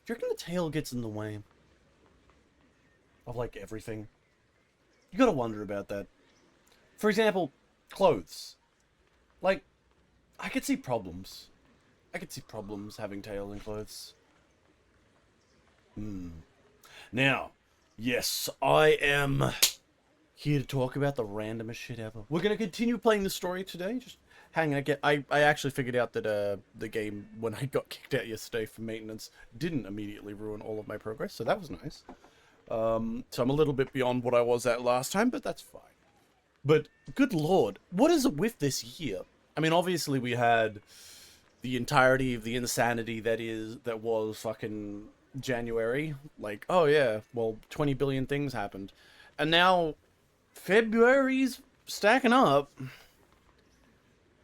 you reckon the tail gets in the way of, like, everything? You gotta wonder about that. For example, clothes. Like, I could see problems. I could see problems having tail in clothes. Now, yes, I am here to talk about the randomest shit ever. We're gonna continue playing the story today. Just hang on. I actually figured out that the game, when I got kicked out yesterday for maintenance, didn't immediately ruin all of my progress, so that was nice. So I'm a little bit beyond what I was at last time, but that's fine. But good lord, what is it with this year? I mean, obviously we had the entirety of the insanity that was fucking January. Like, oh yeah, well, 20 billion things happened, and now February's stacking up.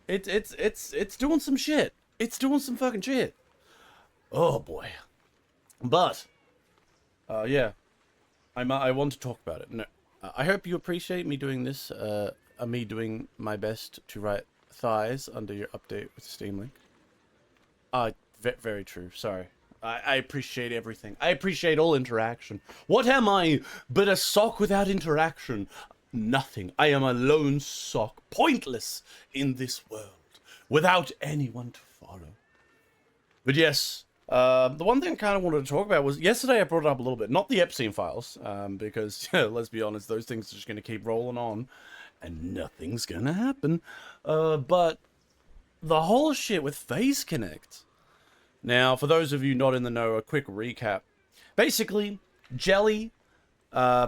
It's doing some shit. It's doing some fucking shit. Oh boy. But yeah, I want to talk about it. No, I hope you appreciate me doing this. Me doing my best to write thighs under your update with Steam Link. Very true. Sorry. I appreciate everything. I appreciate all interaction. What am I but a sock without interaction? Nothing. I am a lone sock, pointless in this world, without anyone to follow. But yes, the one thing I kind of wanted to talk about was, yesterday I brought it up a little bit, not the Epstein files, because, let's be honest, those things are just going to keep rolling on, and nothing's going to happen, but the whole shit with Face Connect. Now, for those of you not in the know, a quick recap. Basically, Jelly,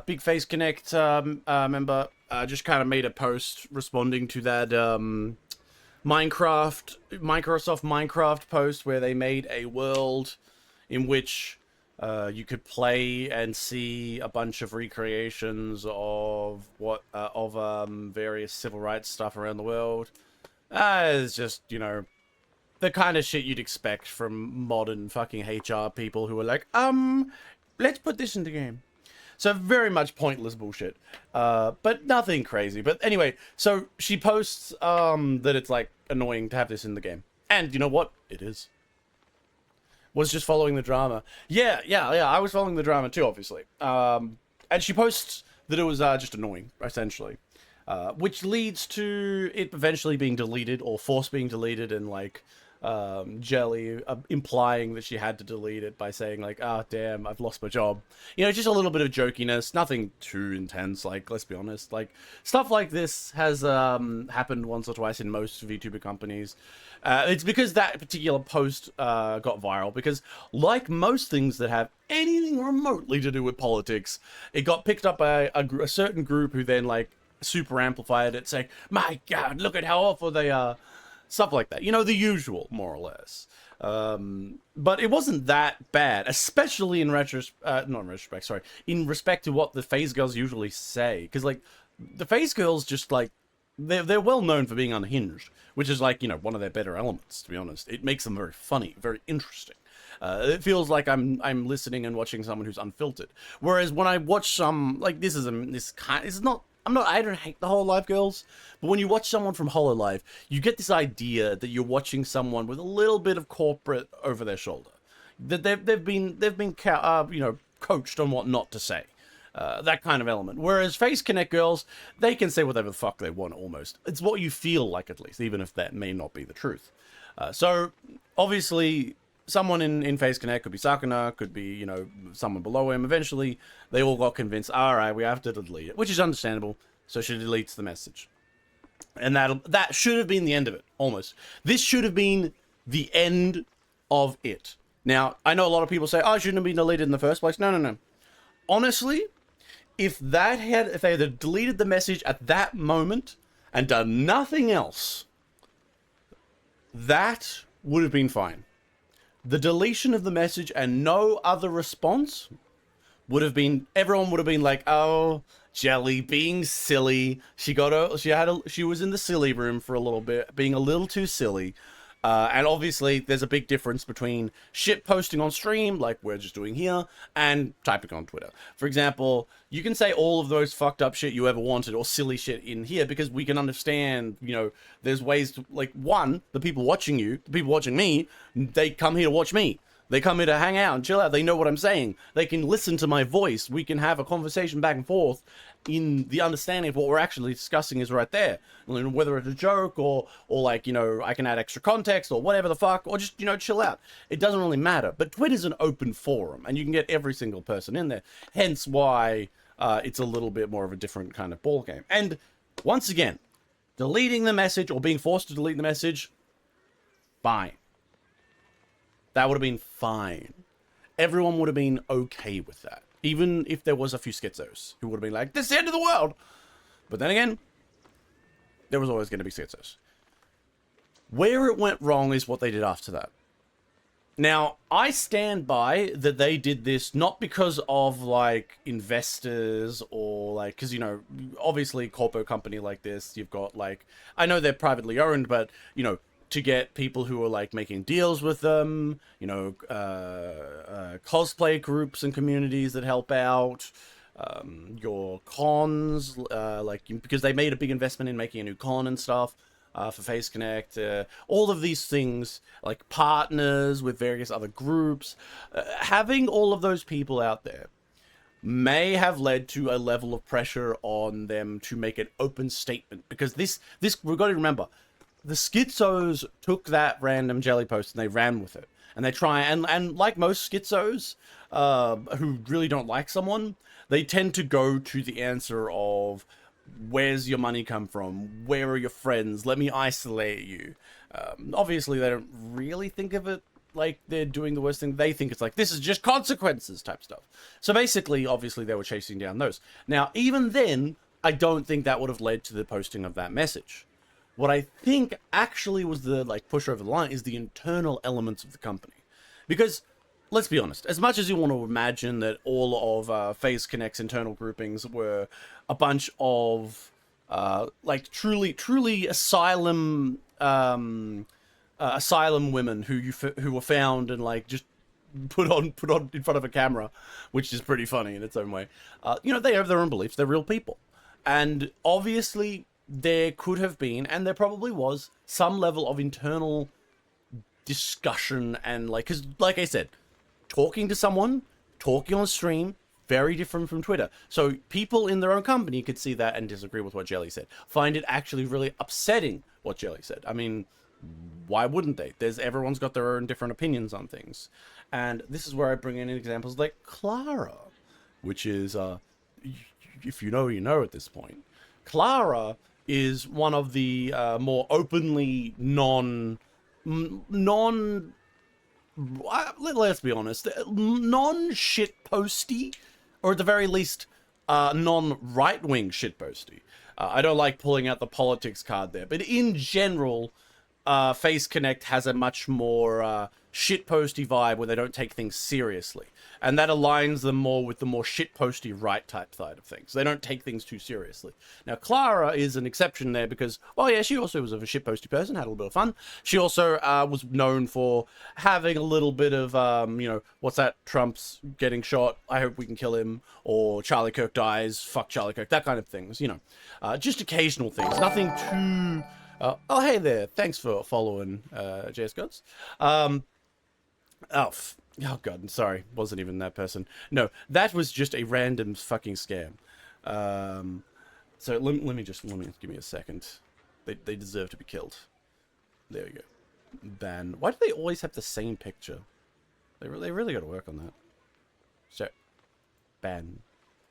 big Face Connect member, just kind of made a post responding to that Microsoft Minecraft post where they made a world in which you could play and see a bunch of recreations of various civil rights stuff around the world. It's just, you know, the kind of shit you'd expect from modern fucking HR people who are like, let's put this in the game. So very much pointless bullshit, but nothing crazy. But anyway, so she posts that it's like annoying to have this in the game, and you know what? It is. Was just following the drama. Yeah. I was following the drama too, obviously. And she posts that it was just annoying, essentially, which leads to it eventually being deleted or forced being deleted, and like Jelly implying that she had to delete it by saying like, ah, damn, I've lost my job. You know, just a little bit of jokiness, nothing too intense. Like, let's be honest, like stuff like this has happened once or twice in most VTuber companies. It's because that particular post got viral, because like most things that have anything remotely to do with politics, it got picked up by a certain group who then like super amplified it, saying, my god, look at how awful they are. Stuff like that. You know, the usual, more or less. But it wasn't that bad, especially in in respect to what the Phase Girls usually say. Because, like, the Phase Girls just, like, they're well known for being unhinged, which is, like, you know, one of their better elements, to be honest. It makes them very funny, very interesting. It feels like I'm listening and watching someone who's unfiltered. Whereas when I watch some, like, I don't hate the Hololive girls, but when you watch someone from Hololive, you get this idea that you're watching someone with a little bit of corporate over their shoulder. That they've been you know, coached on what not to say. That kind of element. Whereas Face Connect girls, they can say whatever the fuck they want, almost. It's what you feel like, at least, even if that may not be the truth. So, obviously, someone in Face Connect could be Sakuna, could be, you know, someone below him. Eventually, they all got convinced, alright, we have to delete it, which is understandable, so she deletes the message. And that should have been the end of it, almost. This should have been the end of it. Now, I know a lot of people say, oh, it shouldn't have been deleted in the first place. No. Honestly, if they had deleted the message at that moment and done nothing else, that would have been fine. The deletion of the message and no other response would have been, everyone would have been like, oh, Jelly being silly. She was in the silly room for a little bit, being a little too silly. And obviously there's a big difference between shit posting on stream, like we're just doing here, and typing on Twitter. For example, you can say all of those fucked up shit you ever wanted or silly shit in here because we can understand, you know, there's ways to, like, one, the people watching you, the people watching me, they come here to watch me. They come here to hang out and chill out. They know what I'm saying. They can listen to my voice. We can have a conversation back and forth in the understanding of what we're actually discussing is right there. Whether it's a joke or like, you know, I can add extra context or whatever the fuck, or just, you know, chill out. It doesn't really matter. But Twitter's an open forum and you can get every single person in there. Hence why it's a little bit more of a different kind of ball game. And once again, deleting the message or being forced to delete the message, fine. That would have been fine. Everyone would have been okay with that. Even if there was a few schizos who would have been like, this is the end of the world. But then again, there was always going to be schizos. Where it went wrong is what they did after that. Now, I stand by that they did this not because of, like, investors or, like, because, you know, obviously, corpo company like this, you've got, like, I know they're privately owned, but, you know, to get people who are like making deals with them, you know, cosplay groups and communities that help out, your cons, like, because they made a big investment in making a new con and stuff for Face Connect, all of these things, like partners with various other groups, having all of those people out there may have led to a level of pressure on them to make an open statement, because this we've got to remember, the schizos took that random jelly post and they ran with it. And they try, and like most schizos who really don't like someone, they tend to go to the answer of, where's your money come from? Where are your friends? Let me isolate you. Obviously, they don't really think of it like they're doing the worst thing. They think it's like, this is just consequences type stuff. So basically, obviously, they were chasing down those. Now, even then, I don't think that would have led to the posting of that message. What I think actually was the, like, push over the line is the internal elements of the company. Because, let's be honest, as much as you want to imagine that all of Phase Connect's internal groupings were a bunch of, like, truly asylum women who were found and, like, just put on in front of a camera, which is pretty funny in its own way. You know, they have their own beliefs. They're real people. And obviously, there could have been, and there probably was, some level of internal discussion and, like, because, like I said, talking to someone, talking on stream, very different from Twitter. So people in their own company could see that and disagree with what Jelly said. Find it actually really upsetting what Jelly said. I mean, why wouldn't they? Everyone's got their own different opinions on things. And this is where I bring in examples like Clara, which is, if you know, you know at this point. Clara is one of the more openly let's be honest, non-shit posty, or at the very least, non-right-wing shit posty. I don't like pulling out the politics card there, but in general, Face Connect has a much more shitposty vibe where they don't take things seriously. And that aligns them more with the more shitposty right type side of things. They don't take things too seriously. Now, Clara is an exception there because, well, yeah, she also was a shitposty person, had a little bit of fun. She also was known for having a little bit of, you know, what's that? Trump's getting shot. I hope we can kill him. Or Charlie Kirk dies. Fuck Charlie Kirk. That kind of things, you know. Just occasional things. Nothing too... oh, hey there. Thanks for following, JS Gods. Oh, God, I'm sorry. Wasn't even that person. No, that was just a random fucking scam. So let me give me a second. They deserve to be killed. There we go. Ban. Why do they always have the same picture? They really got to work on that. So, ban.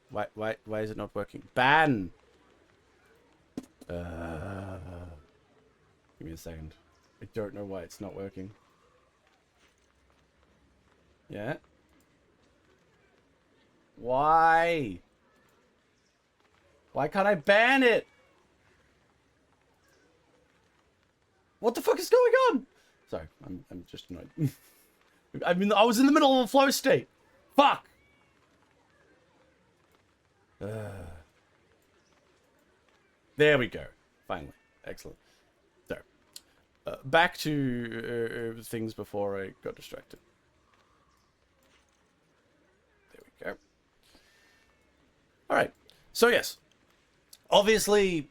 Why is it not working? Ban! Give me a second. I don't know why it's not working. Yeah? Why? Why can't I ban it? What the fuck is going on? Sorry, I'm just annoyed. I mean, I was in the middle of a flow state. Fuck! There we go. Finally. Excellent. So, back to things before I got distracted. There we go. Alright. So, yes. Obviously,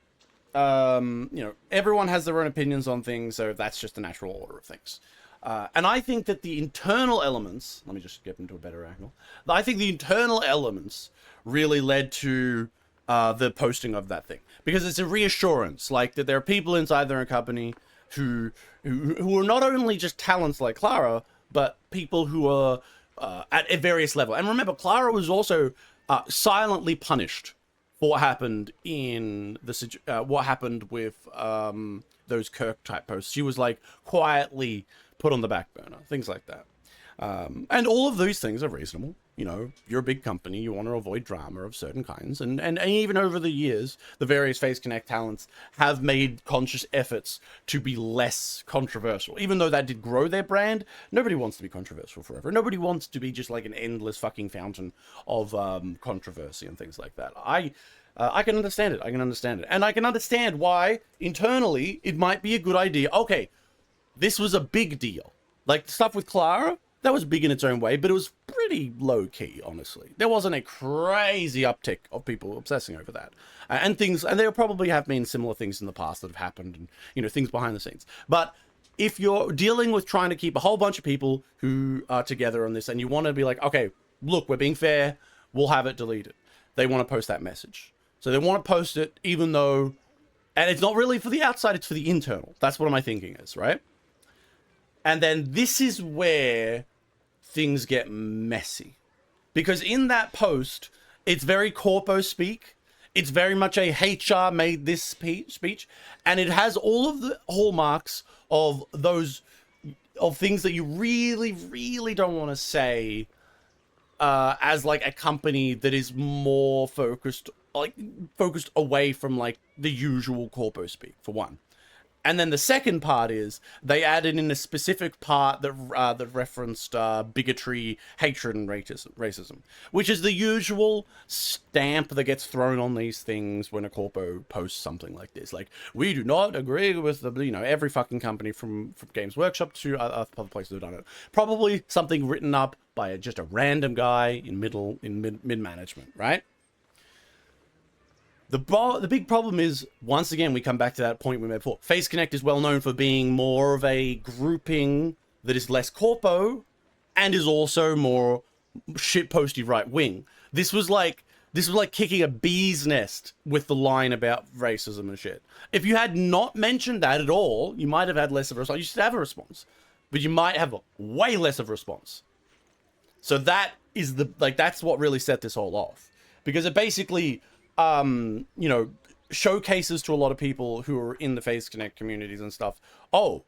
you know, everyone has their own opinions on things, so that's just the natural order of things. And I think that the internal elements, let me just get into a better angle. I think the internal elements really led to the posting of that thing, because it's a reassurance, like that there are people inside their own company who are not only just talents like Clara, but people who are at a various level. And remember, Clara was also silently punished for what happened in the what happened with those Kirk type posts. She was like quietly put on the back burner, things like that. And all of those things are reasonable. You know, you're a big company, you want to avoid drama of certain kinds. And even over the years, the various Phase Connect talents have made conscious efforts to be less controversial. Even though that did grow their brand, nobody wants to be controversial forever. Nobody wants to be just like an endless fucking fountain of controversy and things like that. I can understand it. I can understand it. And I can understand why, internally, it might be a good idea. Okay, this was a big deal. Like, stuff with Clara, that was big in its own way, but it was pretty low-key, honestly. There wasn't a crazy uptick of people obsessing over that. And there probably have been similar things in the past that have happened, and, you know, things behind the scenes. But if you're dealing with trying to keep a whole bunch of people who are together on this, and you want to be like, okay, look, we're being fair, we'll have it deleted. They want to post that message. So they want to post it, even though... And it's not really for the outside, it's for the internal. That's what my thinking is, right? And then this is where things get messy. Because in that post, it's very corpo speak. It's very much a HR made this speech. And it has all of the hallmarks of things that you really, really don't want to say as like a company that is more focused away from like the usual corpo speak, for one. And then the second part is they added in a specific part that referenced bigotry, hatred, and racism, which is the usual stamp that gets thrown on these things when a corpo posts something like this. Like, we do not agree with every fucking company from Games Workshop to other places who've done it. Probably something written up by just a random guy in mid management, right? The big problem is, once again, we come back to that point we made before. Phase Connect is well known for being more of a grouping that is less corpo and is also more shitposty right wing. This was like kicking a bee's nest with the line about racism and shit. If you had not mentioned that at all, you might have had less of a response. You should have a response, but you might have way less of a response. So that is that's what really set this all off, because it basically showcases to a lot of people who are in the Phase Connect communities and stuff, oh,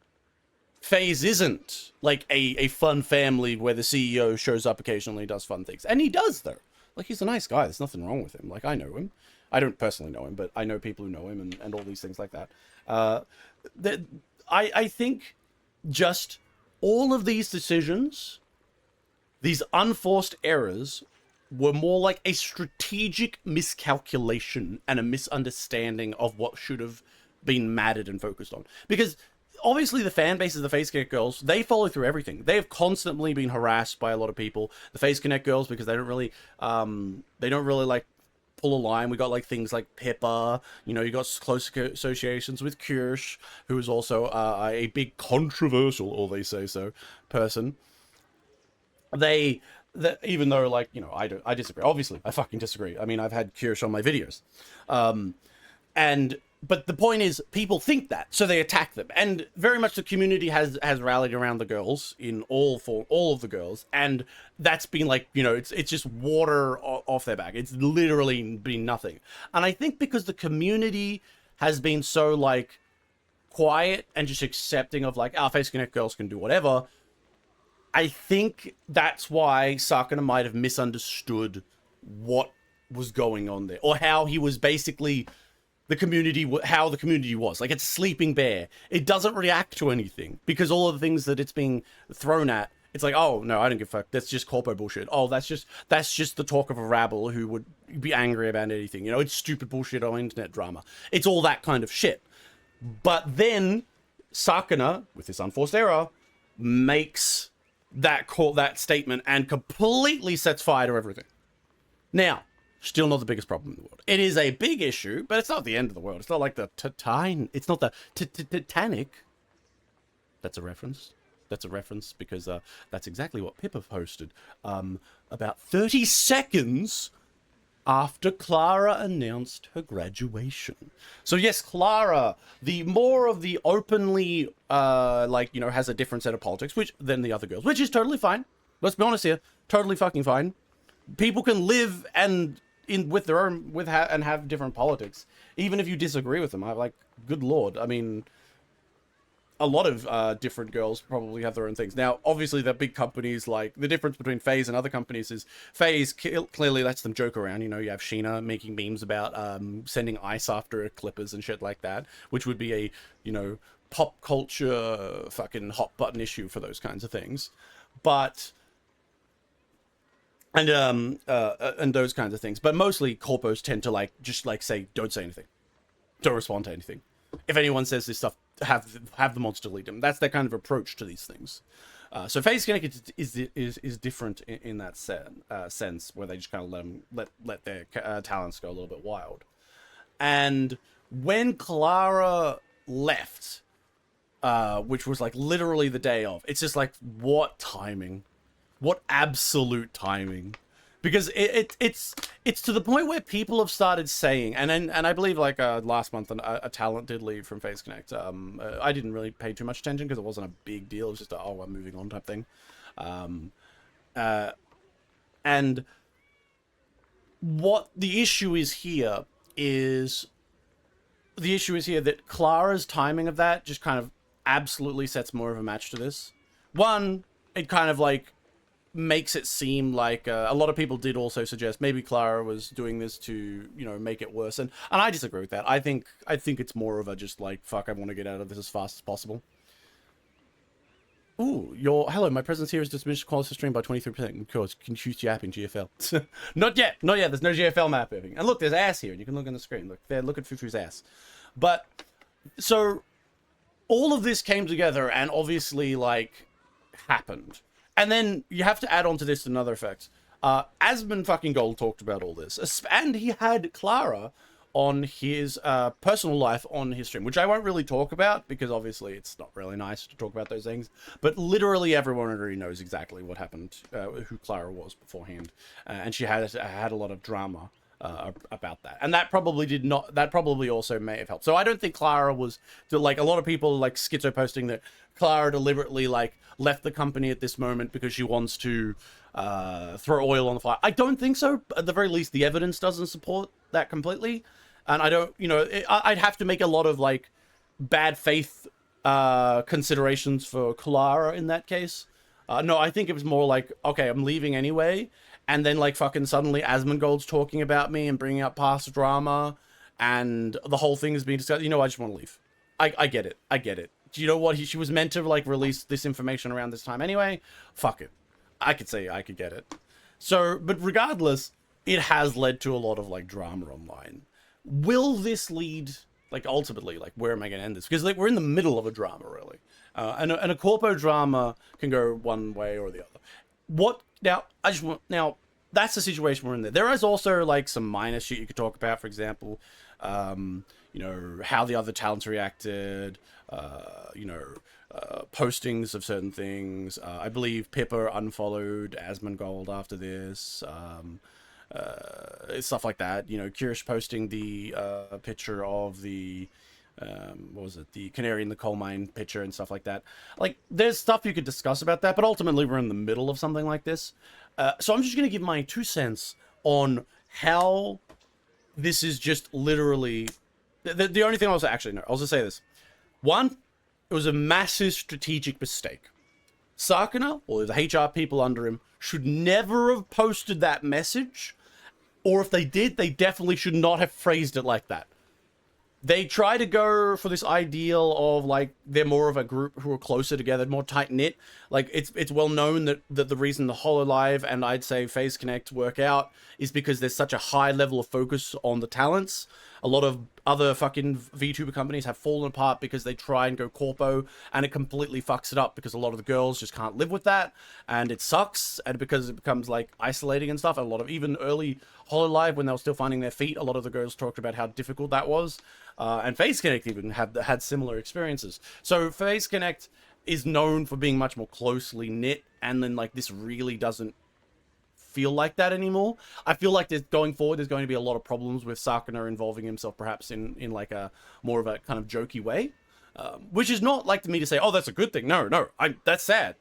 Phase isn't like a fun family where the CEO shows up occasionally and does fun things. And he does, though. Like, he's a nice guy. There's nothing wrong with him. Like, I know him. I don't personally know him, but I know people who know him and all these things like that. I think just all of these decisions, these unforced errors, were more like a strategic miscalculation and a misunderstanding of what should have been mattered and focused on. Because obviously the fan bases of the Phase Connect girls, they follow through everything. They have constantly been harassed by a lot of people. The Phase Connect girls, because they don't really like pull a line. We got like things like Pippa, you got close associations with Kirsch, who is also a big controversial, or they say so, person. Even though, I disagree. Obviously, I fucking disagree. I mean, I've had Kirsch on my videos. But the point is, people think that, so they attack them. And very much the community has rallied around the girls in all of the girls. And that's been it's just water off their back. It's literally been nothing. And I think because the community has been so, quiet and just accepting of, Phase Connect girls can do whatever, I think that's why Sakana might have misunderstood what was going on there, or how he was basically how the community was. Like, it's a sleeping bear. It doesn't react to anything because all of the things that it's being thrown at, it's like, oh no, I don't give a fuck. That's just corpo bullshit. Oh, that's just the talk of a rabble who would be angry about anything. It's stupid bullshit on internet drama. It's all that kind of shit. But then Sakana, with this unforced error, makes that statement and completely sets fire to everything. Now, still not the biggest problem in the world. It is a big issue, but it's not the end of the world. It's not like the Titanic. That's a reference. That's a reference because that's exactly what Pippa posted about 30 seconds after Clara announced her graduation. So yes, Clara, the more of the openly, like, you know, has a different set of politics than the other girls, which is totally fine. Let's be honest here, totally fucking fine. People can live and with their own and have different politics, even if you disagree with them. I like, good lord. I mean, a lot of different girls probably have their own things. Now, obviously, the big companies, like, the difference between FaZe and other companies is FaZe clearly lets them joke around. You know, you have Sheena making memes about sending ice after her clippers and shit like that, which would be a, you know, pop culture fucking hot button issue for those kinds of things. But... and those kinds of things. But mostly, corpos tend to, like, just, like, say, don't say anything. Don't respond to anything. If anyone says this stuff, have the monster delete them. That's their kind of approach to these things. So FaZe Connect is different in that sense, where they just kind of let their talents go a little bit wild. And when Clara left, which was like literally the day of, it's just like, what timing, what absolute timing. Because it's to the point where people have started saying, and I believe like last month a talent did leave from FaZe Connect. I didn't really pay too much attention because it wasn't a big deal. It was just a, oh, I'm moving on type thing. And what the issue is here is that Clara's timing of that just kind of absolutely sets more of a match to this. One, it kind of like makes it seem like a lot of people did also suggest maybe Clara was doing this to, you know, make it worse, and I disagree with that. I think it's more of a just like, fuck, I want to get out of this as fast as possible. Ooh, hello, my presence here is diminished quality stream by 23%. Of course, can choose yapping GFL. Not yet. There's no GFL mapping. And look, there's ass here, and you can look on the screen. Look there, look at Fufu's ass. But so all of this came together and obviously like happened. And then you have to add on to this another effect. Asmon fucking Gold talked about all this. And he had Clara on his personal life on his stream, which I won't really talk about because obviously it's not really nice to talk about those things. But literally everyone already knows exactly what happened, who Clara was beforehand. And she had a lot of drama about that. And that probably also may have helped. So I don't think Clara was, like, a lot of people like schizo posting that Clara deliberately like left the company at this moment because she wants to throw oil on the fire. I don't think so. At the very least, the evidence doesn't support that completely. And I don't, you know, I'd have to make a lot of like bad faith considerations for Clara in that case. No, I think it was more like, okay, I'm leaving anyway. And then like fucking suddenly Asmongold's talking about me and bringing up past drama. And the whole thing is being discussed. You know, I just want to leave. I get it. I get it. Do you know what? She was meant to like release this information around this time anyway. Fuck it. I could say I could get it. So, but regardless, it has led to a lot of like drama online. Will this lead, like, ultimately, like, where am I going to end this? Because like we're in the middle of a drama, really, and a corpo drama can go one way or the other. What now? That's the situation we're in there. There is also like some minor shit you could talk about. For example, you know, how the other talents reacted. You know, postings of certain things. I believe Pippa unfollowed Asmongold after this. Stuff like that. You know, Kirish posting the picture of the what was it, the canary in the coal mine picture and stuff like that. Like, there's stuff you could discuss about that, but ultimately we're in the middle of something like this. So I'm just gonna give my 2 cents on how this is just literally the only thing I'll say. Actually, no, I'll just say this. One, it was a massive strategic mistake. Sarkana, or the HR people under him, should never have posted that message. Or if they did, they definitely should not have phrased it like that. They try to go for this ideal of, like, they're more of a group who are closer together, more tight-knit. Like, it's well known that the reason the HoloLive and I'd say FaZe Connect work out is because there's such a high level of focus on the talents. A lot of other fucking VTuber companies have fallen apart because they try and go corpo, and it completely fucks it up because a lot of the girls just can't live with that, and it sucks, and because it becomes, like, isolating and stuff. A lot of, even early HoloLive, when they were still finding their feet, a lot of the girls talked about how difficult that was. And FaZe Connect even had similar experiences. So FaZe Connect is known for being much more closely knit, and then like this really doesn't feel like that anymore. I feel like going forward there's going to be a lot of problems with Sakuna involving himself perhaps in like a more of a kind of jokey way, which is not like to me to say, oh, that's a good thing. No, that's sad.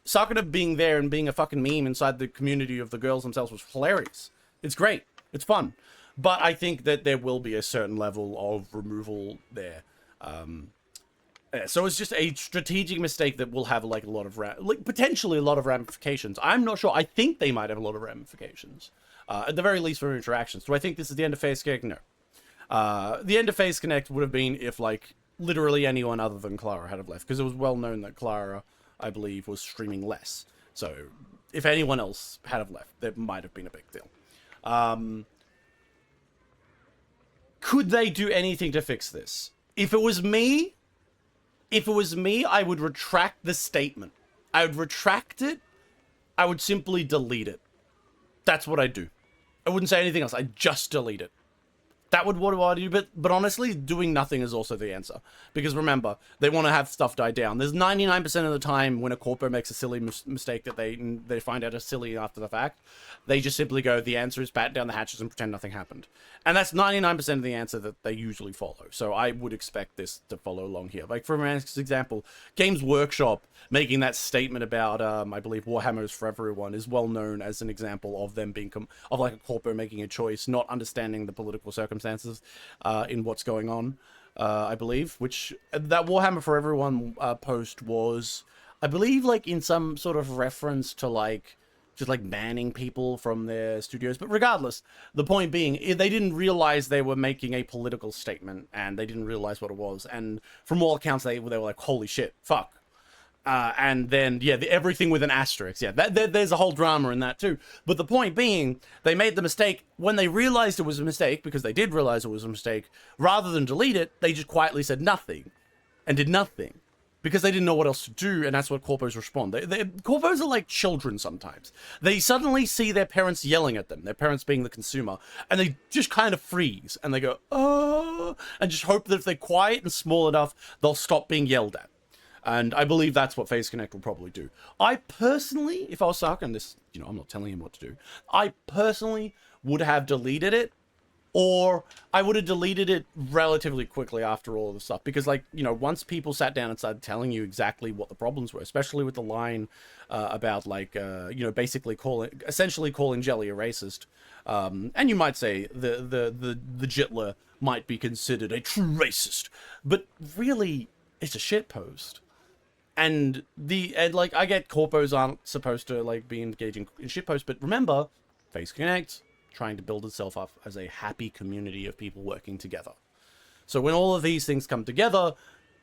Sakuna being there and being a fucking meme inside the community of the girls themselves was hilarious. It's great. It's fun. But I think that there will be a certain level of removal there. So it's just a strategic mistake that will have like a lot of potentially a lot of ramifications. I'm not sure. I think they might have a lot of ramifications, at the very least for interactions. Do I think this is the end of Phase Connect? No. The end of Phase Connect would have been if like literally anyone other than Clara had have left, because it was well known that Clara, I believe, was streaming less. So if anyone else had have left, there might have been a big deal. Could they do anything to fix this? If it was me, I would retract the statement. I would retract it. I would simply delete it. That's what I'd do. I wouldn't say anything else. I'd just delete it. That would what I do, but honestly, doing nothing is also the answer. Because remember, they want to have stuff die down. There's 99% of the time when a corpo makes a silly mistake that they find out is silly after the fact, they just simply go, the answer is batten down the hatches and pretend nothing happened. And that's 99% of the answer that they usually follow. So I would expect this to follow along here. Like, for example, Games Workshop making that statement about, I believe, Warhammer is for everyone is well known as an example of them being, of like a corpo making a choice, not understanding the political circumstances in what's going on, I believe, which that Warhammer for Everyone post was, I believe, like in some sort of reference to like, just like banning people from their studios. But regardless, the point being, they didn't realize they were making a political statement, and they didn't realize what it was. And from all accounts, they were like, holy shit, fuck. And then, yeah, everything with an asterisk. Yeah, there's a whole drama in that too. But the point being, they made the mistake when they realized it was a mistake, because they did realize it was a mistake. Rather than delete it, they just quietly said nothing and did nothing. Because they didn't know what else to do, and that's what corpos respond. Corpos are like children sometimes. They suddenly see their parents yelling at them, their parents being the consumer, and they just kind of freeze, and they go, oh, and just hope that if they're quiet and small enough, they'll stop being yelled at. And I believe that's what Phase Connect will probably do. I personally, if I was Saka, and this, you know, I'm not telling him what to do, I personally would have deleted it, or I would have deleted it relatively quickly after all of the stuff. Because, like, you know, once people sat down and started telling you exactly what the problems were, especially with the line about, like, you know, basically essentially calling Jelly a racist. And you might say the Jitler might be considered a true racist. But really, it's a shitpost. And like, I get corpos aren't supposed to, like, be engaging in shitposts, but remember, Phase Connect, trying to build itself up as a happy community of people working together. So when all of these things come together,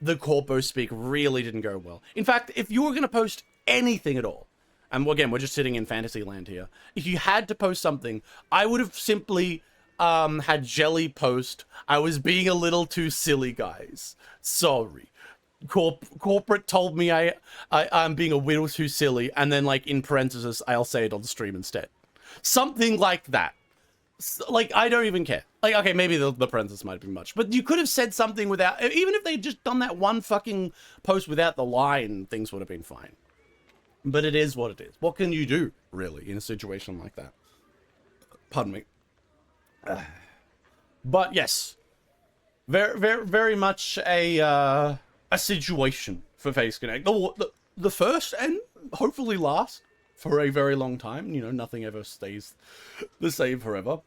the corpo speak really didn't go well. In fact, if you were going to post anything at all, and again, we're just sitting in fantasy land here, if you had to post something, I would have simply had Jelly post, I was being a little too silly, guys. Sorry. Corporate told me I'm being a little too silly, and then, like, in parentheses, I'll say it on the stream instead. Something like that. Like, I don't even care. Like, okay, maybe the parenthesis might have been much, but you could have said something without, even if they'd just done that one fucking post without the line, things would have been fine. But it is what it is. What can you do, really, in a situation like that? Pardon me. But yes, very much a situation for Phase Connect. The first and hopefully last for a very long time. You know, nothing ever stays the same forever.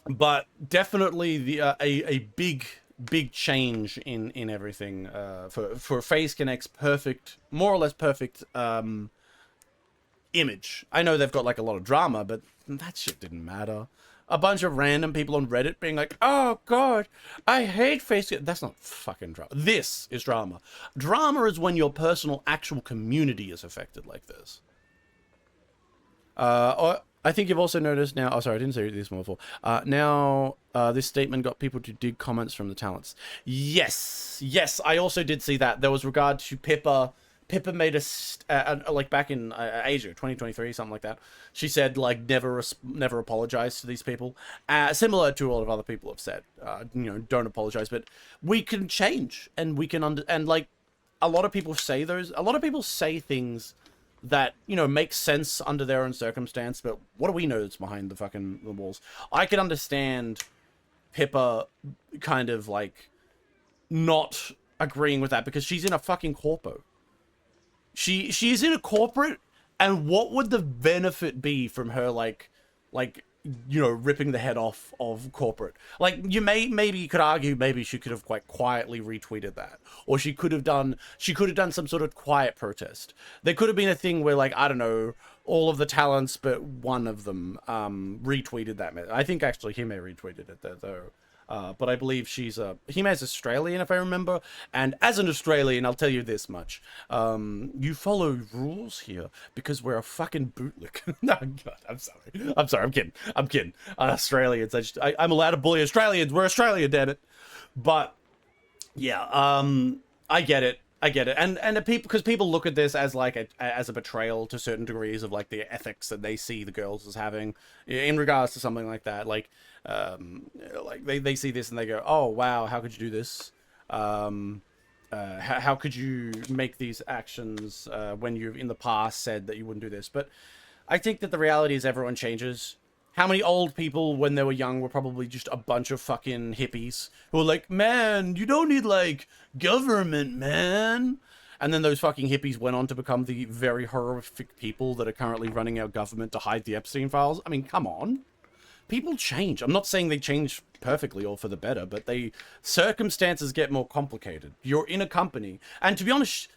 But definitely a big change in everything for Phase Connect's perfect, more or less perfect image. I know they've got like a lot of drama, but that shit didn't matter. A bunch of random people on Reddit being like, oh god, I hate Phase Connect. That's not fucking drama. This is drama. Drama is when your personal actual community is affected like this. I think you've also noticed now, oh sorry, I didn't say this before. Now, this statement got people to dig comments from the talents. Yes, I also did see that. There was regard to Pippa. Pippa made like back in Asia, 2023, something like that. She said, like, never apologize to these people. Similar to a lot of other people have said, you know, don't apologize, but we can change, and we can, and like, a lot of people say things that, you know, make sense under their own circumstance, but what do we know that's behind the walls? I can understand Pippa kind of, like, not agreeing with that because she's in a fucking corpo. She's in a corporate, and what would the benefit be from her, like, you know, ripping the head off of corporate? Like, maybe you could argue maybe she could have quite quietly retweeted that, or she could have done some sort of quiet protest. There could have been a thing where, like, I don't know, all of the talents but one of them retweeted that. I think actually Hime retweeted it there though. But I believe Hime's Australian, if I remember. And as an Australian, I'll tell you this much. You follow rules here because we're a fucking bootlick. No, God, I'm sorry. I'm kidding. Australians, I'm allowed to bully Australians. We're Australia, damn it. But, yeah, I get it. And because people look at this as like as a betrayal to certain degrees of like the ethics that they see the girls as having in regards to something like that. Like they see this and they go, oh wow, how could you do this? How could you make these actions when you've in the past said that you wouldn't do this? But I think that the reality is everyone changes. How many old people when they were young were probably just a bunch of fucking hippies who were like, man, you don't need, like, government, man. And then those fucking hippies went on to become the very horrific people that are currently running our government to hide the Epstein files. I mean, come on. People change. I'm not saying they change perfectly or for the better, but circumstances get more complicated. You're in a company. And to be honest,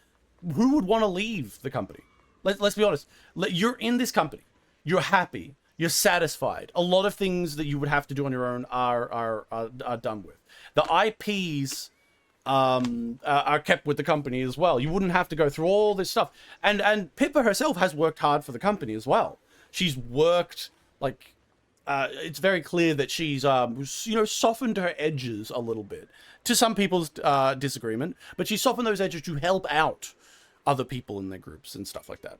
who would want to leave the company? Let's be honest. You're in this company. You're happy. You're satisfied. A lot of things that you would have to do on your own are done with. The IPs are kept with the company as well. You wouldn't have to go through all this stuff. And Pippa herself has worked hard for the company as well. She's worked, like, it's very clear that she's, you know, softened her edges a little bit. To some people's disagreement. But she softened those edges to help out other people in their groups and stuff like that.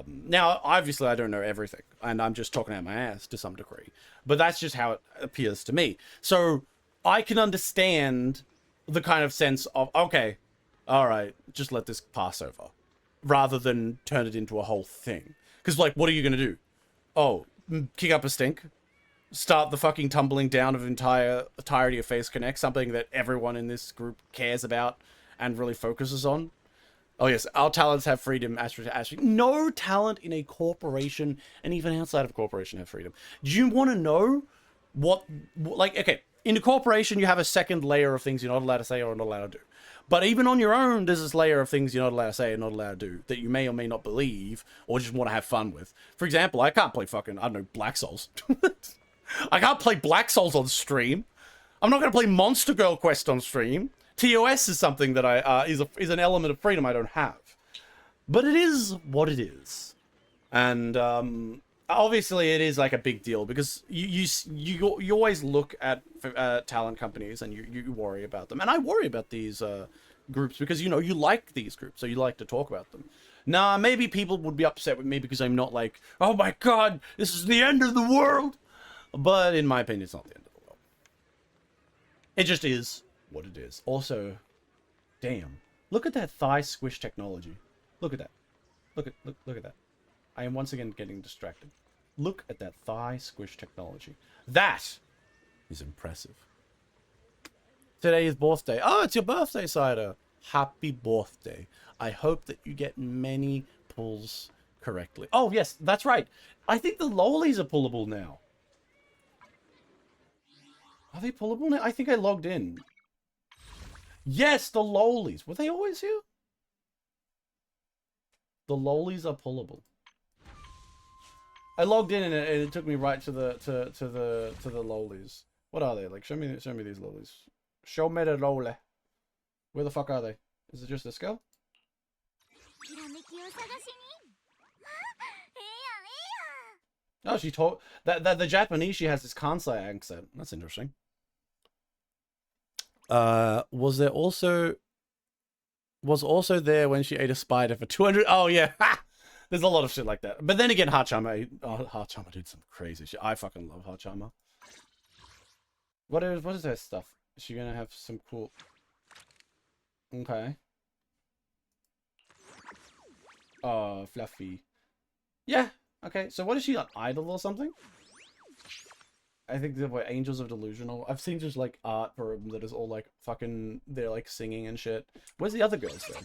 Now, obviously, I don't know everything, and I'm just talking out my ass to some degree, but that's just how it appears to me. So I can understand the kind of sense of, okay, all right, just let this pass over, rather than turn it into a whole thing. Because, like, what are you going to do? Oh, kick up a stink? Start the fucking tumbling down of entirety of Face Connect, something that everyone in this group cares about and really focuses on? Oh yes, our talents have freedom. No talent in a corporation, and even outside of a corporation, have freedom. Do you want to know what, like, okay, in a corporation, you have a second layer of things you're not allowed to say or not allowed to do. But even on your own, there's this layer of things you're not allowed to say and not allowed to do that you may or may not believe or just want to have fun with. For example, I can't play fucking, I don't know, Black Souls. I can't play Black Souls on stream. I'm not going to play Monster Girl Quest on stream. TOS is something that is an element of freedom I don't have. But it is what it is. And obviously it is like a big deal because you always look at talent companies and you worry about them. And I worry about these groups because, you know, you like these groups, so you like to talk about them. Now, maybe people would be upset with me because I'm not like, oh my god, this is the end of the world. But in my opinion, it's not the end of the world. It just is what it is. Also, damn, look at that thigh squish technology. Look at that. Look at that. I am once again getting distracted. Look at that thigh squish technology. That is impressive. Today is birthday. Oh, it's your birthday, Cider. Happy birthday. I hope that you get many pulls correctly. Oh, yes, that's right. I think the lolies are pullable now. Are they pullable now? I think I logged in. Yes, the lolies. Were they always here? The lolies are pullable. I logged in and it took me right to the lolies. What are they? Like, show me these lolies. Show me the loli. Where the fuck are they? Is it just a skull? Oh, she told that the Japanese, she has this Kansai accent. That's interesting. Was also there when she ate a spider for 200. Oh yeah, there's a lot of shit like that. But then again, Hachama did some crazy shit. I fucking love Hachama. What is her stuff? Is she gonna have some cool? Okay. Oh, Fluffy. Yeah. Okay. So what is she, an idol or something? I think they're what, Angels of Delusional. I've seen just like art for them that is all like fucking. They're like singing and shit. Where's the other girls then?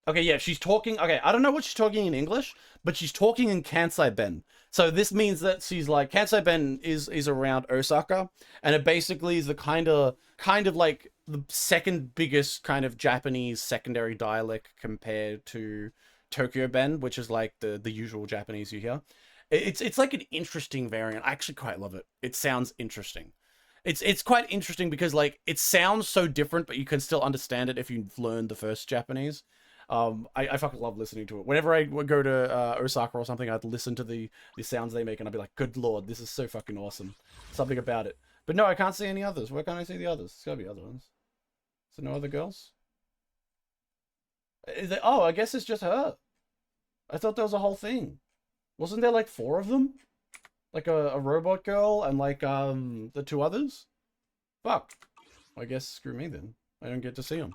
Okay, yeah, she's talking. Okay, I don't know what she's talking in English, but she's talking in Kansai Ben. So this means that she's like Kansai Ben is around Osaka, and it basically is the kind of like the second biggest kind of Japanese secondary dialect compared to Tokyo Ben, which is like the usual Japanese you hear. It's like an interesting variant. I actually quite love it. It sounds interesting. It's quite interesting because like it sounds so different, but you can still understand it if you've learned the first Japanese. I fucking love listening to it. Whenever I would go to Osaka or something, I'd listen to the sounds they make, and I'd be like, "Good lord, this is so fucking awesome." Something about it. But no, I can't see any others. Where can I see the others? There's gotta be other ones. So no other girls? Is it, oh, I guess it's just her. I thought there was a whole thing. Wasn't there like 4 of them? Like a robot girl and like the 2 others? Fuck. I guess screw me then. I don't get to see them.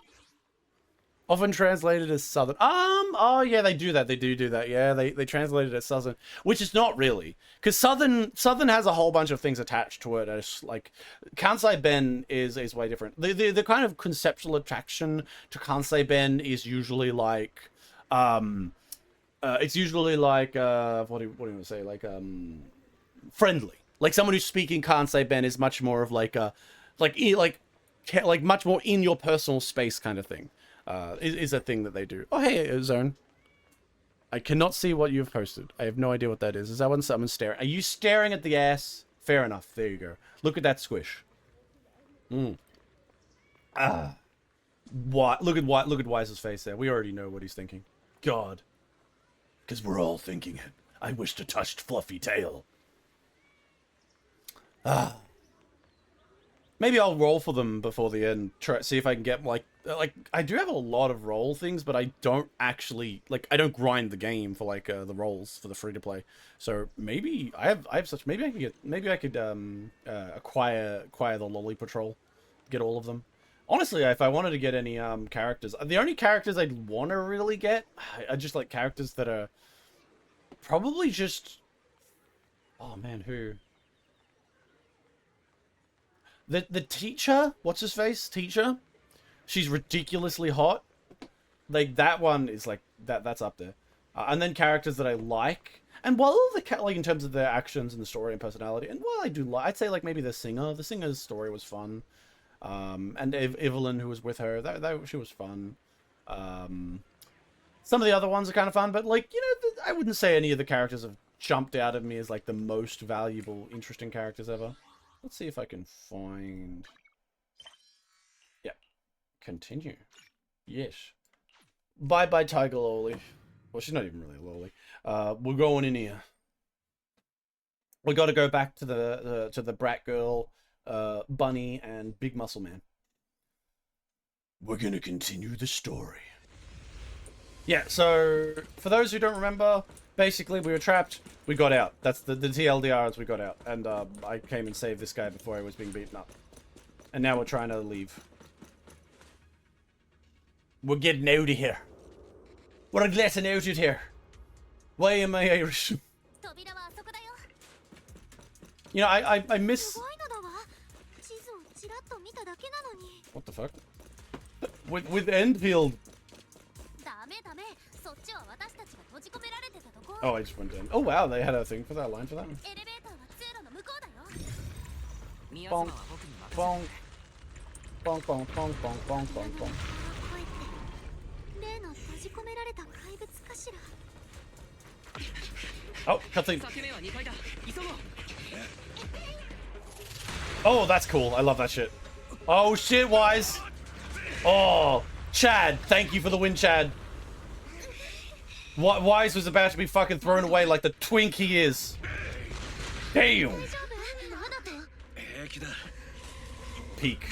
Often translated as Southern. Oh yeah, they do that. They do that. Yeah, they translate it as Southern, which is not really, because Southern has a whole bunch of things attached to it. As like Kansai Ben is way different. The kind of conceptual attraction to Kansai Ben is usually like it's usually like what do you want to say, like friendly. Like someone who's speaking Kansai Ben is much more of like a like much more in your personal space kind of thing. Is a thing that they do. Oh, hey, Zone. I cannot see what you've posted. I have no idea what that is. Is that when someone's staring? Are you staring at the ass? Fair enough. There you go. Look at that squish. What? Look at Wise's face there. We already know what he's thinking. God. Because we're all thinking it. I wish to touch fluffy tail. Maybe I'll roll for them before the end. Try see if I can get like I do have a lot of roll things, but I don't actually like I don't grind the game for like the rolls for the free to play. So maybe I have such maybe I could acquire the Lolly Patrol, get all of them. Honestly, if I wanted to get any characters, the only characters I'd want to really get are just like characters that are probably just oh man, who? The teacher, what's his face? Teacher, she's ridiculously hot. Like that one is like that's up there. And then characters that I like, and while like in terms of their actions and the story and personality, and while I do like, I'd say like maybe the singer. The singer's story was fun. And Evelyn, who was with her, that she was fun. Some of the other ones are kind of fun, but like I wouldn't say any of the characters have jumped out at me as like the most valuable, interesting characters ever. Let's see if I can find... Yeah. Continue. Yes. Bye-bye, Tiger Loli. Well, she's not even really a loli. We're going in here. We got to go back to the brat girl, Bunny, and Big Muscle Man. We're going to continue the story. Yeah, so for those who don't remember... Basically, we were trapped. We got out. That's the TLDR as we got out. And I came and saved this guy before I was being beaten up. And now we're trying to leave. We're getting out of here. We're getting out of here. Why am I Irish? You know, I miss... What the fuck? With Enfield. Oh, I just went in. Oh wow, they had a thing for that, line for that. Bonk, bonk, bonk, bonk, bonk, bonk, bonk, bonk, bonk. Oh, cutscene. Oh, that's cool. I love that shit. Oh shit, Wise. Oh, Chad, thank you for the win, Chad. Wise was about to be fucking thrown away like the twink he is. Damn. Peak.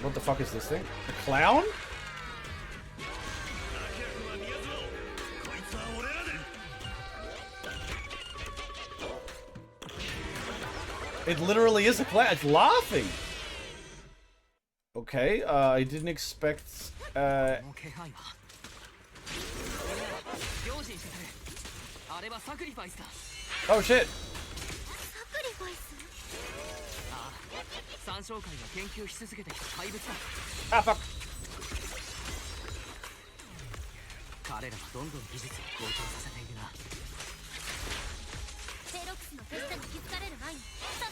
What the fuck is this thing? A clown? It literally is a clown. It's laughing. Okay, I didn't expect... Oh shit! Ah, fuck!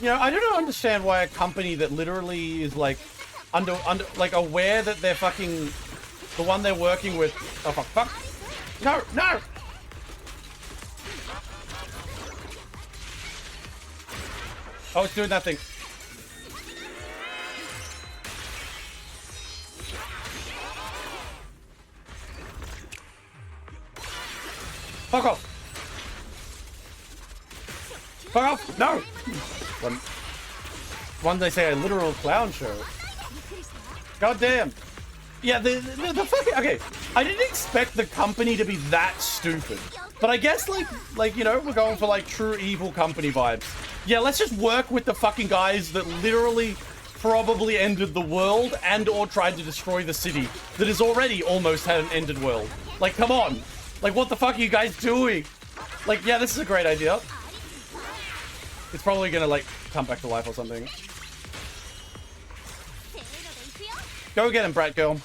You know, I don't understand why a company that literally is like under like aware that they're fucking the one they're working with. Oh fuck! No! Oh, it's doing that thing. Fuck off! Fuck off! No! One they say a literal clown show. God damn. Yeah, the fucking... Okay, I didn't expect the company to be that stupid. But I guess, like, you know, we're going for, like, true evil company vibes. Yeah, let's just work with the fucking guys that literally probably ended the world and or tried to destroy the city that has already almost had an ended world. Like, come on. Like, what the fuck are you guys doing? Like, yeah, this is a great idea. It's probably gonna, like, come back to life or something. Go get him, brat girl.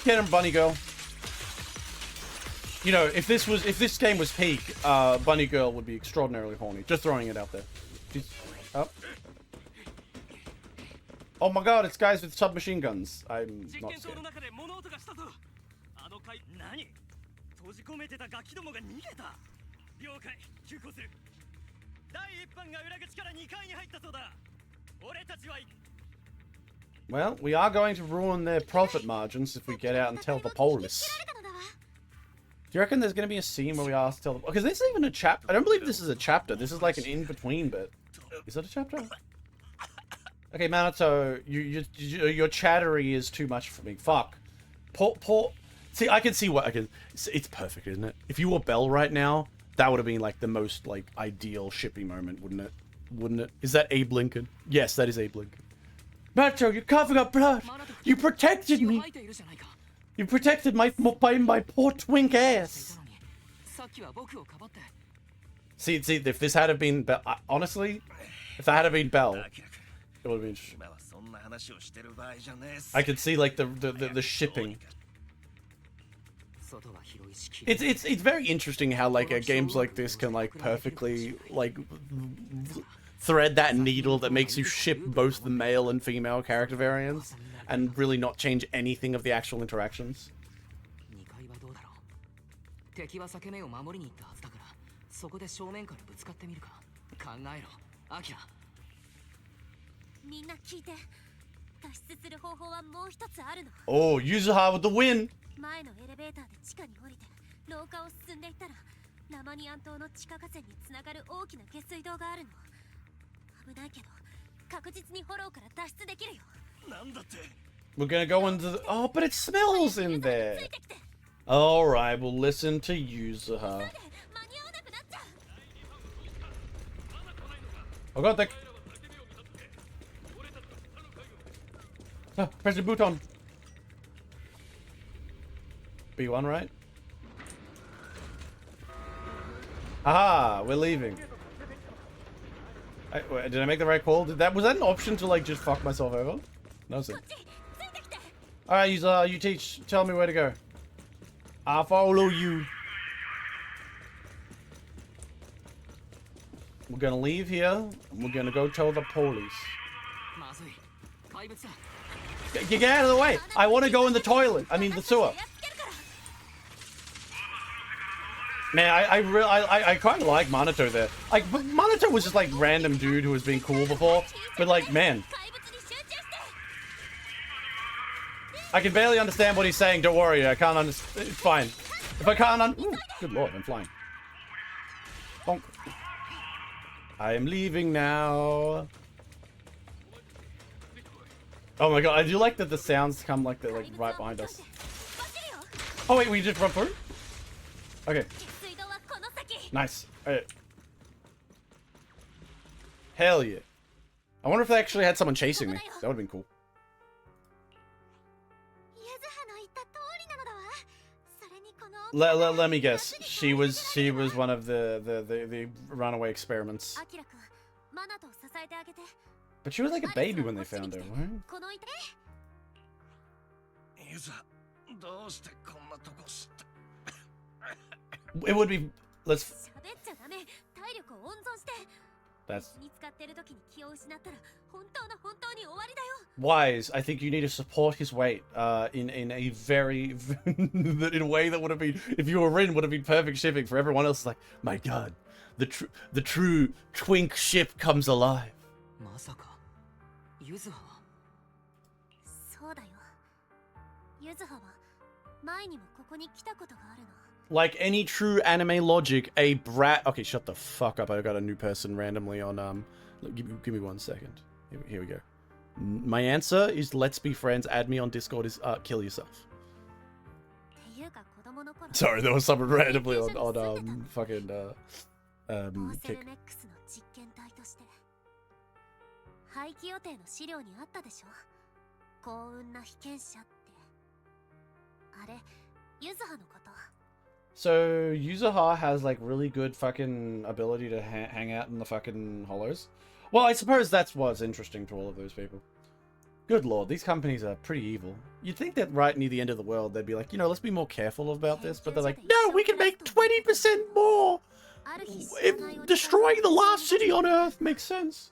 Get him, bunny girl. You know, if this game was peak, bunny girl would be extraordinarily horny. Just throwing it out there. She's up. Oh my god, it's guys with submachine guns. I'm not scared. Well, we are going to ruin their profit margins if we get out and tell the police. Do you reckon there's going to be a scene where we ask to tell them? Because this isn't even a chapter. I don't believe this is a chapter. This is like an in-between bit. Is it a chapter? Okay, Minato, your chattery is too much for me. Fuck. See, I can see what I can... It's perfect, isn't it? If you were Belle right now, that would have been like the most like ideal shipping moment, wouldn't it? Wouldn't it? Is that Abe Lincoln? Yes, that is Abe Lincoln. Minato, you're coughing up blood. You protected me. You protected my poor twink ass. See, if this had been Belle, honestly, if that had been Belle, it would have been interesting. I could see like the shipping. It's very interesting how like games like this can like perfectly like thread that needle that makes you ship both the male and female character variants and really not change anything of the actual interactions. Oh, Yuzuha with the win! We're gonna go into the... Oh, but it smells in there! Alright, we'll listen to Yuzuha. Oh god, that... Oh, press the button. B1, right? Aha, we're leaving. Wait, did I make the right call? Was that an option to like just fuck myself over? No, sir. Alright, you teach. Tell me where to go. I'll follow you. We're gonna leave here, and we're gonna go tell the police. Get out of the way! I want to go in the toilet. I mean, the sewer. Man, I kind of like Minato there. Like, Minato was just like random dude who was being cool before, but like, man, I can barely understand what he's saying. Don't worry, I can't understand. It's fine. If I can't good lord, I'm flying. Bonk. I am leaving now. Oh my god, I do like that the sounds come like they're like right behind us. Oh wait, we just run through? Okay. Nice. Alright. Hell yeah. I wonder if they actually had someone chasing me. That would have been cool. Let me guess. She was one of the runaway experiments. But she was like a baby when they found her, right? It would be. Let's. That's wise. I think you need to support his weight in a very in a way that would have been, if you were Rin, would have been perfect shipping. For everyone else, like, my god, the true twink ship comes alive. Like any true anime logic, a brat. Okay, shut the fuck up. I got a new person randomly on give me 1 second. Here we go. My answer is let's be friends. Add me on Discord. Is kill yourself. Sorry, there was someone randomly on fucking kick. So Yuzuha has like really good fucking ability to hang out in the fucking hollows. Well, I suppose that's what's interesting to all of those people. Good lord, these companies are pretty evil. You'd think that right near the end of the world, they'd be like, you know, let's be more careful about this. But they're like, no, we can make 20% more. If destroying the last city on Earth makes sense.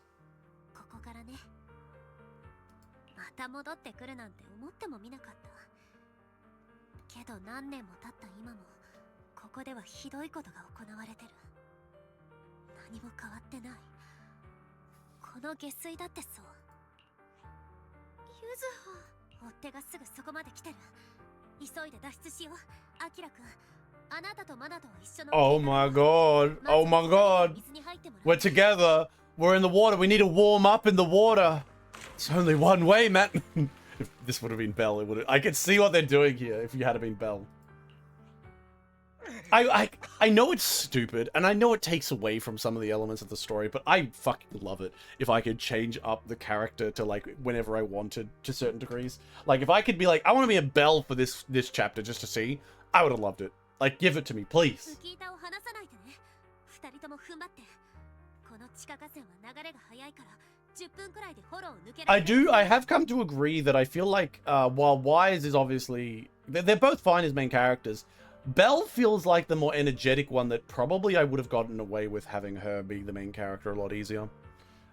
Oh my god. Oh my god. We're together. We're in the water. We need to warm up in the water. It's only one way, man. If this would have been Belle, it would have... I could see what they're doing here if you had been Belle. I know it's stupid, and I know it takes away from some of the elements of the story, but I fucking love it if I could change up the character to, like, whenever I wanted to certain degrees. Like, if I could be like, I want to be a Belle for this chapter just to see, I would have loved it. Like, give it to me, please. I have come to agree that I feel like, while Wise is obviously... They're both fine as main characters. Belle feels like the more energetic one that probably I would have gotten away with having her be the main character a lot easier.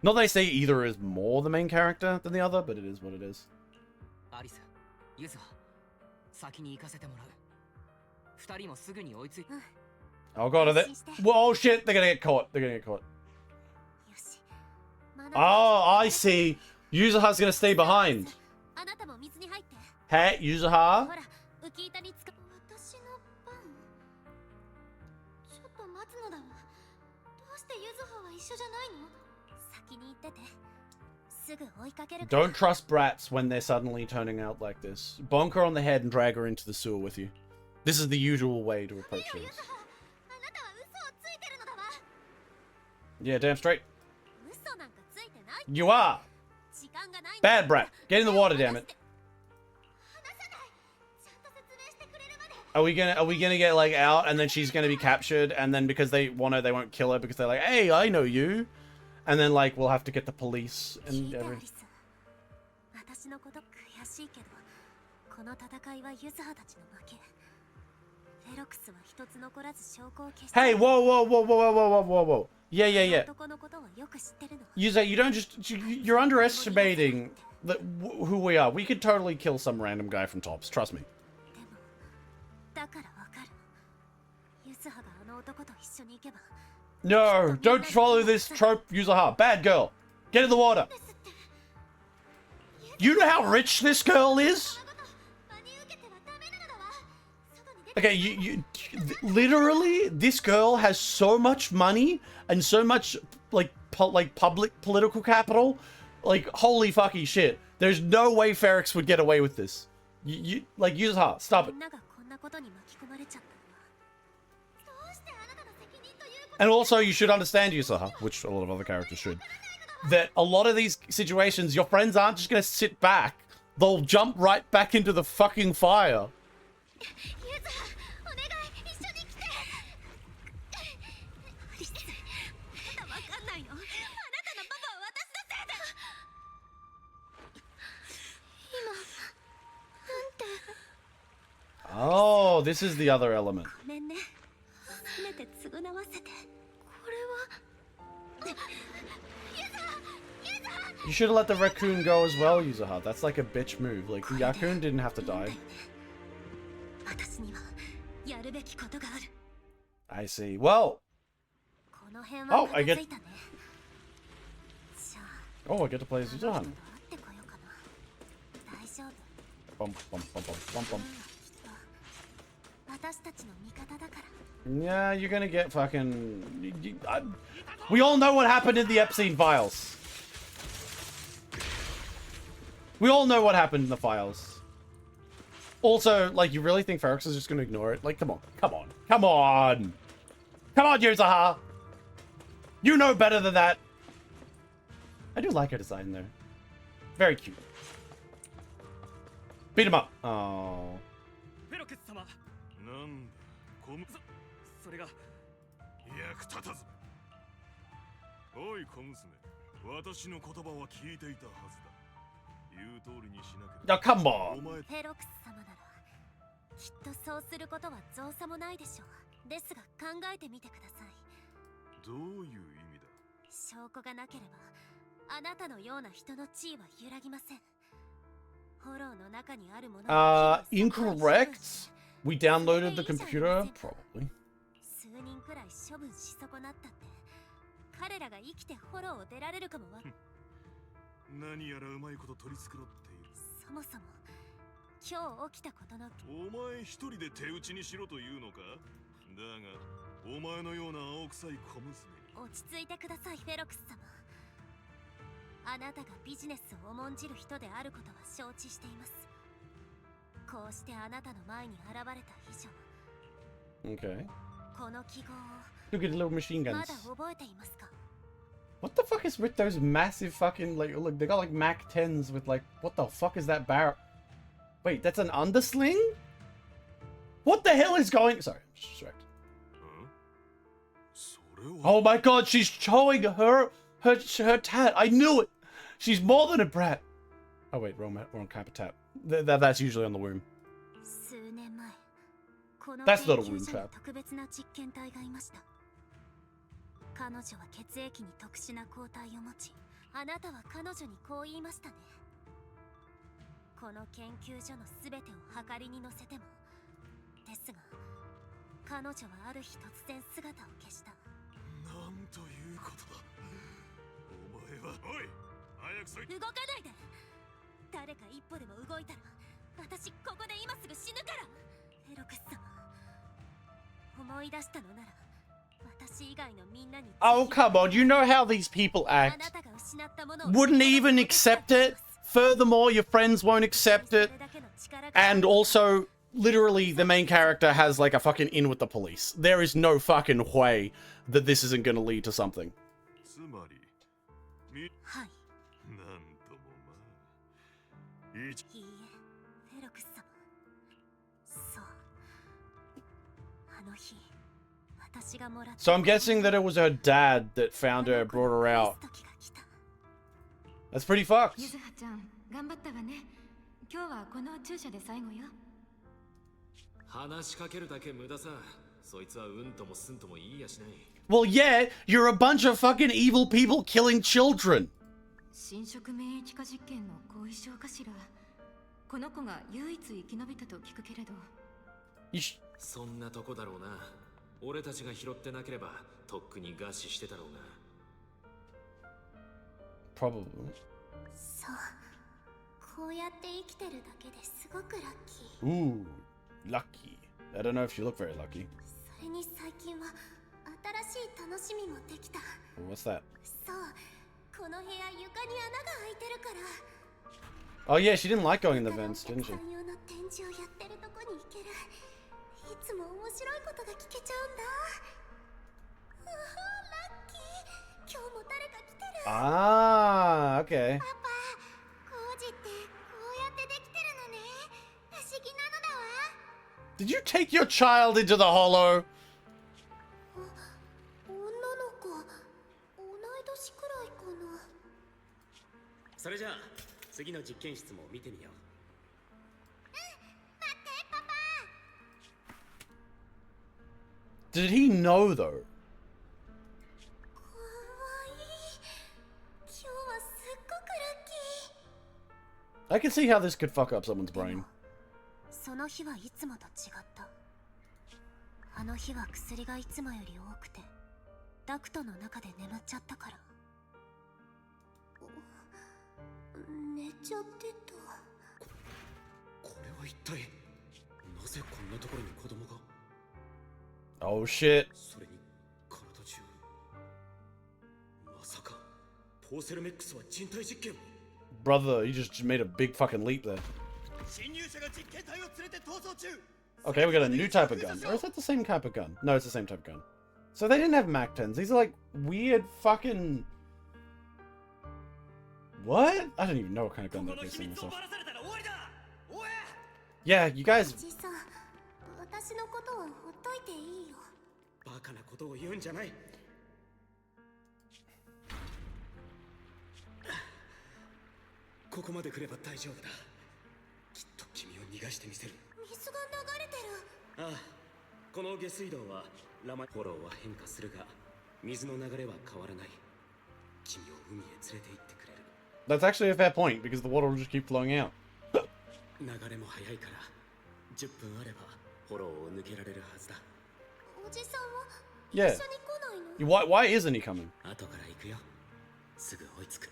Not that I say either is more the main character than the other, but it is what it is. Oh god, are they... Whoa, shit, they're gonna get caught. They're gonna get caught. Oh, I see. Yuzuha's gonna stay behind. Hey, Yuzuha. Don't trust brats when they're suddenly turning out like this. Bonk her on the head and drag her into the sewer with you. This is the usual way to approach things. Yeah, damn straight. You are! Bad brat! Get in the water, damn it. Are we gonna get like out and then she's gonna be captured and then because they want her they won't kill her because they're like, hey, I know you, and then like we'll have to get the police and everything. Hey, whoa. Yeah. Yuza, you don't just... You're underestimating who we are. We could totally kill some random guy from Tops. Trust me. No, don't follow this trope, Yuzuha. Bad girl. Get in the water. You know how rich this girl is? Okay, you literally, this girl has so much money and so much like public political capital. Like, holy fucking shit. There's no way Ferrex would get away with this. You like, Yuzuha, stop it. And also, you should understand Yuzuha, which a lot of other characters should. that a lot of these situations, your friends aren't just gonna sit back. They'll jump right back into the fucking fire. Oh, this is the other element. You should have let the raccoon go as well, Yuzuha. That's like a bitch move. Like, the raccoon didn't have to die. I see. Well. Oh, I get... Oh, I get to play as Yuzuha. Bum, bum, bum, bum, bum, bum. Yeah, you're gonna get fucking... we all know what happened in the Epstein files. We all know what happened in the files. Also, like, you really think Ferox is just gonna ignore it? Like, come on, come on, come on! Come on, Yuzuha! You know better than that! I do like her design, though. Very cute. Beat him up! Oh. Oh, come on! Incorrect? We downloaded the computer? Probably. Okay. Look at the little machine guns. What the fuck is with those massive fucking, like, look, they got like Mac 10s with like, what the fuck is that barrel? Wait, that's an undersling? What the hell is going? Sorry, I'm just distracted. Oh my god, she's showing her tat. I knew it. She's more than a brat. Oh wait, wrong type of tat. That's usually on the womb. That's not a womb trap. Oh, come on. You know how these people act. Wouldn't even accept it. Furthermore, your friends won't accept it. And also, literally, the main character has like a fucking in with the police. There is no fucking way that this isn't going to lead to something. So I'm guessing that it was her dad that found her and brought her out. That's pretty fucked. Well, yeah, you're a bunch of fucking evil people killing children. Probably. Ooh, lucky. I don't know if you look very lucky. What's that? Oh yeah, she didn't like going in the vents, didn't she? Ah, okay. Did you take your child into the hollow? それじゃあ次の実験室も見てみよう。Did he know though? I can see how this could fuck up someone's brain. その日はいつもと違った。あの日は薬がいつもより多くて、ダクトの中で眠っちゃったから。寝ちゃってた。これは一体なぜこんなところに子供が。 Oh shit. それに体中。まさかポーセルメックスは人体実験を。 Brother, you just made a big fucking leap there. Okay, we got a new type of gun. Or is that the same type of gun? No, it's the same type of gun. So they didn't have Mac 10s. These are like weird fucking... What? I don't even know what kind of gun that thing myself. Yeah, you guys... 私のことはほっといていいよ。バカなことを言うんじゃない。ここまで来れば大丈夫だ。きっと君を逃がしてみせる。水が流れてる。ああ、この下水道はラマフォローは変化するが、水の流れは変わらない。君を海へ連れて行ってくれる。That's actually a fair point because the water will just keep flowing out. 流れも速いから、10分あればフォローを抜けられるはずだ。おじさんは一 Yeah. 緒に来ないの？ Why isn't he coming? 後から行くよ。すぐ追いつく。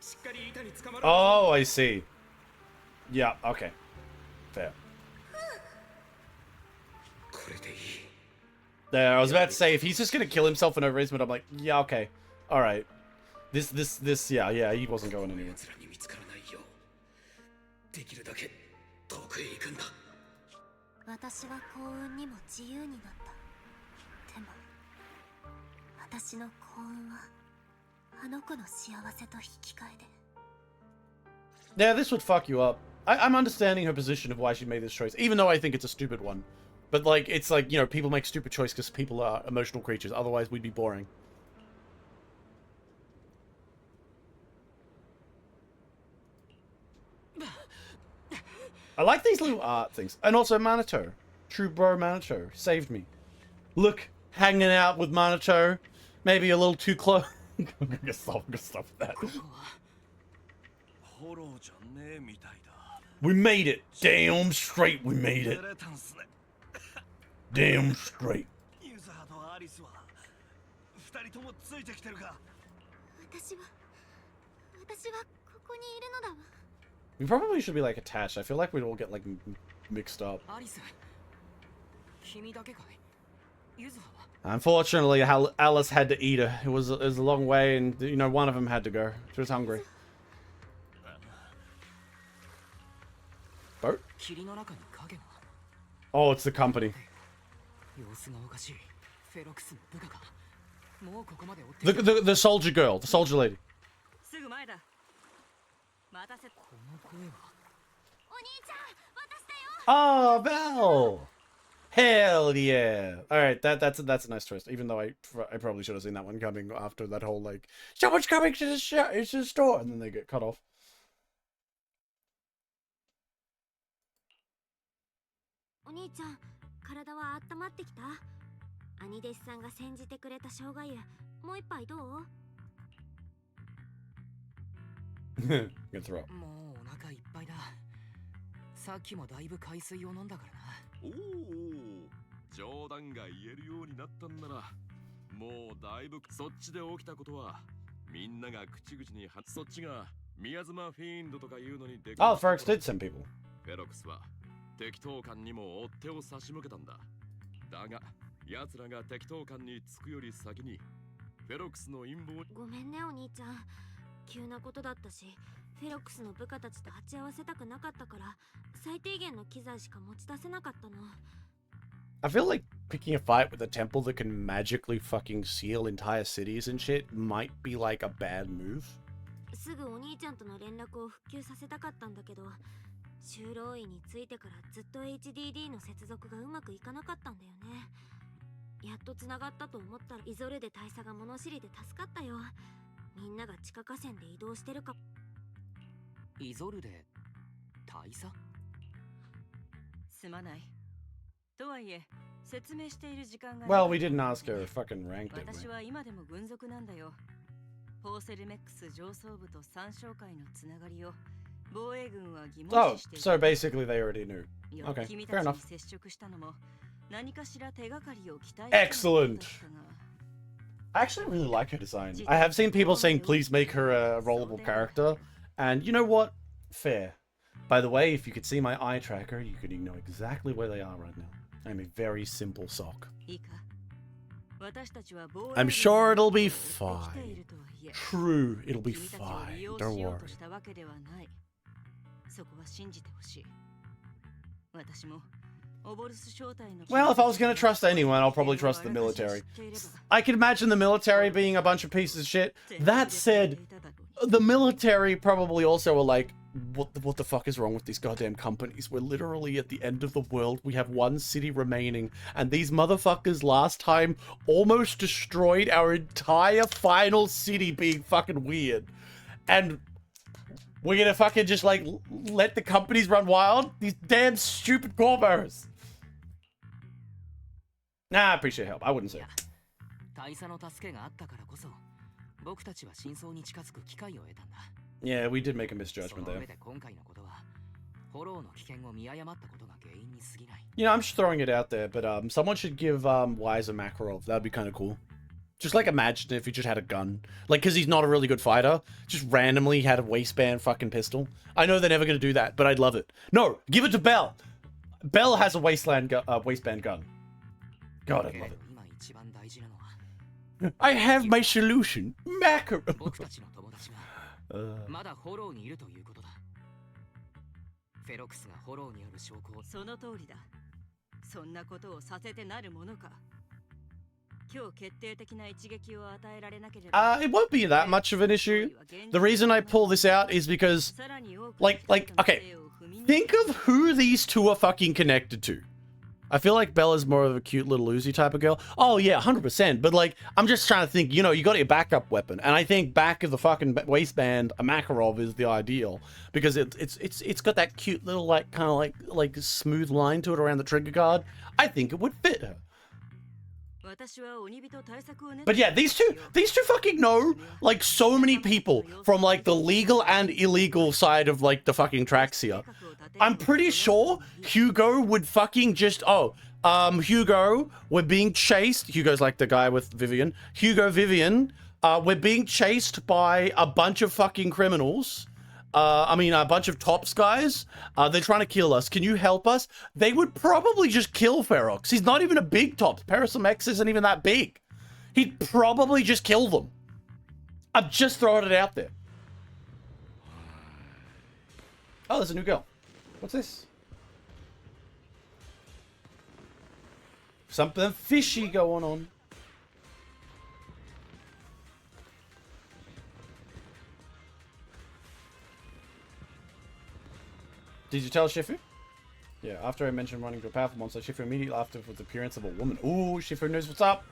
しっかり板に捕まる。Oh, I see. Yeah, okay. Fair. これでいい。 There, I was about to say, if he's just gonna kill himself for no reason, but I'm like, yeah, okay. Alright. This, yeah, he wasn't going anywhere. 奴らに見つからないよう、できるだけ遠くへ行くんだ。私は幸運にも自由になった。でも、私の幸運はあの子の幸せと引き換えで。Yeah, this would fuck you up. I'm understanding her position of why she made this choice, even though I think it's a stupid one. But, like, it's like, you know, people make stupid choices because people are emotional creatures. Otherwise, we'd be boring. I like these little art things. And also Minato. True bro Minato. Saved me. Look, hanging out with Minato. Maybe a little too close. I'm gonna stop that. We made it. Damn straight we made it. Damn straight. 私はここにいるのだわ。 We probably should be like attached. I feel like we'd all get like mixed up. Unfortunately, Alice had to eat her. It was a long way, and you know one of them had to go. She was hungry. Boat? Oh, it's the company. The soldier girl, the soldier lady. Oh, Belle! Hell yeah! All right, that's a nice twist. Even though I probably should have seen that one coming after that whole like someone's coming to the store, and then they get cut off. お兄ちゃん、体は温まってきた？兄弟子さんが煎じてくれた生姜湯、もう一杯どう？Good throw. もうお腹いっぱいだ。さっきもだいぶ海水を飲んだからな。おお、冗談が言えるようになったんなら、もうだいぶそっちで起きたことはみんなが口々にそっちが宮妻フィーンドとか言うのにでかい。Oh, Ferrex did send people. フェロクスは適当感にも追っ手を差し向けたんだ。だが、奴らが適当感につくより先にフェロクスの陰謀。ごめんねお兄ちゃん。急なことだったし、フェロックスの部下たちと鉢合わせたくなかったから、最低限の機材しか持ち出せなかったの。I feel like picking a fight with a temple that can magically fucking seal entire cities and shit might be like a bad move. すぐお兄ちゃんとの連絡を復旧させたかったんだけど、就労医についてからずっと HDD の接続がうまくいかなかったんだよね。やっと繋がったと思ったらイゾルで大佐が物知りで助かったよ。みんなが地下河川で移動してるか。イゾルで大佐？すまない。とはいえ、説明している時間が。Well, we didn't ask her fucking rank, did 私 we? は今でも軍属なんだよ。ポーセルメックス上層部と三商会のつながりを防衛軍は疑問 Oh, 視している。 so basically they already knew. よ Okay, 君 fair た enough. ちに接触したのも何かしら手がかりを期待 Excellent. I actually really like her design. I have seen people saying please make her a rollable character, and you know what? Fair. By the way, if you could see my eye tracker, you could know exactly where they are right now. I'm a very simple sock. いいか。私たちは防衛軍 I'm sure it'll be を追ってきている fine. とはいえ、 True, it'll be 君たちを利 fine. 用 Don't しよう worry. としたわけではない。そこは信じてほしい。私もオボルス正体の Well, if I was going to trust anyone, I'll probably trust the military. I can imagine the military being a bunch of pieces of shit. That said, the military probably also are like, what the fuck is wrong with these goddamn companies? We're literally at the end of the world. We have one city remaining, and these motherfuckers last time almost destroyed our entire final city being fucking weird. And we're gonna fucking just like let the companies run wild? These damn stupid corpos. Nah, I appreciate help. I wouldn't say. 大佐の助けがあったからこそ、僕たちは真相に近づく機会を得たんだ。Yeah, we did make a そ misjudgment の there. 上で今回のことは、フォローの危険を見誤ったことが原因に過ぎない。You know, I'm just throwing it out there, but someone should give Wise a Makarov. That'd be kind of cool. Just like imagine if he just had a gun. Like, because he's not a really good fighter, just randomly had a waistband fucking pistol. I know they're never going to do that, but I'd love it. No, give it to Bell. Bell has a waistband gun. God, I'd け love れ it. ど今一番大事なのは、 I have my solution. Makarov. 僕たちの友達がまだフォローにいるということだ。フェロクスがフォローにある証拠を。その通りだ。そんなことをさせてなるものか。今日決定的な一撃を与えられなければ。 It won't be that much of an issue. The reason I pull this out is because, like, okay, think of who these two are fucking connected to. I feel like Bella's more of a cute little Uzi type of girl. Oh yeah, 100%. But like, I'm just trying to think, you know, you got your backup weapon. And I think back of the fucking waistband, a Makarov is the ideal. Because it's got that cute little, like, kind of like smooth line to it around the trigger guard. I think it would fit her. But yeah, these two fucking know, like, so many people from, like, the legal and illegal side of, like, the fucking tracks here. I'm pretty sure Hugo would fucking just, Hugo, we're being chased. Hugo's like the guy with Vivian. Vivian, we're being chased by a bunch of fucking criminals. A bunch of Tops guys. They're trying to kill us. Can you help us? They would probably just kill Ferox. He's not even a big Tops. Parasom X isn't even that big. He'd probably just kill them. I'm just throwing it out there. Oh, there's a new girl. What's this? Something fishy going on. Did you tell Shifu? Yeah, after I mentioned running to a powerful monster, Shifu immediately after with the appearance of a woman. Ooh, Shifu knows what's up.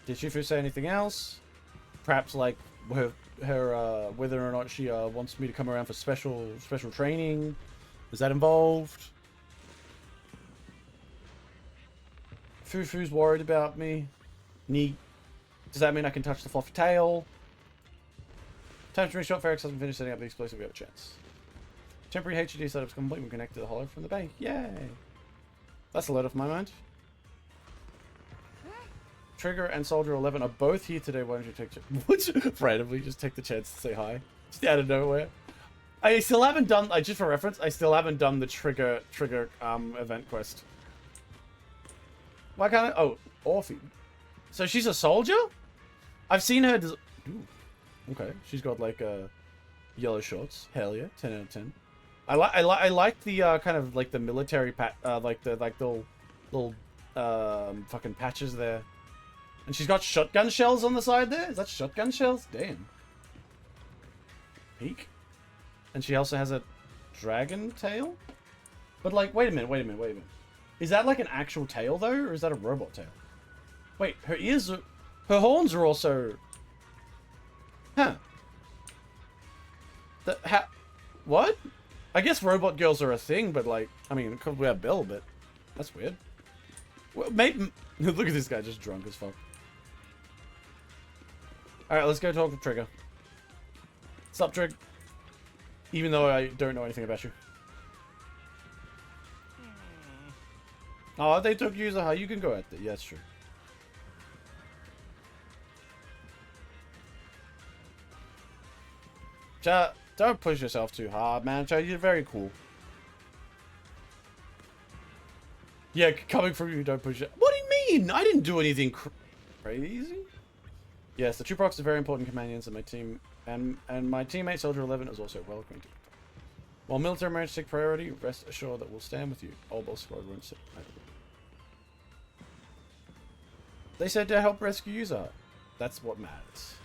Did Shifu say anything else? Perhaps like her whether or not she wants me to come around for special training? Is that involved? Fufu's worried about me. Neat. Does that mean I can touch the fluffy tail? Time to reshot. Ferox hasn't finished setting up the explosive. We have a chance. Temporary HUD setup's complete. We connect to the hollow from the bay. Yay! That's a load off my mind. Trigger and Soldier 11 are both here today. Why don't you take randomly just take the chance to say hi? Just out of nowhere. I still haven't done. Just for reference, I still haven't done the trigger event quest. Why can't I? Oh, Orphe. So she's a soldier? I've seen her. Ooh, okay, she's got like a Yellow shorts. Hell yeah. 10 out of 10. I like the kind of like the military like the little fucking patches there. And she's got shotgun shells on the side there. Is that shotgun shells? Damn. Peek. And she also has a dragon tail. But like, wait a minute. Is that like an actual tail though, or is that a robot tail? Wait, her ears are, her horns are also. Huh. What? I guess robot girls are a thing, but like, I mean, it could wear a bell, but that's weird. Well, maybe. Look at this guy, just drunk as fuck. All right, let's go talk to Trigger. Sup, Trig? Even though I don't know anything about you. Oh, they took you as a you can go at that. Yeah, that's true. Chat, don't push yourself too hard, man. Chat, you're very cool. Yeah, coming from you, don't push it. What do you mean? I didn't do anything crazy. Yes, the Tuprocs are very important companions, and my team and my teammate Soldier 11 is also well acquainted. While military marriage take priority, rest assured that we'll stand with you. All boss squad won't sit. They said to help rescue user. That's what matters.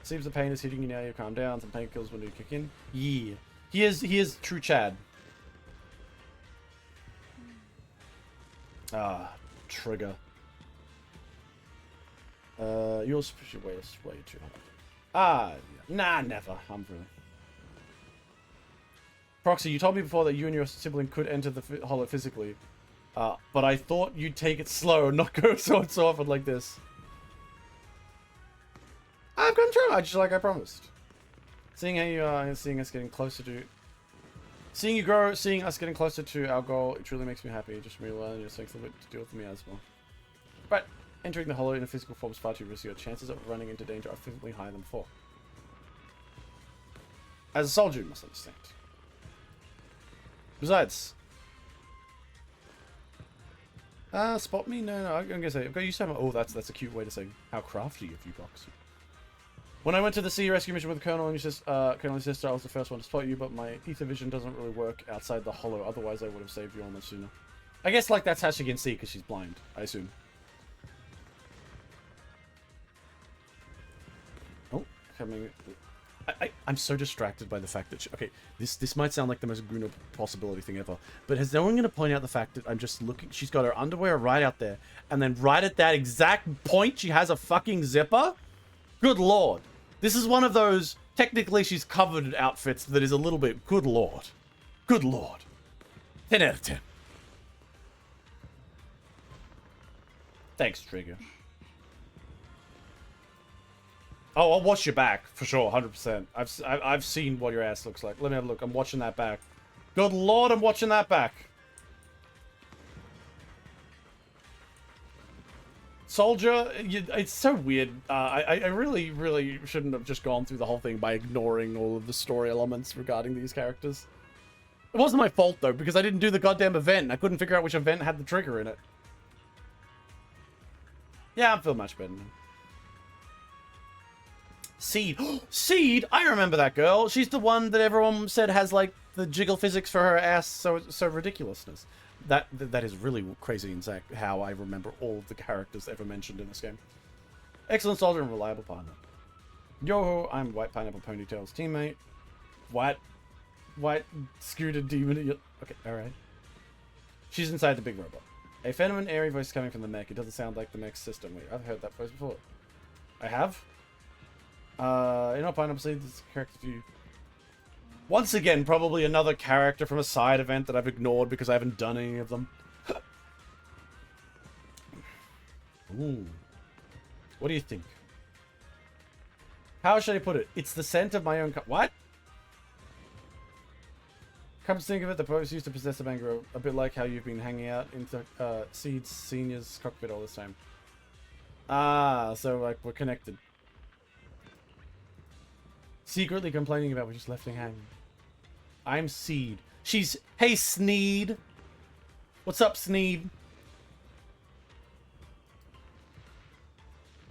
Seems the pain is hitting you now. You calm down. Some painkillers when you kick in. Yeah, he is true Chad. Ah, Trigger. Yours should way too hard. Ah, nah, never. I'm really. Proxy, you told me before that you and your sibling could enter the hollow physically. But I thought you'd take it slow and not go so often like this. I'm gonna try, just like I promised. Seeing how you are, seeing us getting closer to... Seeing you grow, seeing us getting closer to our goal, it truly makes me happy. Just realizing your strength of it to deal with me as well. But entering the hollow in a physical form is far too risky. Your chances of running into danger are infinitely higher than before. As a soldier, you must understand. Besides... spot me? No, I'm gonna say, I've got used to have oh, that's a cute way to say how crafty of you, Box. When I went to the sea rescue mission with Colonel and your sister, I was the first one to spot you, but my ether vision doesn't really work outside the hollow, otherwise I would have saved you almost sooner. I guess, like, that's how she can see, because she's blind, I assume. Oh, coming... I'm so distracted by the fact that okay, this might sound like the most Gruno possibility thing ever, but has no one going to point out the fact that I'm just looking, she's got her underwear right out there, and then right at that exact point she has a fucking zipper? Good lord. This is one of those, technically she's covered outfits that is a little bit, good lord. Good lord. 10 out of 10. Thanks, Trigger. Oh, I'll watch your back for sure, 100%. I've seen what your ass looks like. Let me have a look. I'm watching that back. Good lord, I'm watching that back. Soldier, it's so weird. I really shouldn't have just gone through the whole thing by ignoring all of the story elements regarding these characters. It wasn't my fault though, because I didn't do the goddamn event. I couldn't figure out which event had the trigger in it. Yeah, I feel much better now. Seed. Seed? I remember that girl. She's the one that everyone said has, like, the jiggle physics for her ass, so ridiculousness. That is really crazy and Zach, how I remember all of the characters ever mentioned in this game. Excellent soldier and reliable partner. Yo, I'm White Pineapple Ponytail's teammate. White Scooter Demon. Okay, alright. She's inside the big robot. A feminine, airy voice coming from the mech. It doesn't sound like the mech's system. Wait, I've heard that voice before. I have? You know, Pineapple Seed, this character view. Once again, probably another character from a side event that I've ignored because I haven't done any of them. Ooh. What do you think? How should I put it? It's the scent of my own what? Come to think of it, the pose used to possess a mangrove, a bit like how you've been hanging out in Seed's Senior's cockpit all this time. Ah, so like we're connected. Secretly complaining about we just left him hanging. I'm Seed. She's... Hey, Sneed. What's up, Sneed?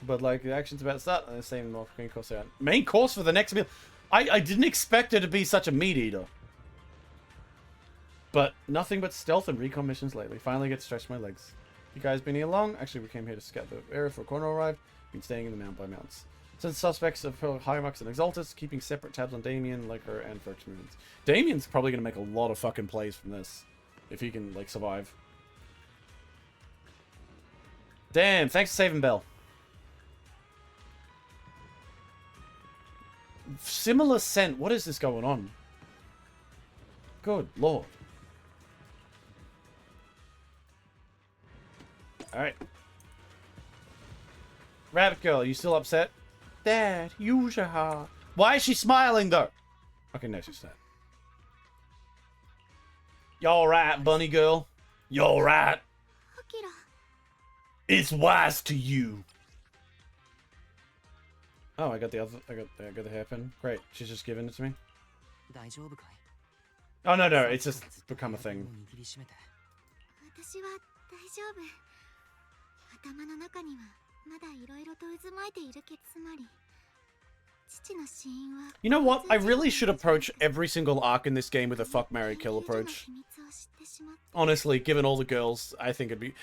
But like the action's about to start, and they're saying more main course out. Main course for the next meal. I didn't expect her to be such a meat eater. But nothing but stealth and recon missions lately. Finally get to stretch my legs. You guys been here long? Actually, we came here to scout the area for a corner arrive. Been staying in the mount by mounts. Since suspects of Hierarchs and Exaltus, keeping separate tabs on Damien, Liquor, and Ferx movements. Damien's probably going to make a lot of fucking plays from this. If he can, like, survive. Damn, thanks for saving Bell. Similar scent. What is this going on? Good lord. Alright. Rabbit girl, you still upset? Dad, use your heart. Why is she smiling though? Okay, no, she's not. You alright, bunny girl? You alright? Akira. It's wise to you. Oh, I got the other. I got the hairpin. Great. She's just giving it to me. Oh no, it's just become a thing. 私は大丈夫。頭の中にはまだいろいろと渦巻いているけど、つまり父の死因は。You know what? I really should approach every single arc in this game with a fuck, marry, kill approach. Honestly, given all the girls, I think it'd be...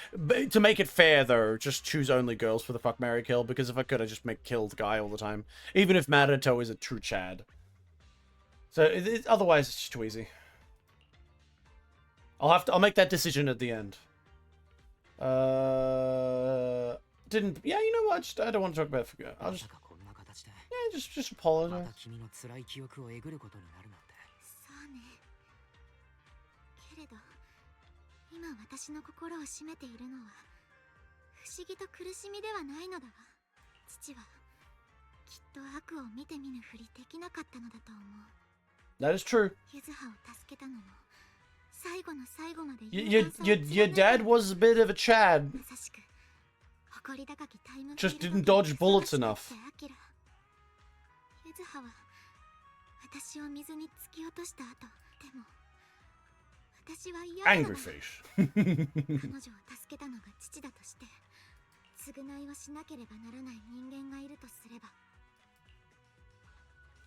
To make it fair, though, just choose only girls for the fuck, marry, kill, because if I could, I'd just make kill the guy all the time. Even if Maruto is a true Chad. So, otherwise, it's just too easy. I'll make that decision at the end. Yeah, you know what? I don't want to talk about it. I'll just... Yeah, just apologize. 今私の心を占めているのは不思議と苦しみではないのだが、父はきっと悪を見て見ぬふりできなかったのだと思う。That is true. ゆずはを助けたのも最後の最後まで Your dad was a bit of a Chad. 優しく誇り高きタイム Just didn't dodge bullets enough. ゆずはは私を水に突き落とした後、でも Angry face. 彼女を助けたのが父だとして、償いをしなければならない人間がいるとすれば。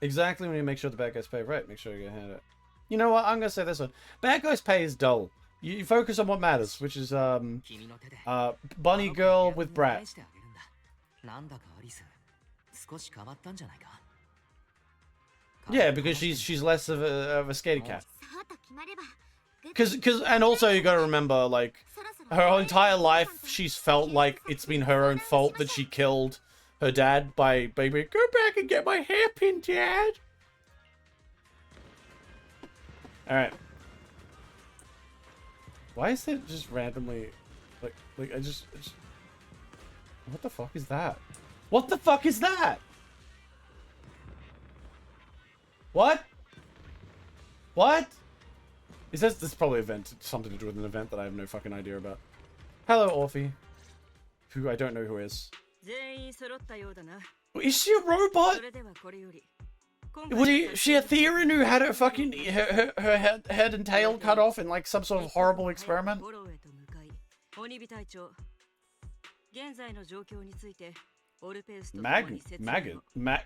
Exactly when you make sure the bad guys pay. Right, make sure you get hand it. You know what? I'm gonna say this one. Bad guys pay is dull. You focus on what matters, which is bunny girl with brat. Yeah, because she's less of a scaredy cat. Because and also you gotta remember, like, her entire life she's felt like it's been her own fault that she killed her dad by baby. Go back and get my hairpin, Dad. All right. Why is it just randomly, like I just what the fuck is that? What the fuck is that? What? What? Is this probably something to do with an event that I have no fucking idea about. Hello, Orphe. Who I don't know who is. Is she a robot? Was she a Theron who had her fucking her head and tail cut off in like some sort of horrible experiment?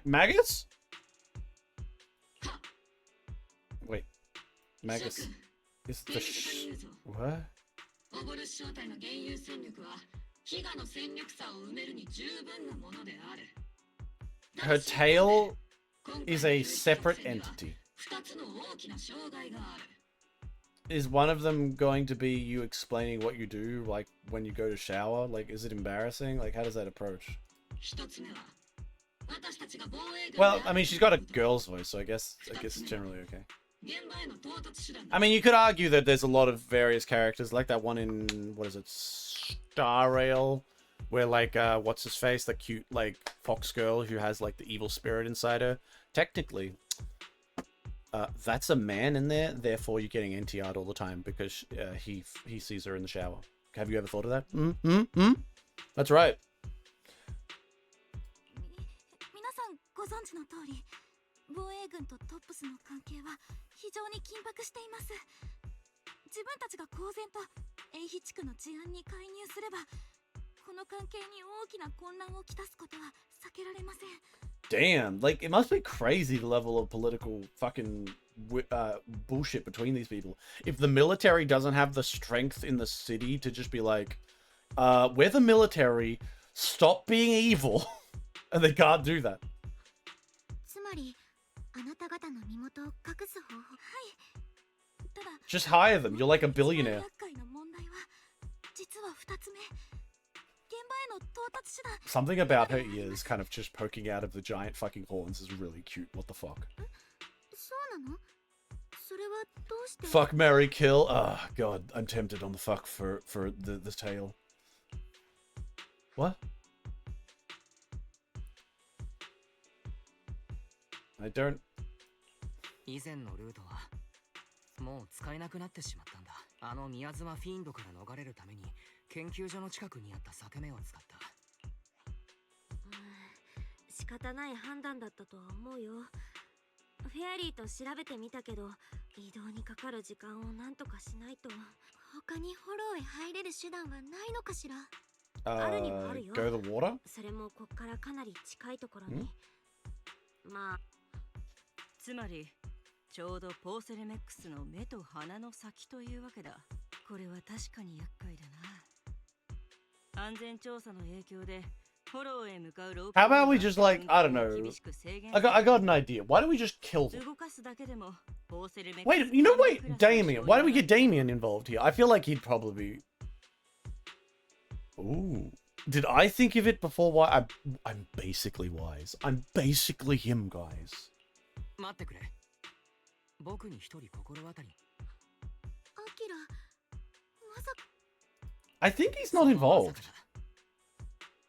Maggots? Wait. Maggots. Is the what? Her tail is a separate entity. Is one of them going to be you explaining what you do, like when you go to shower? Like, is it embarrassing? Like, how does that approach? Well, I mean, she's got a girl's voice, so I guess it's generally okay. I mean, you could argue that there's a lot of various characters, like that one in, what is it, Star Rail, where, like, what's his face, the cute, like, fox girl who has, like, the evil spirit inside her. Technically, that's a man in there, therefore you're getting NTR'd all the time, because he sees her in the shower. Have you ever thought of that? That's right. 防衛軍とトップスの関係は非常に緊迫しています。自分たちが公然とエイヒ地区の治安に介入すれば、ここの関係に大きな混乱をきたすことは避けられません。 Damn, like it must be crazy the level of political fucking bullshit between these people. If the military doesn't have the strength in the city to just be like, we're the military, stop being evil, and they can't do that. つまりあなた方の身元を隠す方法。はい。ただ Just hire them. You're like a billionaire. 厄介な問題は実は2つ目。現場への到達手段。 Something about her ears kind of just poking out of the giant fucking horns is really cute. What the fuck? そうなの？それはどうして？ Fuck, marry, kill. Oh god, I'm tempted on the fuck for the tail. What? I don't. 以前のルートはもう使えなくなってしまったんだ。あの宮妻フィンドから逃れるために研究所の近くにあった裂け目を使った。仕方ない判断だったとは思うよ。フェアリーと調べてみたけど、移動にかかる時間をなんとかしないと。他にフォローへ入れる手段はないのかしら？あるにはあるよ。 Go the water? それもこっからかなり近いところに。まあ、つまりちょうどポーセルメックスの目と鼻の先というわけだ。これは確かに厄介だな。安全調査の影響でフォローへ向かうロープ。 How about we just like, I don't know. I got an idea. Why don't we just kill them? 動かすだけでもポーセルメックス。 Wait, you know, wait, Damien. Why don't we get Damien involved here? I feel like he'd probably be. Ooh. Did I think of it before? Why? I'm basically wise. I'm basically him, guys. 待ってくれ。僕に一人心当たり。アキラ、まさか。 I think he's not involved.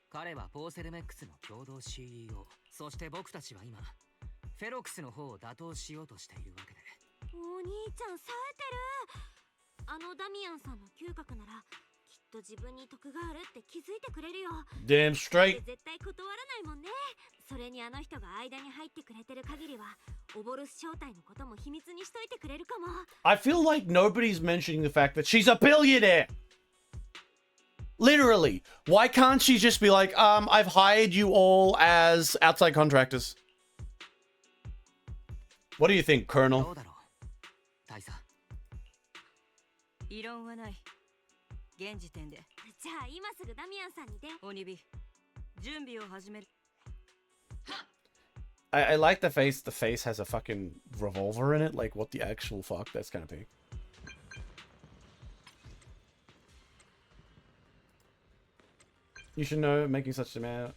彼はポーセルメックスの共同 CEO。そして僕たちは今フェロックスの方を打倒しようとしているわけで。お兄ちゃん冴えてる。あのダミアンさんの嗅覚ならきっと自分に得があるって気づいてくれるよ。 Damn straight. 絶対断らないもんね。それにあの人が間に入ってくれてる限りはオボルス正体のことも秘密にしといてくれるかも。 I feel like nobody's mentioning the fact that she's a billionaire. Literally. Why can't she just be like, I've hired you all as outside contractors? What do you think, ど Colonel? うだろう大佐。異論はない。現時点でじゃあ今すぐダミアンさんにオニビ準備を始める。 I like the face. The face has a fucking revolver in it. Like, what the actual fuck? That's kind of big. You should know, making such demand.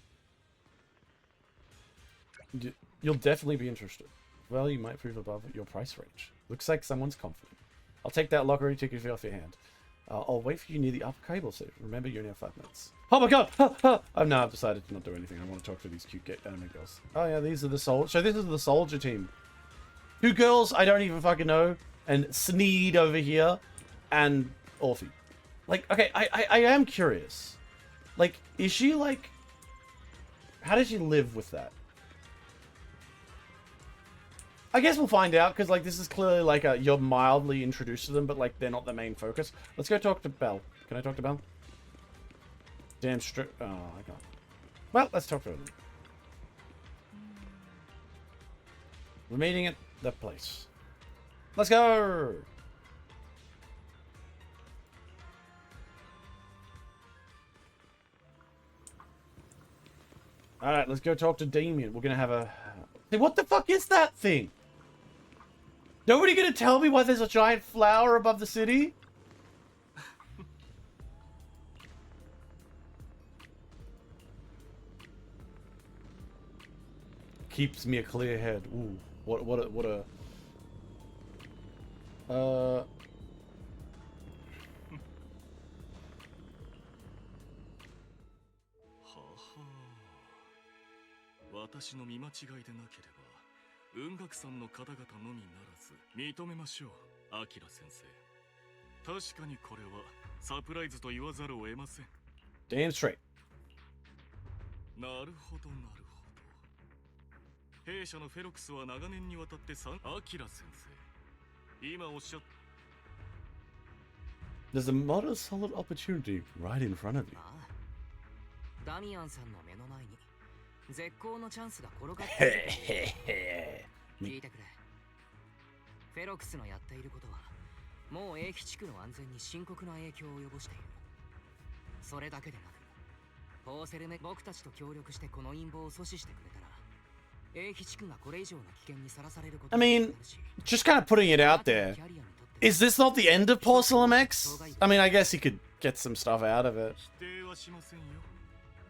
You'll definitely be interested. Well, you might prove above your price range. Looks like someone's confident. I'll take that lottery ticket off your hand. I'll wait for you near the upper cable station. Remember, you only have 5 minutes. Oh my god! Oh no, I've decided to not do anything. I want to talk to these cute anime girls. Oh yeah, these are the soldiers. So this is the soldier team. 2 girls I don't even fucking know. And Sneed over here. And Orphe. Like, okay, I am curious. Like, is she like... How does she live with that? I guess we'll find out, because, like, this is clearly, like, you're mildly introduced to them, but, like, they're not the main focus. Let's go talk to Belle. Can I talk to Belle? Damn strip. Oh, I can't. Well, let's talk to her. We're meeting at the place. Let's go! Alright, let's go talk to Damien. We're gonna have a... Hey, what the fuck is that thing? Nobody gonna tell me why there's a giant flower above the city? Keeps me a clear head. Ooh, what a... Damn straight. なるほどなるほど。弊社のフェロクスは長年にわたってアキラ先生。今おっしゃっ There's a model solid opportunity right in front of you. ああダミアンさんの目の前に絶好のチャンスが転がっているという聞いてくれ。フェロクスのやっていることはもう英基地区の安全に深刻な影響を及ぼしている。それだけでなくポーセルメ僕たちと協力してこの陰謀を阻止してくれたら英基地区がこれ以上の危険にさらされること I にな mean, るし just kind of putting it out there. Is this not the end of Porcelain X? I mean, I guess he could get some stuff out of it. 否定はしませんよ。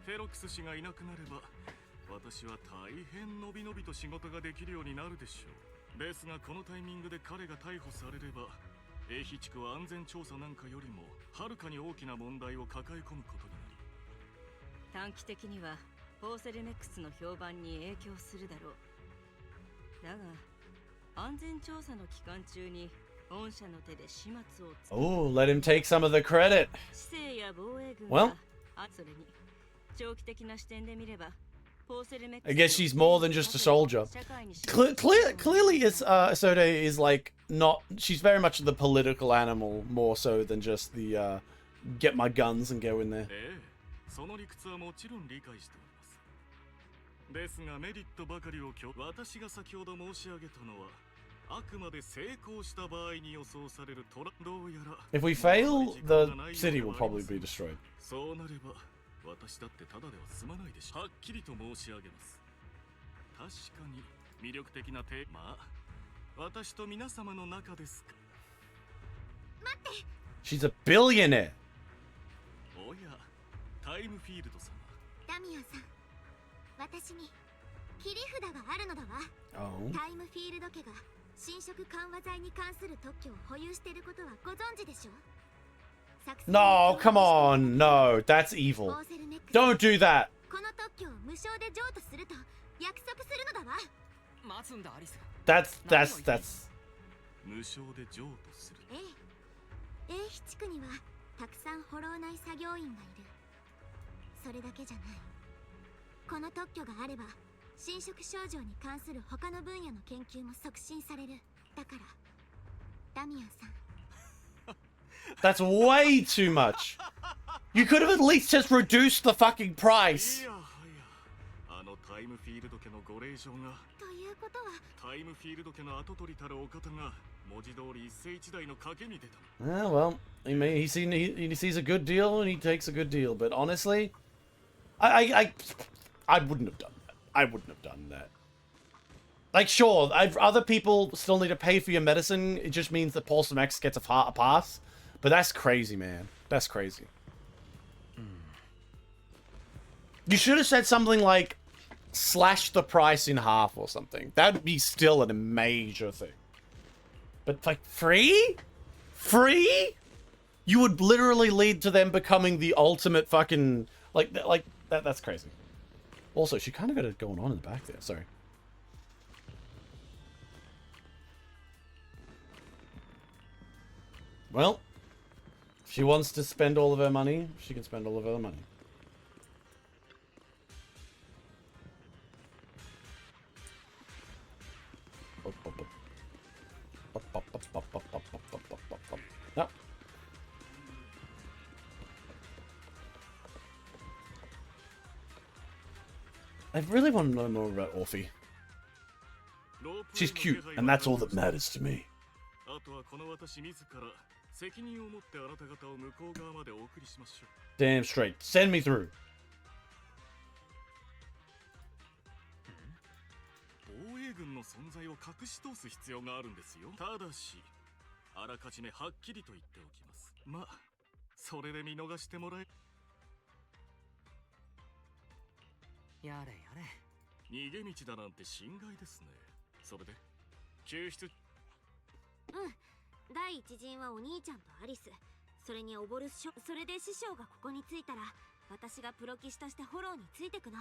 フェロクス氏がいなくなれば私は大変のびのびと仕事ができるようになるでしょう。ですがこのタイミングで彼が逮捕されれば英比地区は安全調査なんかよりもはるかに大きな問題を抱え込むことになる。短期的にはポーセルメックスの評判に影響するだろう。だが安全調査の期間中に御社の手で始末を Oh, let him take some of the credit. 市政や防衛軍 Well がそれに長期的な視点で見れば I guess she's more than just a soldier. Clearly, Isoda is like not. She's very much the political animal, more so than just the get my guns and go in there. その理屈はもちろん理解しております。ですがメリットばかりを私が先ほど申し上げたのはあくまで成功した場合に予想されるトラどうやら If we fail, the city will probably be destroyed. そうなれば私だってただでは済まないでしょう。はっきりと申し上げます。確かに魅力的なテーマ、私と皆様の中ですか。待って。 She's a billionaire. おや、タイムフィールド様。ダミアンさん、私に切り札があるのだわ。Oh. タイムフィールド家が侵食緩和剤に関する特許を保有していることはご存知でしょう。 No, come on. No, that's evil. Don't do that. この特許を無償で譲渡すると約束するのだわ。待つんだアリス。That's 無償で譲渡する。ええ、英比地区にはたくさんホロー内作業員がいる。それだけじゃない。この特許があれば侵食症状に関する他の分野の研究も促進される。だからダミアンさん、 That's way too much. You could have at least just reduced the fucking price. いやはや、あのタイムフィールド家のご令嬢がということはタイムフィールド家の跡取りたるお方が文字通り一世一代の賭けに出た。 Well, he sees a good deal and he takes a good deal. But honestly, I wouldn't have done that. I wouldn't have done that. Like, sure, other people still need to pay for your medicine. It just means that Paulson X gets a pass. But that's crazy, man. That's crazy. You should have said something like, slash the price in half or something. That would be still a major thing. But, like, free? Free? You would literally lead to them becoming the ultimate fucking... That's crazy. Also, she kind of got it going on in the back there. Sorry. Well, if she wants to spend all of her money, she can spend all of her money. No. I really want to know more about Orphe. She's cute, and that's all that matters to me. あとはこの私自ら責任を持ってあなた方を向こう側までお送りしましょう。 Damn straight. Send me through. 防衛軍の存在を隠し通す必要があるんですよ。ただし、あらかじめはっきりと言っておきます。まあ、それで見逃してもらえ。やれやれ。逃げ道だなんて心外ですね。それで、救出。第一陣はお兄ちゃんとアリス、それにオボルス。それで師匠がここに着いたら私がプロ騎士としてフォローについてくの。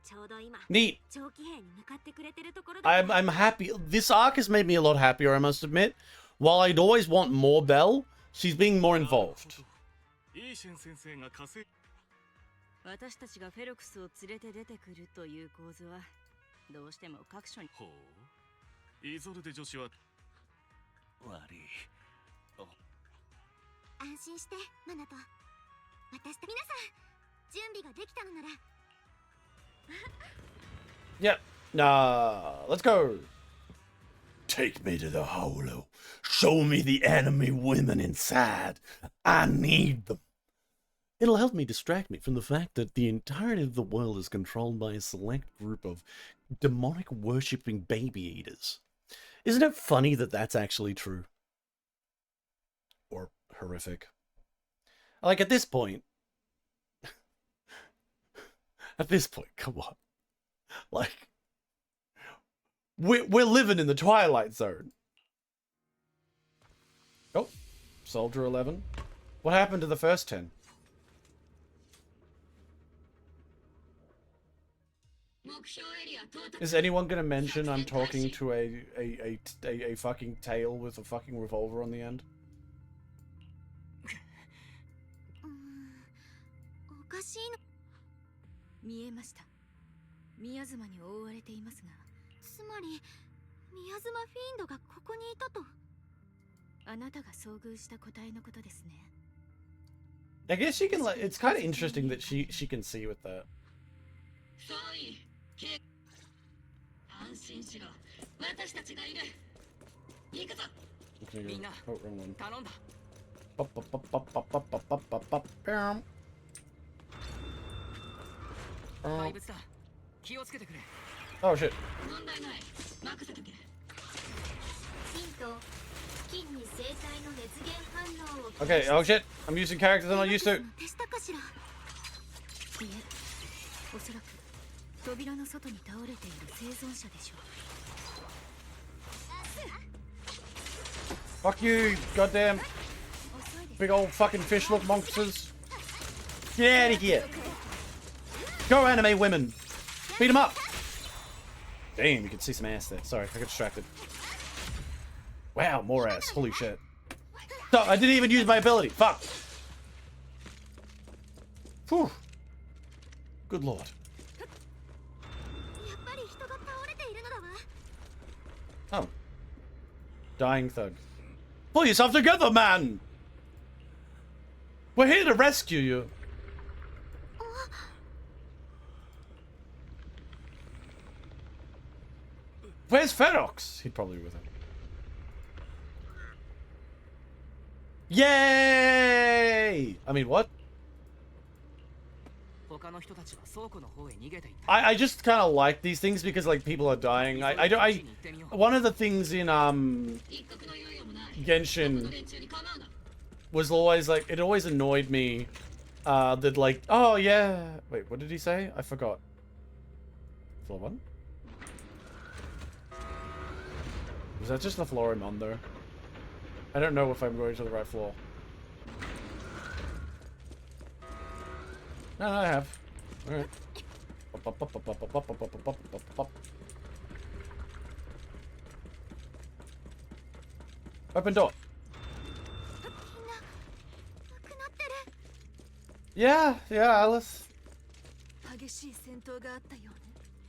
ちょうど今 Neat. 長期兵に向かってくれてるところだ。 I'm happy. This arc has made me a lot happier, I must admit. While I'd always want more Belle, she's being more involved. イーシェン先生が稼い。私たちがフェロクスを連れて出てくるという構図はどうしても各所に。ほう。イゾルデ女子は悪い。安心してマナト。私と皆さん Yep. Let's go. Take me to the holo. Show me the enemy women inside. I need them. It'll help me distract me from the fact that the entirety of the world is controlled by a select group of demonic worshipping baby eaters. Isn't it funny that that's actually true? Or horrific. Like, at this point, come on. Like, we're living in the Twilight Zone. Oh, Soldier 11. What happened to the first 10? Is anyone gonna mention I'm talking to a fucking tail with a fucking revolver on the end? 見えました。宮妻に覆われていますが、つまり宮妻フィーンドがここにいたと。あなたが遭遇した個体のことですね。I guess she can. It's kind of interesting that she can see with that. 安心しろ。私たちがいる。行くぞ。みんな、頼んだ。怪物だ。気をつけてくれ。Oh shit. 問題ない。任せとけ。ヒント。金に生体の熱源反応を。Okay. Oh shit. I'm using characters I'm not used to. テスタかしら。いえ、おそらく扉の外に倒れている生存者でしょう。Fuck you, goddamn big old fucking fish look monsters. Get out of here. Go anime women. Beat them up. Damn, you can see some ass there. Sorry, I got distracted. Wow, more ass. Holy shit. No, I didn't even use my ability. Fuck. Whew. Good lord. Oh. Dying thug. Pull yourself together, man! We're here to rescue you. Where's Ferox? He'd probably be with him. Yay! I mean, what? I just kind of like these things because like people are dying. One of the things in Genshin was always like, it always annoyed me that like, oh yeah, wait, what did he say? I forgot. Floor 1? Was that just the floor I'm on though? I don't know if I'm going to the right floor. No, I have. Alright. Open door. Yeah, Alice.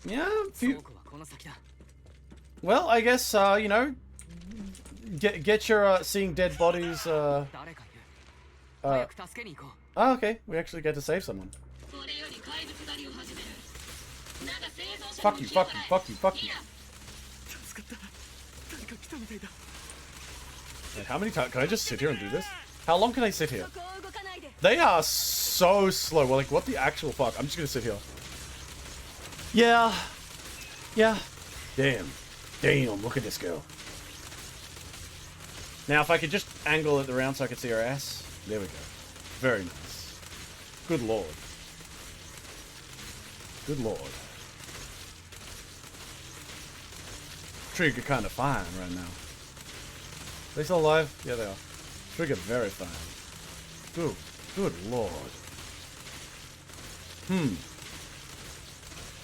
Yeah, few. Well, I guess, you know, get your, seeing dead bodies, oh, okay, we actually get to save someone. Fuck you. Wait, how many times? Can I just sit here and do this? How long can I sit here? They are so slow. Well, like, what the actual fuck? I'm just gonna sit here. Yeah. Damn, look at this girl. Now, if I could just angle it around so I could see her ass. There we go. Very nice. Good lord. Trigger kind of fine right now. Are they still alive? Yeah, they are. Trigger very fine. Good lord.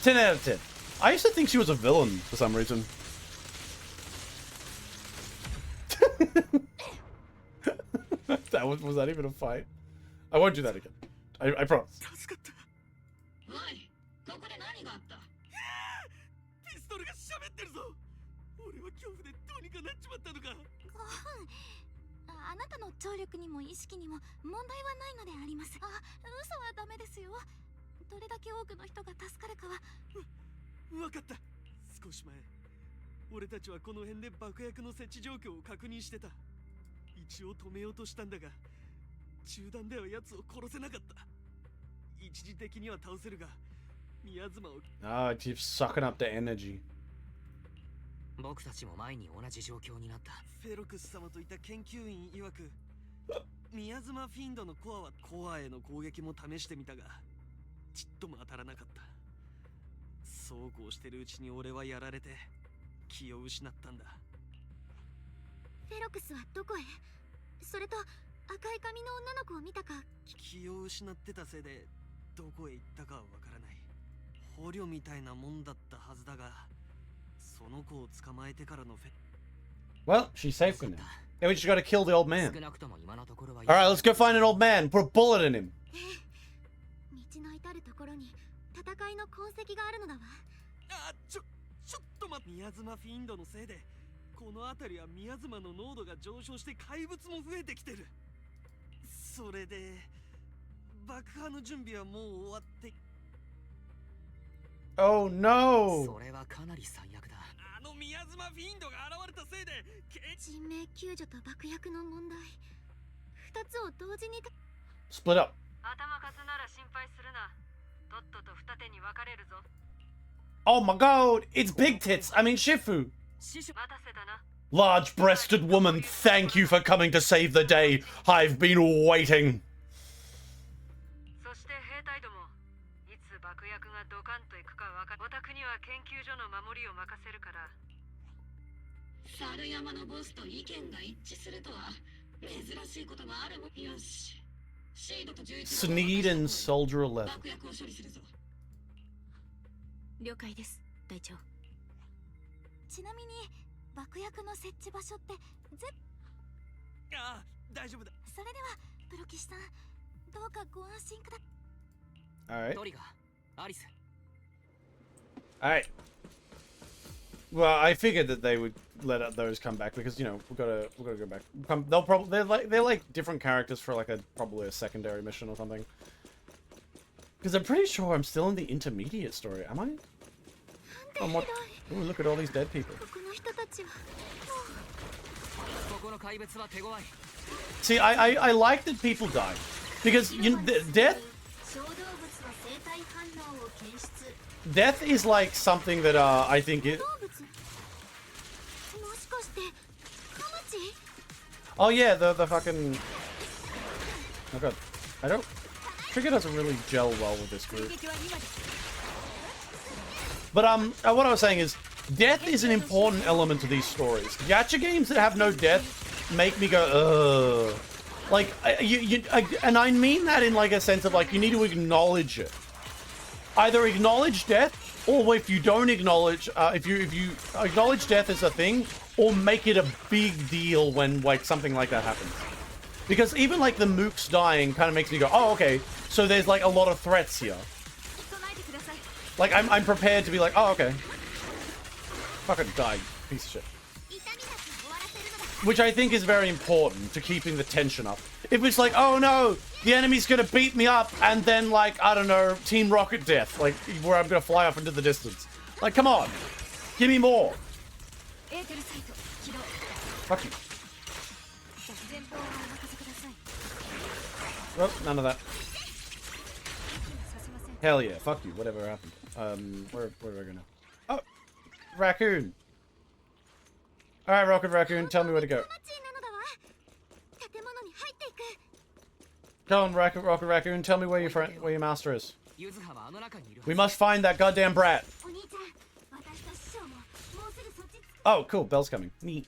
10 out of 10. I used to think she was a villain for some reason. Was that even a fight? I won't do that again. I promise. どれだけ多くの人が助かるかは。わかった。少し前俺たちはこの辺で爆薬の設置状況を確認してた。一応止めようとしたんだが中断では奴を殺せなかった。一時的には倒せるが宮妻を Ah, it keeps sucking up the energy. 僕たちも前に同じ状況になった。フェロクス様といた研究員曰く宮妻フィンドのコアはコアへの攻撃も試してみたがちっとも当たらなかった。そうこうしてるうちに俺はやられて気を失ったんだ。フェロクスはどこへ？それと赤い髪の女の子を見たか？気を失ってたせいでどこへ行ったかはわからない。捕虜みたいなもんだったはずだがその子を捕まえてからのWell, she's safe for now. Yeah, we just gotta kill the old man. 少なくとも今のところは Alright, let's go find an old man. Put a bullet in him. 道の至るところに戦いの痕跡があるのだわ。ちょっと待って。宮妻フィンドのせいでこの辺りは宮妻の濃度が上昇して怪物も増えてきてる。それで爆破の準備はもう終わって。 Oh no! それはかなり最悪だ。あの宮妻フィンドが現れたせいで人命救助と爆薬の問題二つを同時に。 Split up. 頭数なら心配するな。とっとと二手に分かれるぞ。 Oh my god! It's Big Tits! I mean Shifu! 待たせたな。 Large-breasted woman, thank you for coming to save the day. I've been waiting. そして兵隊ども、いつ爆薬がドカンといくかわか。お宅には研究所の守りを任せるから。猿山のボスと意見が一致するとは珍しいことがあるもん。よし。シードと11 Sneed and Soldier 11. 爆薬を処理するぞ。了解です、隊長。ちなみに爆薬の設置場所って大丈夫だ。それではプロ騎士さん、どうかご安心くだ。 Alright. トリガー、アリス。 Alright. Well, I figured that they would let those come back because, you know, we gotta go back. They'll probably they're like different characters for like probably a secondary mission or something. Because I'm pretty sure I'm still in the intermediate story. Am I? Oh, what? Ooh, look at all these dead people. この人たちは ここの怪物は手強い。 See, I like that people die because death 小動物の生体反応を検出。 death is like something that I think it. 動物？もしかしてカマチ？ Oh yeah, the fucking. Oh god, I don't. Trigger doesn't really gel well with this group. But what I was saying is, death is an important element to these stories. Gacha games that have no death make me go, ugh. Like, and I mean that in like a sense of like, you need to acknowledge it. Either acknowledge death, or if you don't acknowledge, if you acknowledge death as a thing, or make it a big deal when like something like that happens. Because even like the mooks dying kind of makes me go, oh, okay, so there's like a lot of threats here. Like, I'm prepared to be like, oh, okay. Fucking die, piece of shit. Which I think is very important to keeping the tension up. If it's like, oh no, the enemy's gonna beat me up, and then like, I don't know, Team Rocket death, like, where I'm gonna fly off into the distance. Like, come on. Give me more. Fuck you. Oh, none of that. Hell yeah, fuck you, whatever happened. Where do I go now? Oh, raccoon. Alright, Rocket Raccoon, tell me where to go. Go on, Rocket Raccoon, tell me where your master is. We must find that goddamn brat. Oh, cool, Bell's coming. Neat.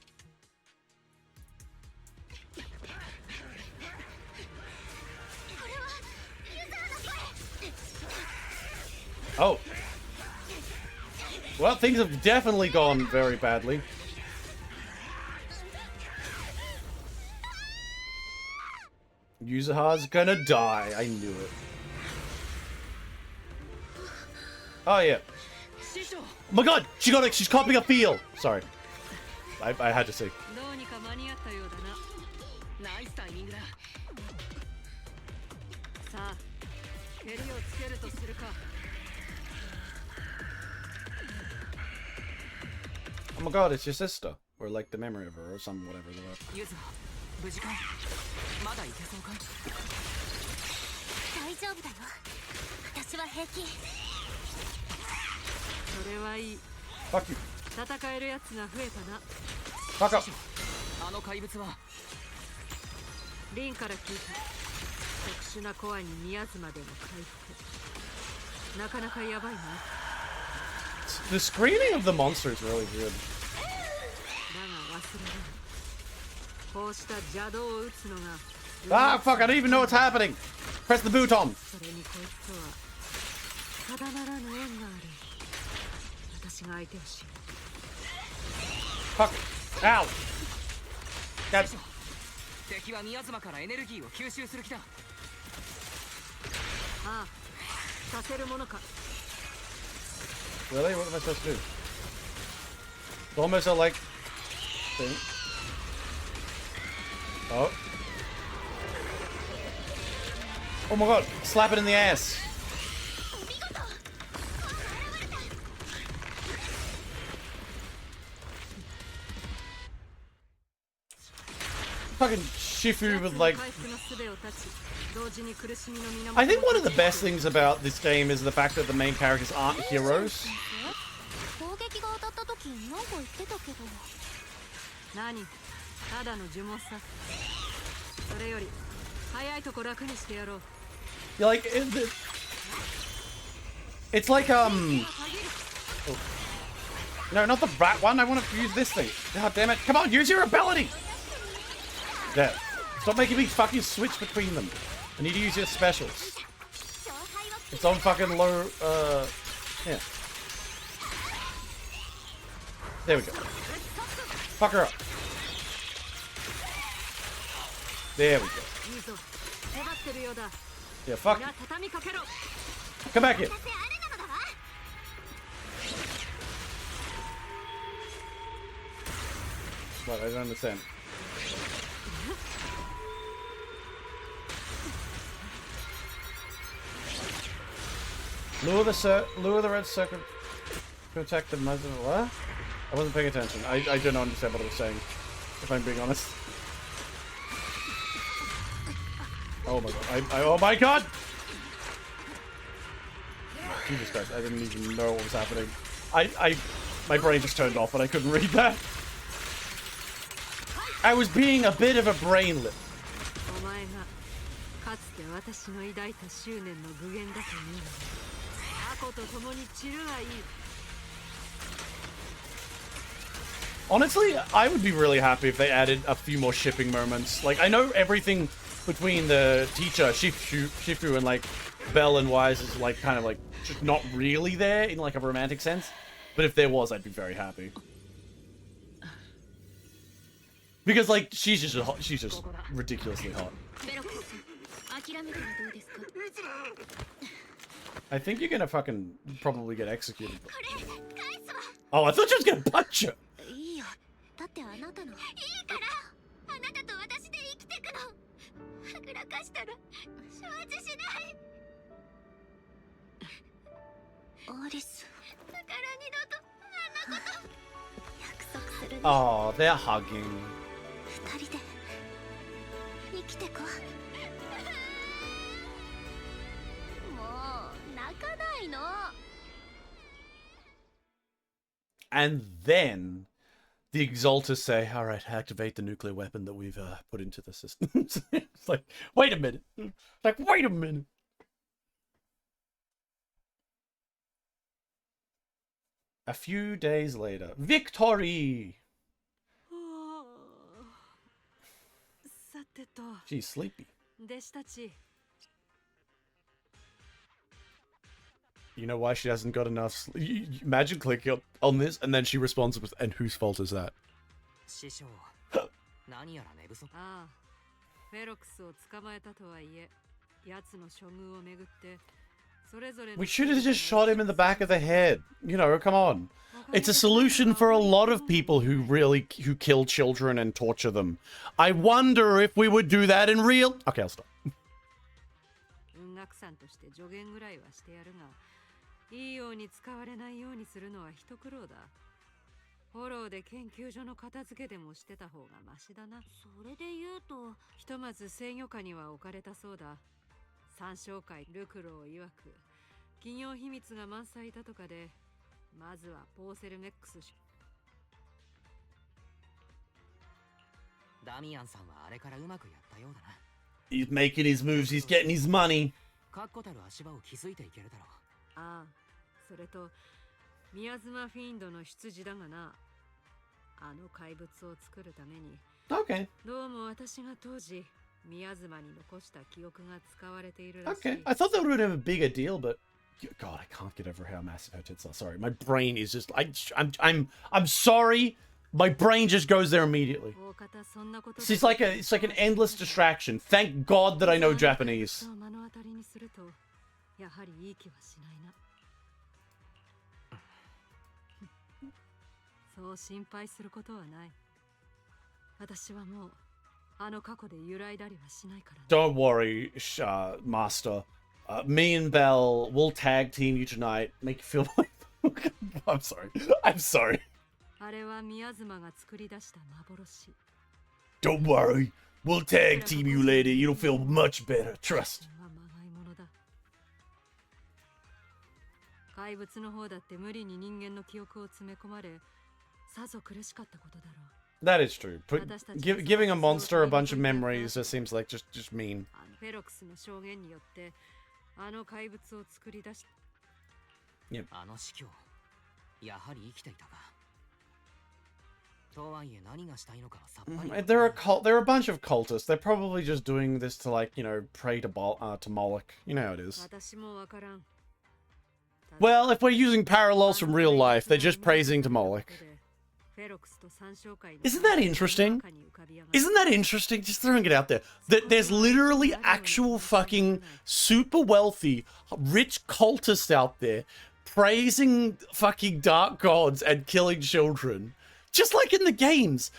Oh. Well, things have definitely gone very badly. Yuzuha's gonna die. I knew it. Oh, yeah. Oh my god! She's copying a feel! Sorry. I had to see. Oh my god, it's your sister. Or like the memory of her or some whatever the word. ゆず無事かまだいけそうか大丈夫だよ。私は平気。それはいい。 Fuck you. 戦えるやつが増えたな。 Fuck up. あの怪物はリンから聞いた。特殊なコアに宮津までの回復。なかなかやばいな。 The screaming of the monster is really good. だが忘れる。こうした邪道を打つのが。 Ah, fuck, I don't even know what's happening. Press the button. それにこいつとはただならぬ縁がある。私が相手をし。 Fuck. Ow. God. 敵は宮妻からエネルギーを吸収する気だ。ああ、させるものか。 Really? What am I supposed to do? It's almost a like thing. Oh. Oh my god, slap it in the ass. Fucking Shifu with like... I think one of the best things about this game is the fact that the main characters aren't heroes. 攻撃が当たった時なんか言ってたけど。何？ただの呪文さ。それより早いとこ楽にしてやろう。 You're like... It's like, oh. No, not the rat one. I want to use this thing. God damn it. Come on, use your ability. There. Stop making me fucking switch between them. I need to use your specials. It's on fucking low, yeah. There we go. Fuck her up. There we go. Yeah, fuck. Come back here. What? I don't understand. Lure the red circle to attack the muzzle. What? I wasn't paying attention. I don't understand what it was saying, if I'm being honest. Oh my god. Oh my god! Jesus Christ, I didn't even know what was happening. My brain just turned off and I couldn't read that. I was being a bit of a brainlet. Honestly, I would be really happy if they added a few more shipping moments. Like, I know everything between the teacher, Shifu, and, like, Belle and Wise is, like, kind of, like, just not really there in, like, a romantic sense. But if there was, I'd be very happy. Because, like, she's just ridiculously hot. I think you're gonna fucking probably get executed. Oh, I thought you was gonna punch her! Oh, they're hugging. And then the Exalters say, all right, activate the nuclear weapon that we've put into the system. It's like, wait a minute. Like, wait a minute. A few days later. Victory! She's sleepy. You know why she hasn't got enough sleep? Imagine clicking on this and then she responds with, and whose fault is that? We should have just shot him in the back of the head. You know, come on. It's a solution for a lot of people who kill children and torture them. I wonder if we would do that in real... Okay, I'll stop. 学さんとして助言ぐらいはしてやるが、いいように使われないようにするのは一苦労だ。フォローで研究所の片付けでもしてた方がマシだな。それで言うと、ひとまず制御下には置かれたそうだ。参照会ルクロー曰く企業秘密が満載だとかで、まずはポーセルメックスし。ダミアンさんはあれからうまくやったようだな。He's making his moves, he's getting his money. 確固たる足場を築いていけるだろう。ああ、それと宮妻フィンドの出自だがな。あの怪物を作るために、Okay. どうも私が当時宮妻に残した記憶が使われているらしい。Okay. I thought that would have a bigger deal, but God, I can't get over how massive her tits are. Sorry, my brain is just. I'm sorry. My brain just goes there immediately. It's like an endless distraction. Thank God that I know Japanese. 目の当たりにするとやはりいい気はしないな。そう心配することはない。私はもうあの過去で揺らいだりはしないから。Don't worry, Master. Me and Belle will tag team you tonight. Make you feel like. I'm sorry. I'm sorry. あれは宮妻が作り出した幻。 Don't worry. We'll tag team you later. You'll feel much better. Trust. まがいものだ。怪物の方だって無理に人間の記憶を詰め込まれ、さぞ苦しかったことだろう。 That is true. Giving a monster a bunch of memories just seems like just mean. フェロクスの証言によってあの怪物を作り出し。Yep. あの司教、やはり生きていたか。とはいえ何がしたいのかさっぱり。They're a bunch of cultists. They're probably just doing this to, like, you know, pray to Moloch. You know how it is. 私もわからん。 Well, if we're using parallels from real life, they're just praising to Moloch. Isn't that interesting? Isn't that interesting? Just throwing it out there. There's literally actual fucking super wealthy, rich cultists out there praising fucking dark gods and killing children. Just like in the games.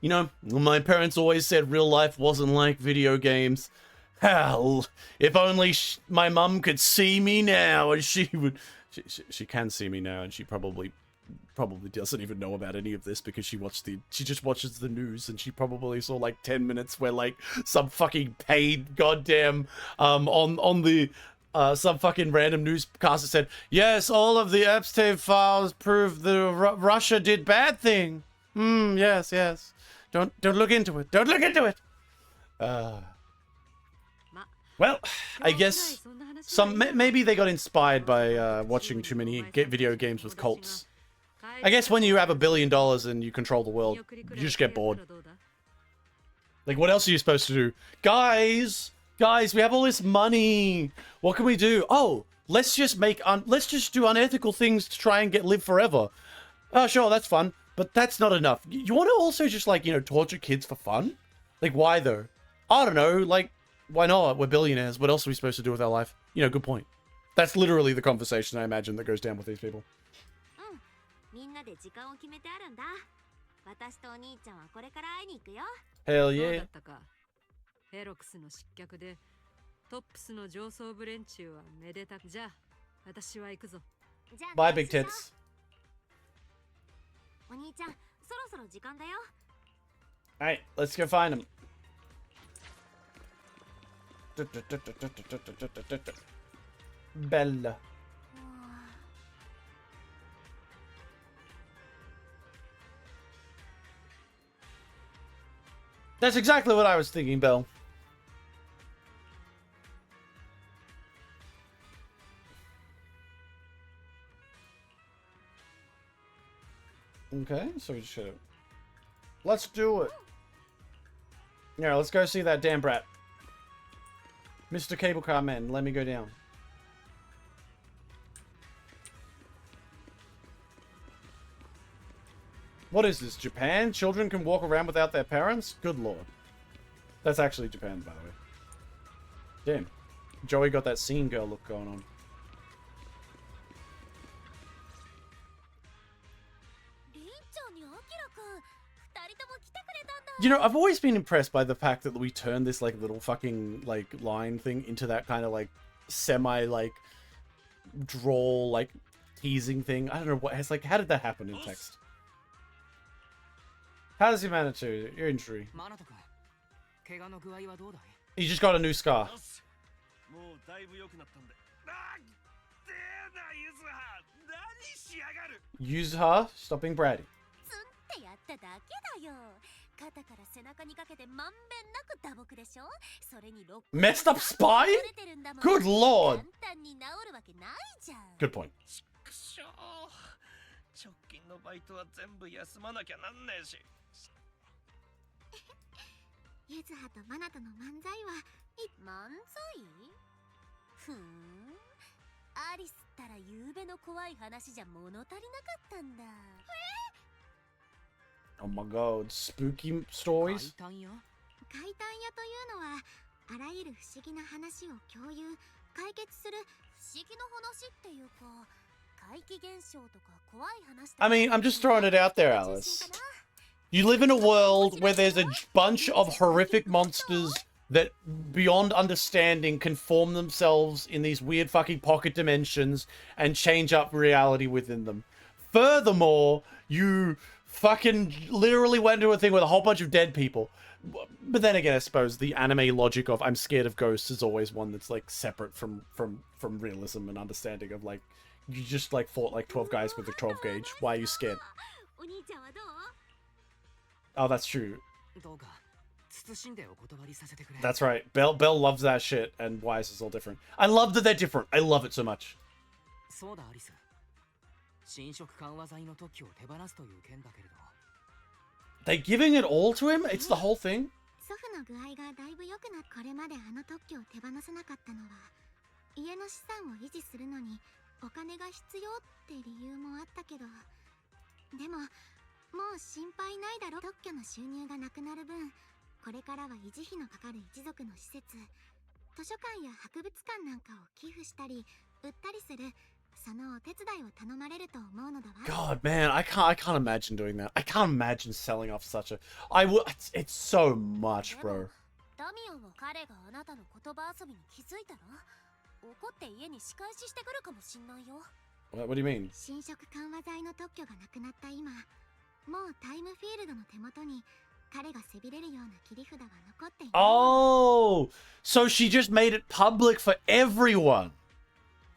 You know, my parents always said real life wasn't like video games. Hell, if only my mum could see me now, and she would. She can see me now, and she probably doesn't even know about any of this because she just watches the news, and she probably saw like 10 minutes where like some fucking paid goddamn on the some fucking random newscaster said, yes, all of the Epstein files prove the Russia did bad thing. Yes. Don't look into it. Don't look into it. Well, I guess maybe they got inspired by watching too many video games with cults. I guess when you have $1 billion and you control the world, you just get bored. Like, what else are you supposed to do? Guys, we have all this money. What can we do? Oh, let's just do unethical things to try and live forever. Oh, sure, that's fun, but that's not enough. You want to also just, like, you know, torture kids for fun? Like, why though? I don't know, like, why not? We're billionaires. What else are we supposed to do with our life? You know, good point. That's literally the conversation I imagine that goes down with these people. Hell yeah. フェロクスの失脚でトップスの上層部連中はめでたく。じゃあ私は行くぞ。 Bye, big tits. お兄ちゃん、そろそろ時間だよ。 Alright, let's go find him. Bella. That's exactly what I was thinking, Belle. Okay, so we just should have. Let's do it. Yeah, let's go see that damn brat. Mr. Cable Car Man, let me go down. What is this, Japan? Children can walk around without their parents? Good lord. That's actually Japan, by the way. Damn. Joey got that scene girl look going on. You know, I've always been impressed by the fact that we turned this like little fucking like line thing into that kind of like semi like drawl like teasing thing. I don't know what it's like. How did that happen in text? How does he manage to your injury? He just got a new scar. もうだいぶ良くなったんで。あっ、でーなゆずは、何しやがる。 Use her, stop being bratty. ツンってやっただけだよ。肩から背中にかけてまんべんなく打撲でしょ。それにロック Messed up spine? Good lord. 簡単に治るわけないじゃん。 Good point. ちくしょう。直近のバイトは全部休まなきゃなんねえし。ゆずはとマナとの漫才は漫才？ふーん。アリスったら夕べの怖い話じゃ物足りなかったんだ。Oh my god, spooky stories? 怪談屋というのはあらゆる不思議な話を共有解決する不思議な話っていうか怪奇現象とか怖い話。 I mean, I'm just throwing it out there, Alice. You live in a world where there's a bunch of horrific monsters that, beyond understanding, can form themselves in these weird fucking pocket dimensions and change up reality within them. Furthermore, you fucking literally went into a thing with a whole bunch of dead people. But then again, I suppose the anime logic of I'm scared of ghosts is always one that's like separate from realism and understanding of like you just like fought like 12 guys with a 12 gauge. Why are you scared? Oh, that's true. That's right. Belle loves that shit, and Wise is all different. I love that they're different. I love it so much. They giving it all to him? It's the whole thing? 祖父の具合がだいぶ良くなこれまであの特許を手放さなかったのは家の資産を維持するのにお金が必要って理由もあったけどでももう心配ないだろ特許の収入がなくなる分これからは維持費のかかる一族の施設図書館や博物館なんかを寄付したり売ったりするそのお手伝いを頼まれると思うのだわ God, man, I can't imagine doing that. I can't imagine selling off such a... I would... It's so much, bro. ダミアンは彼があなたの言葉遊びに気づいたら怒って家に仕返ししてくるかもしんないよ What do you mean? 侵食緩和剤の特許がなくなった今もうタイムフィールドの手元に彼が背びれるような切り札は残っていない Oh! So she just made it public for everyone!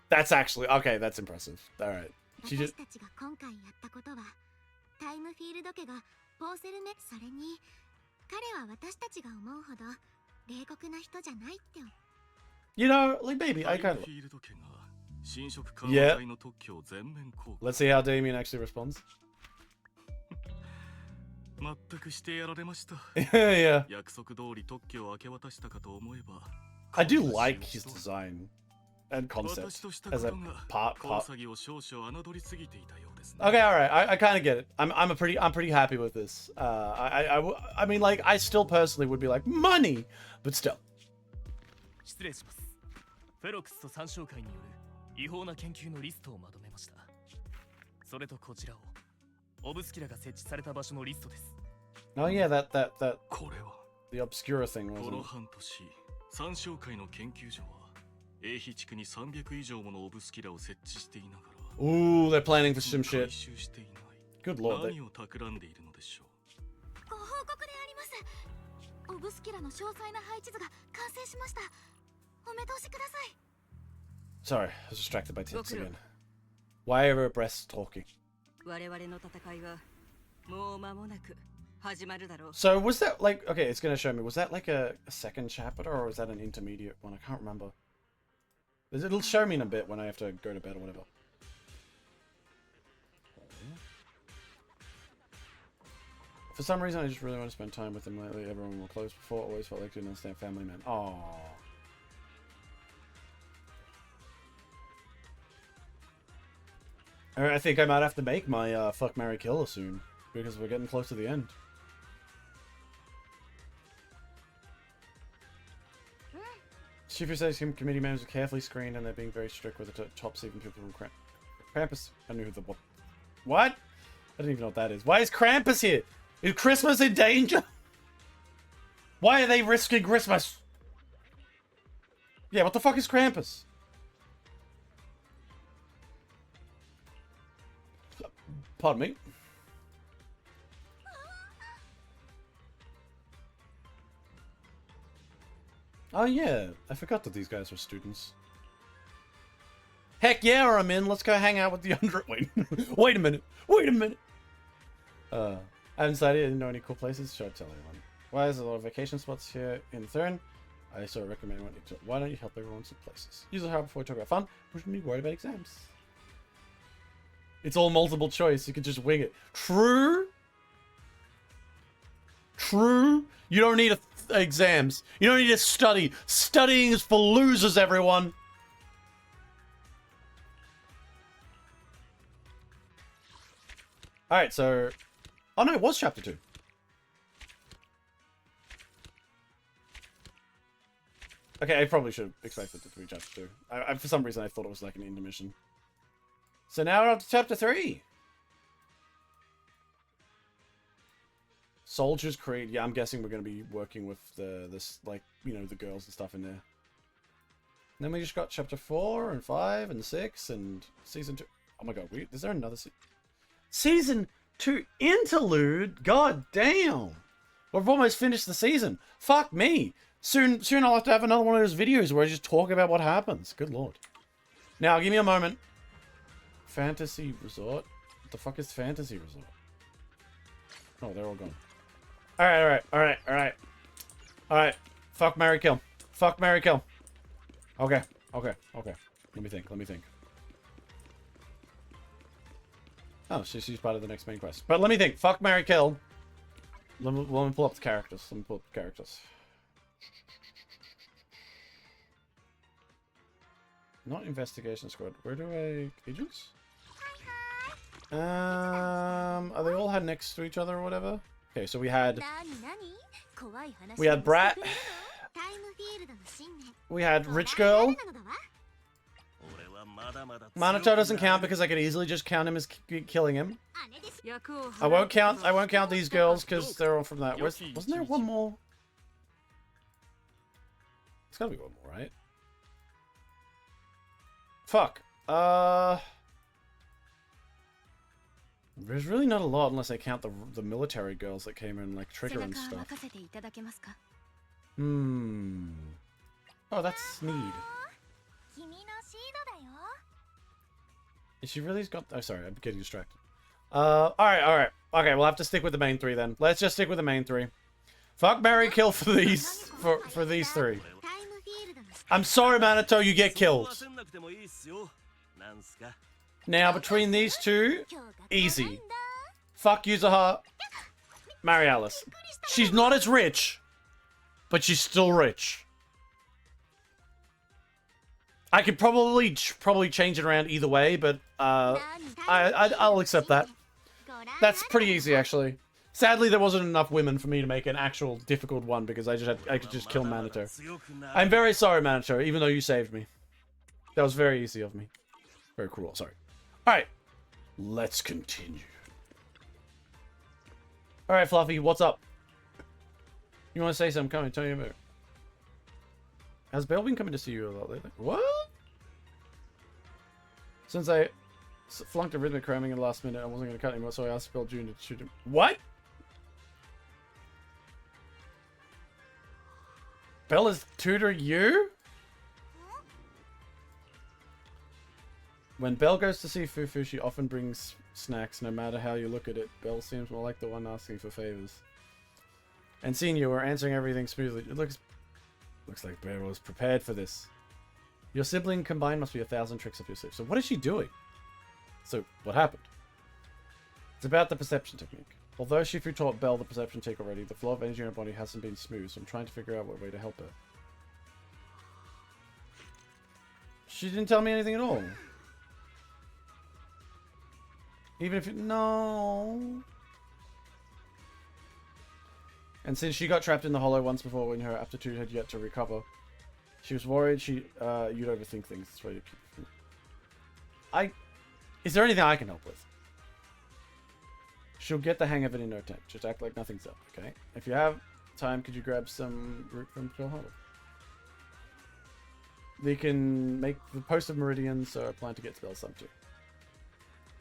That's actually... Okay, that's impressive. Alright. She 私 just... たちが今回やったことはタイムフィールド家がポーセルメそれに彼は私たちが思うほど冷酷な人じゃないって You know, like, maybe, I kind of... Yeah. Let's see how Damien actually responds. 全くしてやられました。Yeah. 約束通り特許を明け渡したかと思えば。I do like his design and concept as a part. Okay, alright, I kind of get it. I'm pretty happy with this. I mean, like, I still personally would be like money, but still. 失礼します。フェロクスと参照会による違法な研究のリストをまとめました。それとこちらをオブスキラが設置された場所のリストです。Oh yeah, that これは the obscura thing こ wasn't の it? 半年参照会の研究所は英比地区に300以上ものオブスキラを設置していながら Ooh, they're planning for some 回 shit. 収していない。 Good lord. 何を企んでいるのでしょう。ご報告であります。オブスキラの詳細な配置図が完成しました。お目通しください。 Sorry, I was distracted by tits again. Why are her breasts talking? 我々の戦いはもう間もなく始まるだろう。 So was that like okay? It's gonna show me. Was that like a second chapter or was that an intermediate one? I can't remember. It'll show me in a bit when I have to go to bed or whatever. For some reason, I just really want to spend time with him lately. Everyone were close before. Always felt like didn't understand family man. Oh. I think I might have to make my fuck, marry, kill soon because we're getting close to the end. Shifu says committee members are carefully screened and they're being very strict with the tops, even people from Krampus. I knew who the what? I don't even know what that is. Why is Krampus here? Is Christmas in danger? Why are they risking Christmas? Yeah, what the fuck is Krampus? Pardon me. Oh yeah, I forgot that these guys were students. Heck yeah, I'm in. Let's go hang out with the under. Wait, wait a minute. Wait a minute. I haven't decided. I didn't know any cool places. Should I tell anyone? Why is there a lot of vacation spots here in Thurn? I sort of recommend one. Why don't you help everyone some places? Use it hard before we talk about fun. We shouldn't be worried about exams. It's all multiple choice. You can just wing it. True. True. You don't need exams. You don't need to study. Studying is for losers, everyone. Alright, so... Oh no, it was chapter 2. Okay, I probably should have expected it to be chapter 2. I for some reason, I thought it was like an intermission. So now we're up to chapter 3. Soldiers Creed. Yeah, I'm guessing we're going to be working with this, like, you know, the girls and stuff in there. And then we just got chapter 4 and 5 and 6 and season 2. Oh my god, is there another season 2 interlude? God damn. We've almost finished the season. Fuck me. Soon I'll have to have another one of those videos where I just talk about what happens. Good lord. Now, give me a moment. Fantasy Resort? What the fuck is Fantasy Resort? Oh, they're all gone. Alright. Fuck, marry, kill. Fuck, marry, kill. Okay. Let me think. Oh, she's part of the next main quest. But let me think. Fuck, marry, kill. Let me pull up the characters. Not investigation squad. Where do I... Agents? Are they all had next to each other or whatever? Okay, so we had Brat. We had Rich Girl. Manato doesn't count because I could easily just count him as killing him. I won't count these girls because they're all from that. Wasn't there one more? It's gotta be one more, right? Fuck. There's really not a lot unless I count the military girls that came in, like Trigger and stuff. Oh, that's Sneed. Is she really got... Oh, sorry, I'm getting distracted. Alright. Okay, we'll have to stick with the main 3 then. Let's just stick with the main 3. Fuck, marry, kill for these... for these 3. I'm sorry, Manato, you get killed. Now, between these 2, easy. Fuck Yuzuha, marry Alice. She's not as rich, but she's still rich. I could probably change it around either way, but I'll accept that. That's pretty easy, actually. Sadly, there wasn't enough women for me to make an actual difficult one because I could just kill Manato. I'm very sorry, Manato, even though you saved me. That was very easy of me. Very cruel, sorry. Alright, let's continue. Alright, Fluffy, what's up? You want to say something? Come and tell you about it. Has Belle been coming to see you a lot lately? What? Since I flunked a rhythmic cramming in the last minute, I wasn't going to cut anymore, so I asked Belle June to shoot him. What? Belle is tutoring you? When Belle goes to see Fufu, she often brings snacks, no matter how you look at it. Belle seems more like the one asking for favors. And seeing you are answering everything smoothly. It looks like Belle was prepared for this. Your sibling combined must be 1,000 tricks up your sleeve. So what is she doing? So what happened? It's about the perception technique. Although Shifu taught Belle the perception technique already, the flow of energy in her body hasn't been smooth, so I'm trying to figure out what way to help her. She didn't tell me anything at all. Even if no. And since she got trapped in the hollow once before when her aptitude had yet to recover, she was worried you'd overthink things. That's why you keep... Is there anything I can help with? She'll get the hang of it in no time. Just act like nothing's up, okay? If you have time, could you grab some root from Phil Hollow? They can make the post of Meridian, so I plan to get spells some too.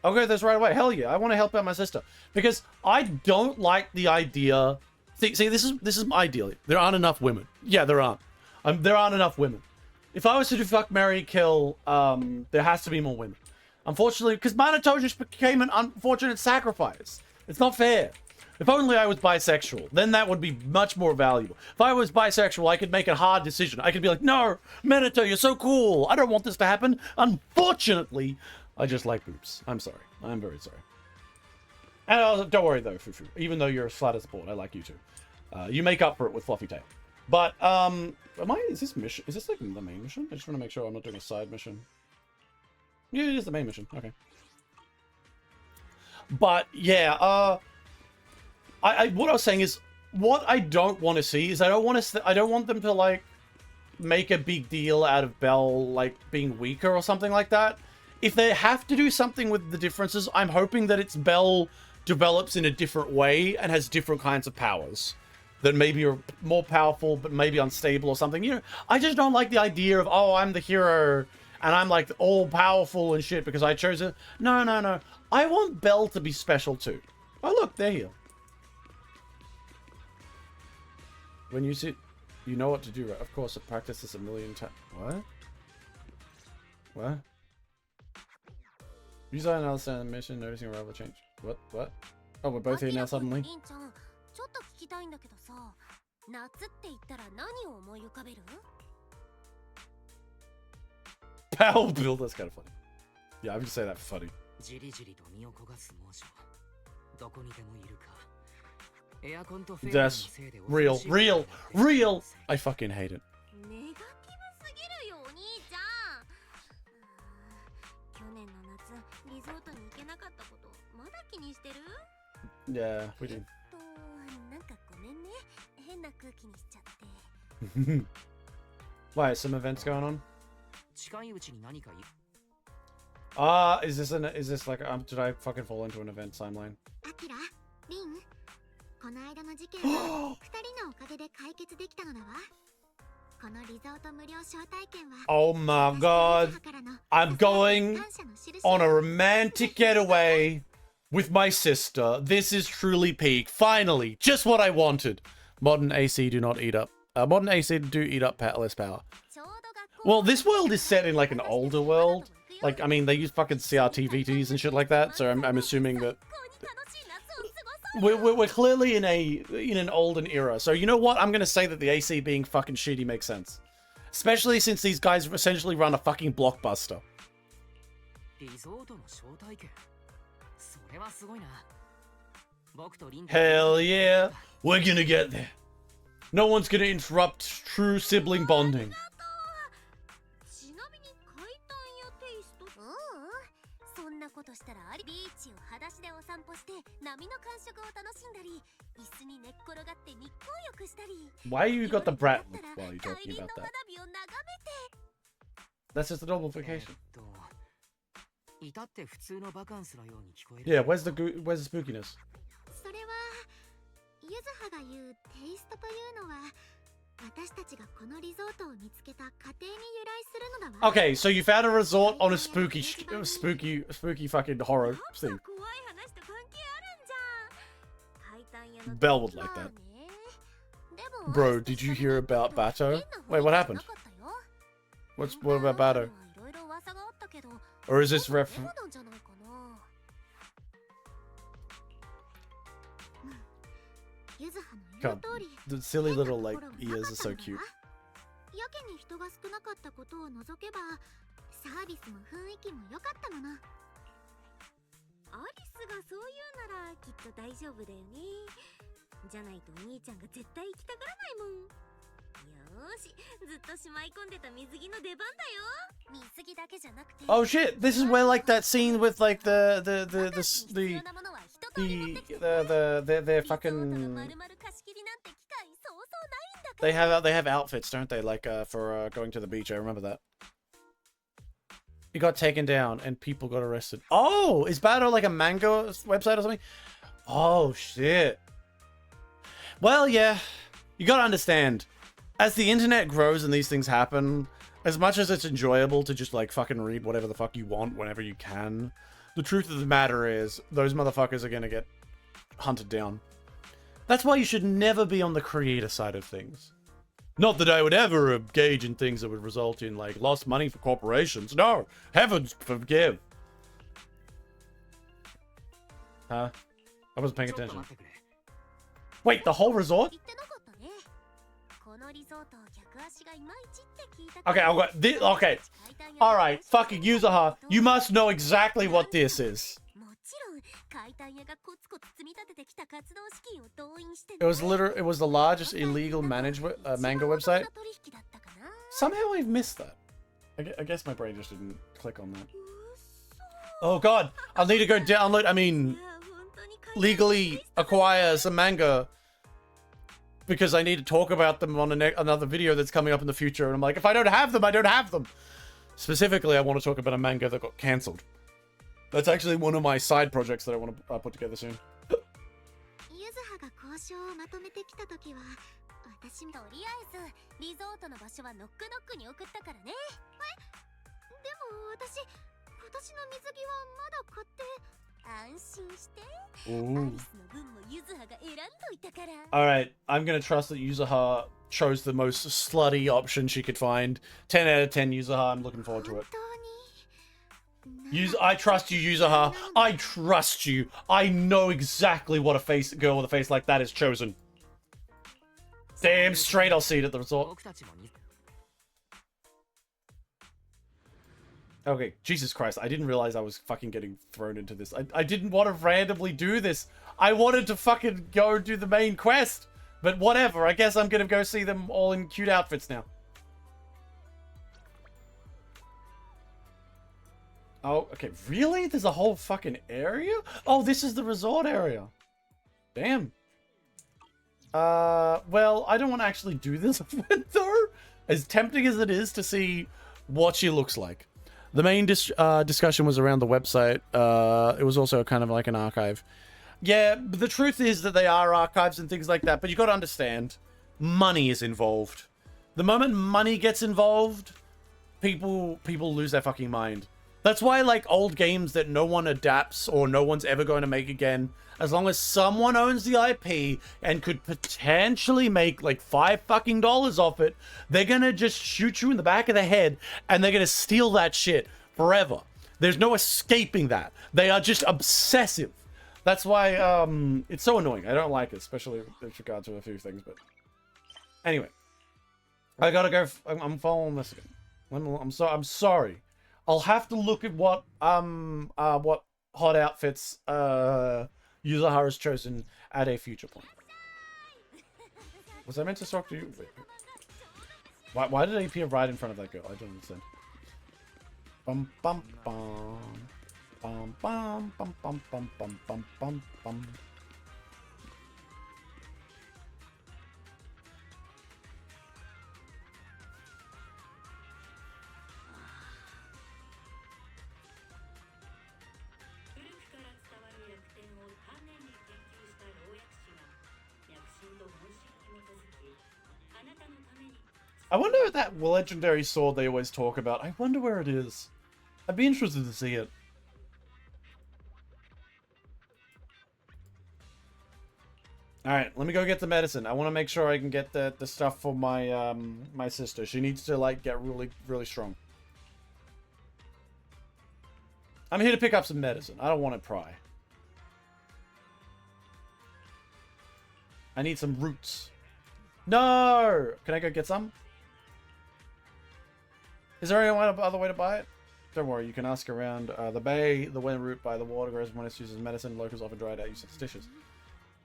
I'll go this right away. Hell yeah, I want to help out my sister. Because I don't like the idea... See, this is my ideal. There aren't enough women. Yeah, there aren't. There aren't enough women. If I was to do fuck, marry, kill, there has to be more women. Unfortunately, because Minato just became an unfortunate sacrifice. It's not fair. If only I was bisexual, then that would be much more valuable. If I was bisexual, I could make a hard decision. I could be like, no, Minato, you're so cool. I don't want this to happen. Unfortunately, I just like boobs. I'm sorry. I'm very sorry. And also, don't worry, though, Fufu. Even though you're a slut as a board, I like you too. You make up for it with Fluffy Tail. But, is this mission? Is this like the main mission? I just want to make sure I'm not doing a side mission. Yeah, it is the main mission. Okay. But, yeah, what I was saying is, what I don't want to see is I don't want them to, like, make a big deal out of Belle, like, being weaker or something like that. If they have to do something with the differences, I'm hoping that it's Belle develops in a different way and has different kinds of powers that maybe are more powerful but maybe unstable or something. You know, I just don't like the idea of, oh, I'm the hero and I'm like all powerful and shit because I chose it. No, no, no. I want Belle to be special too. Oh, look, they're here. When you sit, you know what to do, right? Of course, I've practiced this a million times. What? What? Use that analysis and mission, noticing a rival change. What? What? Oh, we're both here now suddenly? ちょっと聞きたいんだけどさ、夏って言ったら何を思い浮かべる? Power build, that's kind of funny. Yeah, I'm just saying that for funny. じりじりと身を焦がす猛暑。どこにでもいるか。エアコンとフェーンのせいで Real, real, real! I fucking hate it. ネガティブすぎるよ、お兄ちゃん。去年の夏、リゾートに行けなかったこと、まだ気にしてる? Yeah, we do. なんかごめんね。変な空気にしちゃって。Why, some events going on? 近いうちに何か is this like, did I fucking fall into an event timeline? アキラ、リン、この間の事件は2人のおかげで解決できたのだわ。このリゾート無料招待券は Oh my god, I'm going on a romantic getaway with my sister. This is truly peak. Finally, just what I wanted. Modern AC do not eat up. Modern AC do eat up less power. Well, this world is set in like an older world. Like, I mean, they use fucking CRT VTs and shit like that. So I'm assuming that we're clearly in an olden era. So you know what? I'm gonna say that the AC being fucking shitty makes sense, especially since these guys essentially run a fucking blockbuster. Hell yeah, we're gonna get there. No one's gonna interrupt true sibling bonding. ちなみに階段やテイスト、そんなことしたらビーチを裸足でお散歩して波の感触を楽しんだり、椅子に寝っ転がって日光浴したり。 Why you got the brat look while you're talking about that? That's just a normal vacation. Yeah, where's the spookiness? それはゆずはが言うテイストというのは私たちがこのリゾートを見つけた過程に由来するのだわ。 Okay, so you found a resort on a spooky fucking horror thing. Belle would like that. Bro, did you hear about Bato? Wait, what happened? What about Bato? Or is this ref? God, the silly little like ears are so cute. やけに人が少なかったことを除けばサービスも雰囲気も良かったもの。アリスがそう言うならきっと大丈夫だよね。じゃないとお兄ちゃんが絶対行きたがらないもん。よーし、ずっとしまい込んでた水着の出番だよ。水着だけじゃなくて。Oh shit! This is where like that scene with like their fucking. They have outfits, don't they? Like for going to the beach. I remember that. It got taken down and people got arrested. Oh, is Bato like a manga website or something? Oh, shit. Well, yeah. You gotta understand, as the internet grows and these things happen, as much as it's enjoyable to just, like, fucking read whatever the fuck you want whenever you can, the truth of the matter is, those motherfuckers are gonna get hunted down. That's why you should never be on the creator side of things. Not that I would ever engage in things that would result in, like, lost money for corporations. No! Heavens forgive! Huh? I wasn't paying attention. Wait, the whole resort? Okay, I'll go. Okay. Alright, fucking Yuzuha, you must know exactly what this is. It was the largest illegal manga website. Somehow I've missed that. I guess my brain just didn't click on that. Oh god, I'll need to go download, legally acquire some manga because I need to talk about them on another video that's coming up in the future. And I'm like, if I don't have them, I don't have them. Specifically, I want to talk about a manga that got cancelled. That's actually one of my side projects that I want to put together soon. Alright, I'm gonna trust that Yuzuha chose the most slutty option she could find. 10 out of 10 Yuzuha, I'm looking forward to it. I trust you, Yuzuha. I trust you. I know exactly what a girl with a face like that is chosen. Damn straight I'll see it at the resort. Okay, Jesus Christ, I didn't realize I was fucking getting thrown into this. I didn't want to randomly do this. I wanted to fucking go do the main quest. But whatever, I guess I'm gonna go see them all in cute outfits now. Oh, okay, really? There's a whole fucking area? Oh, this is the resort area. Damn. Well, I don't want to actually do this event, though. As tempting as it is to see what she looks like. The main discussion was around the website. It was also kind of like an archive. Yeah, but the truth is that they are archives and things like that, but you got to understand, money is involved. The moment money gets involved, people lose their fucking mind. That's why, like, old games that no one adapts or no one's ever going to make again, as long as someone owns the IP and could potentially make, like, $5 fucking off it, they're gonna just shoot you in the back of the head and they're gonna steal that shit forever. There's no escaping that. They are just obsessive. That's why, it's so annoying. I don't like it, especially with regard to a few things, but... Anyway. I gotta go... I'm following this again. I'm sorry. I'll have to look at what hot outfits Yuzuha has chosen at a future point. Was I meant to talk to you? Why did I appear right in front of that girl? I don't understand. Bum bum bum bum bum bum bum bum bum bum bum bum. I wonder if that legendary sword they always talk about, I wonder where it is. I'd be interested to see it. Alright, let me go get the medicine. I want to make sure I can get the stuff for my my sister. She needs to, like, get really, really strong. I'm here to pick up some medicine. I don't want to pry. I need some roots. No! Can I go get some? Is there any other way to buy it? Don't worry, you can ask around the bay. The wind root by the water grows when it's used as medicine. Locals often dry it out using dishes.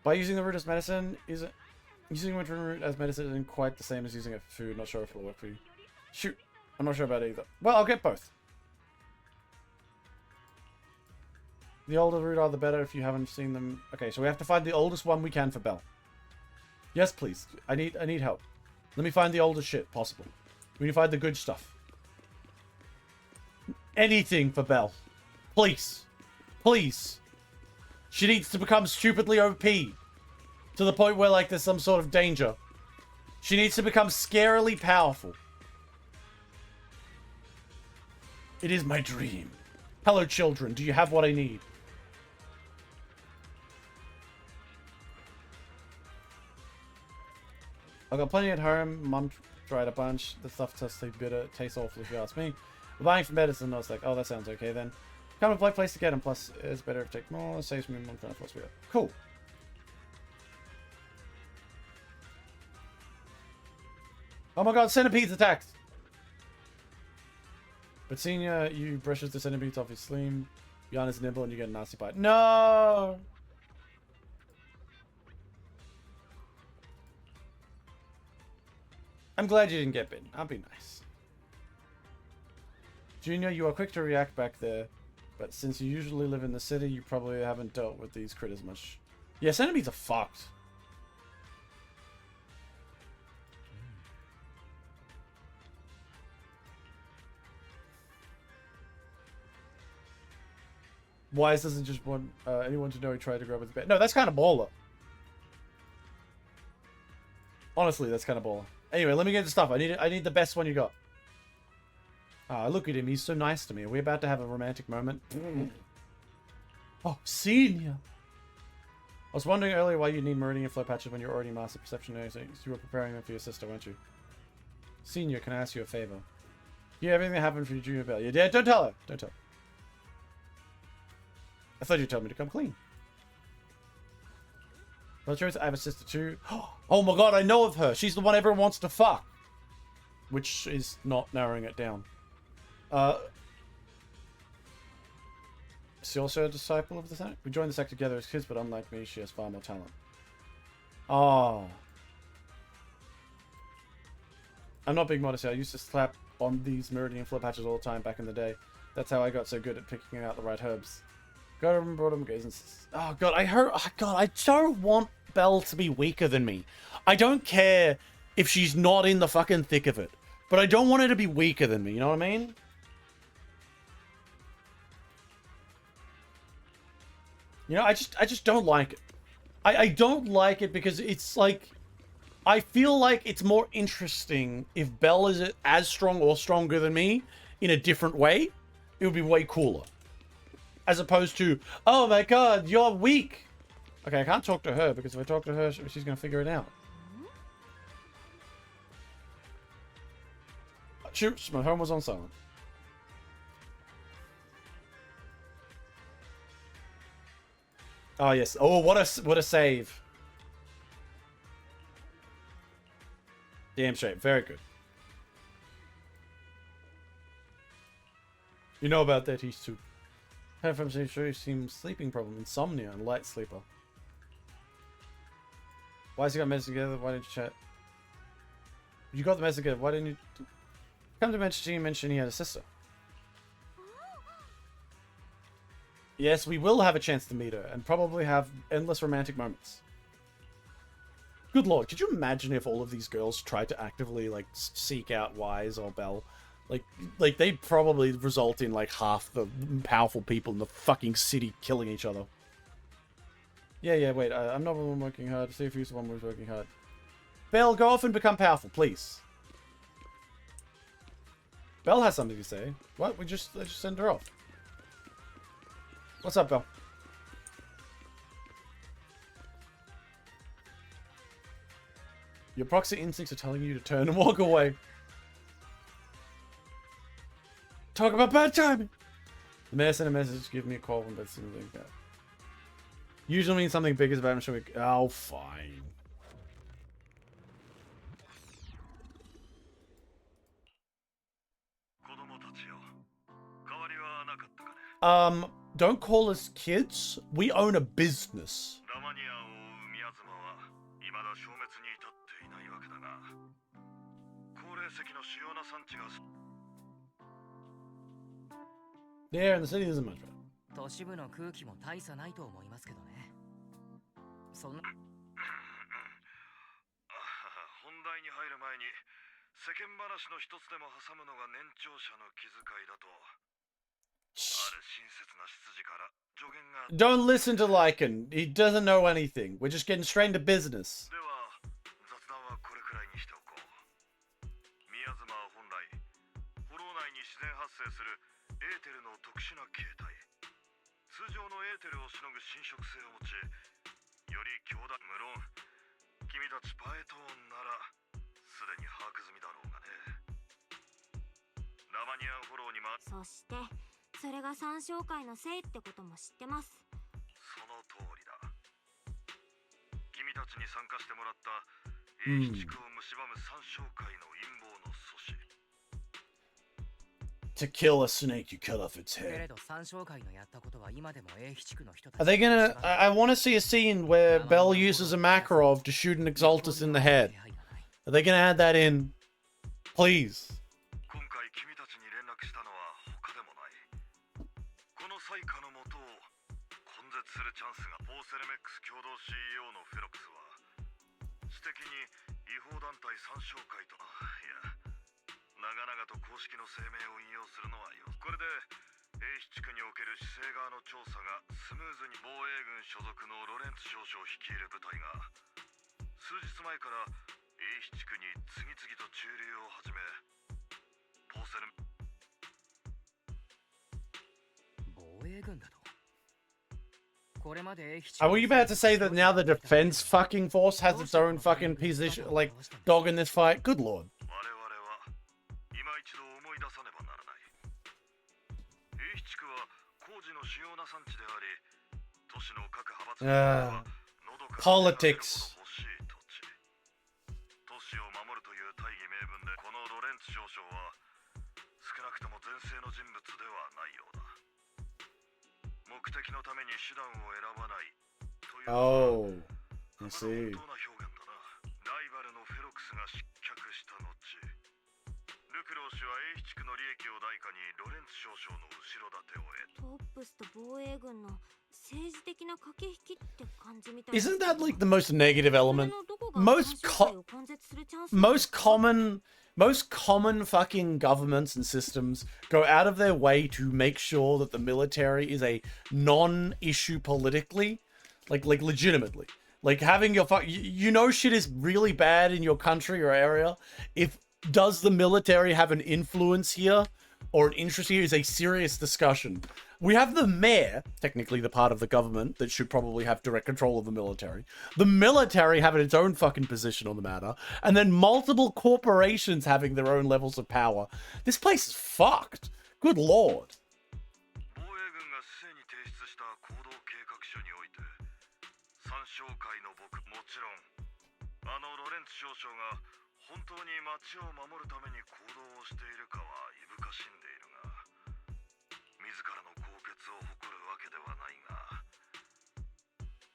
By using the root as medicine, using winter root as medicine isn't quite the same as using it for food. Not sure if it'll work for you. Shoot, I'm not sure about either. Well, I'll get both. The older root are the better if you haven't seen them. Okay, so we have to find the oldest one we can for Belle. Yes, please. I need help. Let me find the oldest shit possible. We need to find the good stuff. Anything for Belle. Please. Please. She needs to become stupidly OP. To the point where, like, there's some sort of danger. She needs to become scarily powerful. It is my dream. Hello, children. Do you have what I need? I got plenty at home. Mum tried a bunch. The stuff tastes bitter. Tastes awful if you ask me. We're buying from medicine. I was like, oh, that sounds okay then. Kind of a place to get them. Plus, it's better if you take more. It saves me money trying to force me up. Cool. Oh my god, centipedes attacked! But Senior, you brushes the centipedes off his sleeve. Yana's nibble and you get a nasty bite. No! I'm glad you didn't get bitten. I'll be nice. Junior, you are quick to react back there. But since you usually live in the city, you probably haven't dealt with these critters much. Yeah, centipedes are fucked. Wise doesn't just want anyone to know he tried to grab with the bed. No, that's kind of baller. Honestly, that's kind of baller. Anyway, let me get the stuff. I need the best one you got. Ah, look at him. He's so nice to me. Are we about to have a romantic moment? Oh, Senior. I was wondering earlier why you need meridian flow patches when you're already master perception. You were preparing them for your sister, weren't you? Senior, can I ask you a favor? You everything that happened for your junior bell. Yeah, don't tell her. Don't tell her. I thought you told me to come clean. Well, choice. I have a sister too. Oh my god, I know of her. She's the one everyone wants to fuck. Which is not narrowing it down. Is she also a disciple of the sect? We joined the sect together as kids, but unlike me, she has far more talent. Oh. I'm not being modest here. I used to slap on these meridian flow patches all the time back in the day. That's how I got so good at picking out the right herbs. Gotta remember them guys. Oh god, I don't want Belle to be weaker than me. I don't care if she's not in the fucking thick of it. But I don't want her to be weaker than me, you know what I mean? You know, I just don't like it. I don't like it because it's like, I feel like it's more interesting if Belle is as strong or stronger than me in a different way. It would be way cooler. As opposed to, oh my god, you're weak. Okay, I can't talk to her because if I talk to her, she's going to figure it out. Shoot, my phone was on silent. Oh yes. Oh, what a save. Damn straight. Very good. You know about that, he's too. Heard from sure you seem sleeping problem, insomnia, and light sleeper. Why has he got message together? Why didn't you chat? You got the message together. Why didn't you come to mention he had a sister? Yes, we will have a chance to meet her and probably have endless romantic moments. Good lord, could you imagine if all of these girls tried to actively like seek out Wise or Belle? Like they'd probably result in like half the powerful people in the fucking city killing each other. Yeah, wait, I'm not the one working hard. See if you're the one who's working hard. Belle, go off and become powerful, please. Belle has something to say. What? Let's just send her off. What's up, Belle? Your proxy instincts are telling you to turn and walk away. Talk about bad timing. The mayor sent a message. Give me a call when that's something like that. Usually means something big is about. I'm sure we. Oh, fine. Don't call us kids. We own a business. There in the city isn't much better. 都市部の空気も大差ないと思いますけどね。そんな本題に入る前に世間話の一つでも挟むのが年長者の気遣いだと Don't listen to Lycan. He doesn't know anything. We're just getting straight into business. では雑談はこれくらいにしておこう。宮妻は本来フォロー内に自然発生するエーテルの特殊な形態、通常のエーテルをしのぐ侵食性を持ち、より強大、無論君たちパエトーンならすでに把握済みだろうがね。ラマニアンフォローにそしてそれが三小会のせいってことも知ってます。その通りだ。君たちに参加してもらった英地区を蝕む三小会の陰謀の阻止。 To kill a snake, you cut off its けれ head. ど三小会のやったことは今でも英地区の人たち Are they gonna... I want to see a scene where Bell uses a Makarov to shoot an Exaltus in the head. Are they gonna add that in? Please. 今回君たちに連絡したのは他でもない。この災禍のもとを根絶するチャンスがポーセルメックス共同 CEO のフェロクスは私的に違法団体三小会と、いや長々と公式の声明を引用するのはよ。これで英地区における市政側の調査がスムーズに、防衛軍所属のロレンツ少将率いる部隊が数日前から英地区に次々と駐留を始め、ポーセル防衛軍だと。これまで英地区 Are we about to say that now the defense fucking force has its own fucking position, like, dog in this fight? Good lord. 我々は今一度思い出さねばならない。英地区は工事の主要な産地であり、都市の各派閥は喉から Politics. 欲しい土地。都市を守るという大義名分で、このロレンツ少将は少なくとも前世の人物ではないようだ。目的のために手段を選ばないという Oh, I see. 本当な表現だな。ライバルのフェロクスが失脚した後、ルクロー氏は英地区の利益を代価にロレンツ少将の後ろ盾を得た。トップスと防衛軍の政治的な駆け引きって感じみたい。 Isn't that like the most negative element? それのどこが Most 三小会を根絶するチャンスなの？ most common fucking governments and systems go out of their way to make sure that the military is a non-issue politically, like legitimately. Like having your you know shit is really bad in your country or area. If does the military have an influence here or an interest here is a serious discussion. We have the mayor, technically the part of the government that should probably have direct control of the military. The military having its own fucking position on the matter. And then multiple corporations having their own levels of power. This place is fucked. Good lord. 防衛軍が市政に提出した行動計画書において、三小会の僕、もちろんあのロレンツ少将が本当に町を守るために行動をしているかはいぶかしんでいるが、自らの高潔を誇るわけではないが、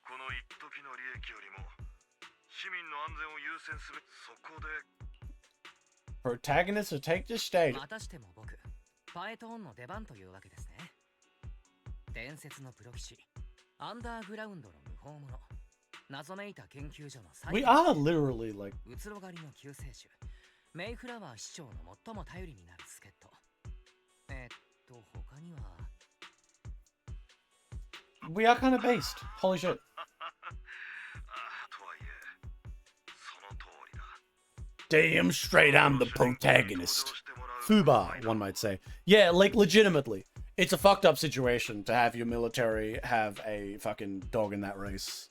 この一時の利益よりも市民の安全を優先すべき。そこで Protagonists will take the stage. またしても僕、パエトーンの出番というわけですね。伝説のプロ棋士、アンダーグラウンドの無法者、謎めいた研究所の最 We are literally like うつろ狩りの救世主、メイフラワー市長の最も頼りになる助っ人。他には we are kind of based. Holy shit. とはいえ、その通りだ。 Damn straight, I'm the protagonist. Fubar, one might say. Yeah, like legitimately. It's a fucked up situation to have your military have a fucking dog in that race.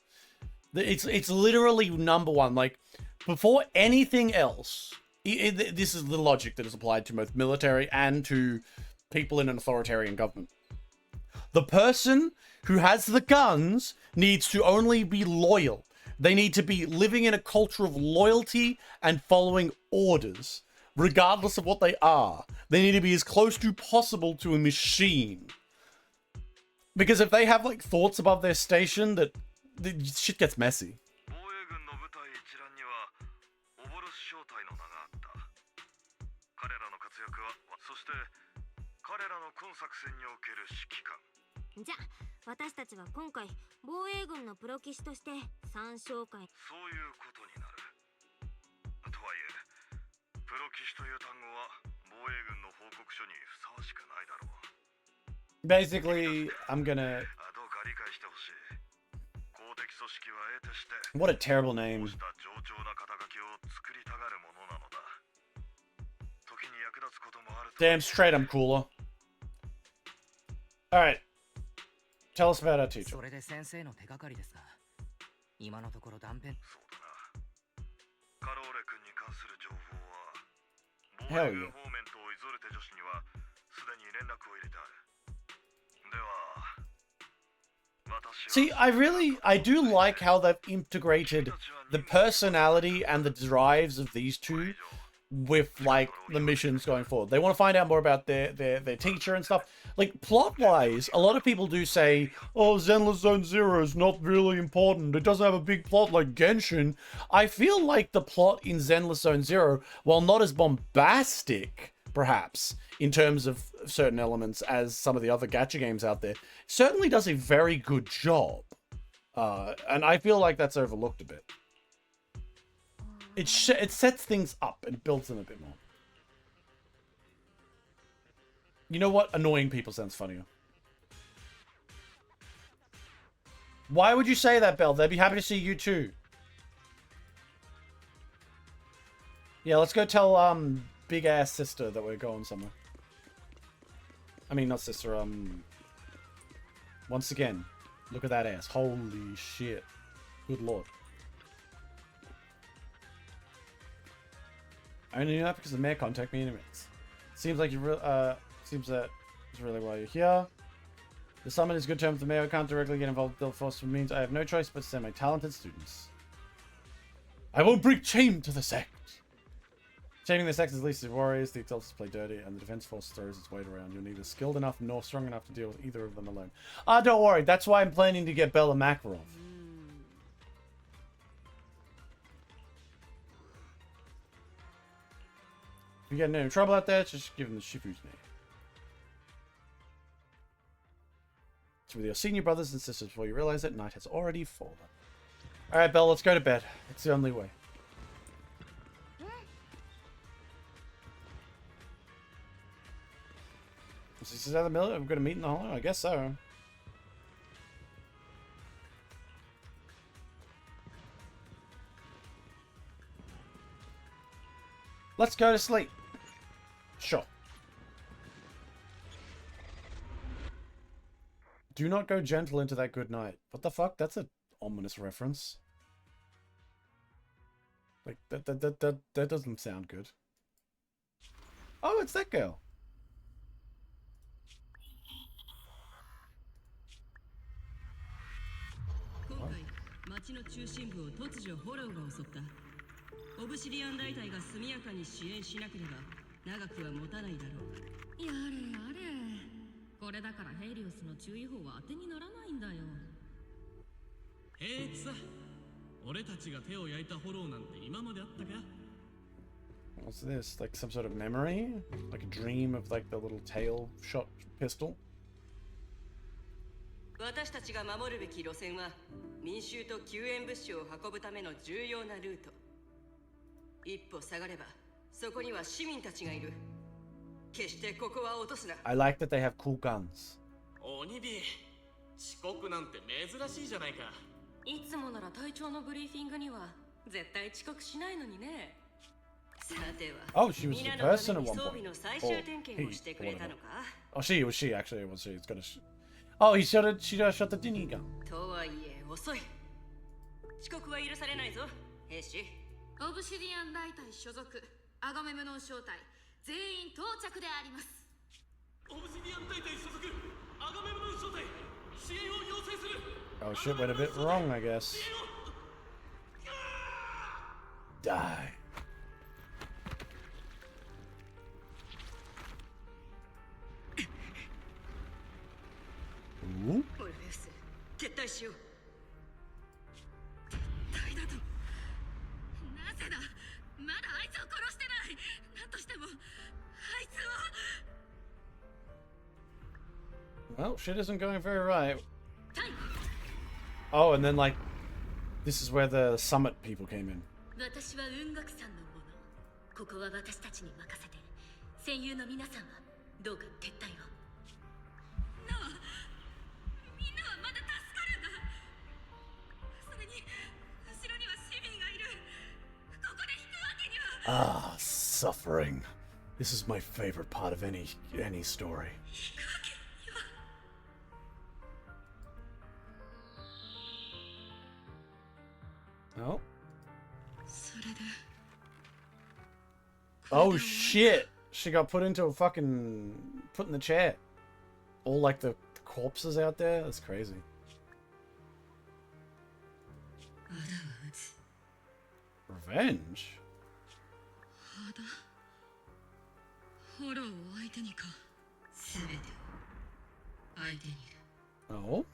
It's literally number one. Like, before anything else, this is the logic that is applied to both military and to people in an authoritarian government. The person who has the guns needs to only be loyal. They need to be living in a culture of loyalty and following orders, regardless of what they are. They need to be as close to possible to a machine. Because if they have like thoughts above their station, that shit gets messy. 防衛軍の部隊一覧にはオボルス小隊の名があった。彼らの活躍は、そして彼らの今作戦における指揮官。じゃあ私たちは今回防衛軍のプロ棋士として三小会。そういうことになる。とはいえ、プロ棋士という単語は防衛軍の報告書にふさわしくないだろう。Basically, I'm gonna... What a terrible name. Damn straight, I'm cooler. Alright. Tell us about our teacher. それで先生の手がかりですが、今のところ断片。カローレ君に関する情報は、 Hell 防衛軍 yeah. 方面とイゾルテ女子にはすでに連絡を入れてある。では、私は See, I do like how they've integrated the personality and the drives of these two with, like, the missions going forward. They want to find out more about their teacher and stuff. Like, plot-wise, a lot of people do say, oh, Zenless Zone Zero is not really important. It doesn't have a big plot like Genshin. I feel like the plot in Zenless Zone Zero, while not as bombastic, perhaps, in terms of certain elements as some of the other gacha games out there, certainly does a very good job. And I feel like that's overlooked a bit. It sets things up and builds them a bit more. You know what? Annoying people sounds funnier. Why would you say that, Belle? They'd be happy to see you too. Yeah, let's go tell big ass sister that we're going somewhere. I mean, not sister. Once again, look at that ass. Holy shit! Good lord. I only knew that because the mayor contacted me in minutes. Seems like you seems that is really why you're here. The summit is good terms. The mayor can't directly get involved with Guild Force, which means I have no choice but to send my talented students. I won't bring shame to the sect. Shaming the sect is least of warriors. The exalted play dirty, and the defense force throws its weight around. You're neither skilled enough nor strong enough to deal with either of them alone. Don't worry. That's why I'm planning to get Bella Makarov. If you get in any trouble out there, just give him the Shifu's name. It's with your senior brothers and sisters before you realize that night has already fallen. Alright, Belle, let's go to bed. It's the only way. Is this out of the middle? We're going to meet in the hollow? I guess so. Let's go to sleep. Sure. Do not go gentle into that good night. What the fuck? That's an ominous reference. Like, that doesn't sound good. Oh, it's that girl. What? オブシディアン大隊が速やかに支援しなければ長くは持たないだろう。やれやれ。これだからヘイリオスの注意報は当てにならないんだよ。さ、俺たちが手を焼いたホローなんて今まであったか? What's this? Like some sort of memory? Like a dream of like the little tail shot pistol? 私たちが守るべき路線は民衆と救援物資を運ぶための重要なルート。一歩下がればそこには市民たちがいる。決してここは落とすな。I like that they have cool guns. 鬼火、遅刻なんて珍しいじゃないか。いつもなら隊長のブリーフィングには絶対遅刻しないのにね。さては。Oh, she was the person at one 装備 point. の最終点検をしてくれたのか? Oh, she actually was she. It's gonna. Oh, she shot the dinghy gun. とはいえ遅い。遅刻は許されないぞ、兵士。オブシディアン大隊所属アガメムノン小隊全員到着であります。オブシディアン大隊所属アガメムノン小隊支援を要請する。 Oh shit, went a bit wrong, I guess. Die. Ooh. オルフェウス、撤退しよう。大だと。なぜだ。まだあいつを殺してない。なんとしてもあいつを。 Well, shit isn't going very right. Oh, and then like, this is where the summit people came in. 私は雲岳山の者。ここは私たちに任せて。戦友の皆さんはどうか撤退を。な Ah, suffering. This is my favorite part of any story. Oh. それで Oh shit! She got put into a fucking... put in the chair. All like the corpses out there? That's crazy. あだは打つ Revenge? あだフォローを相手にか全てを相手に Oh?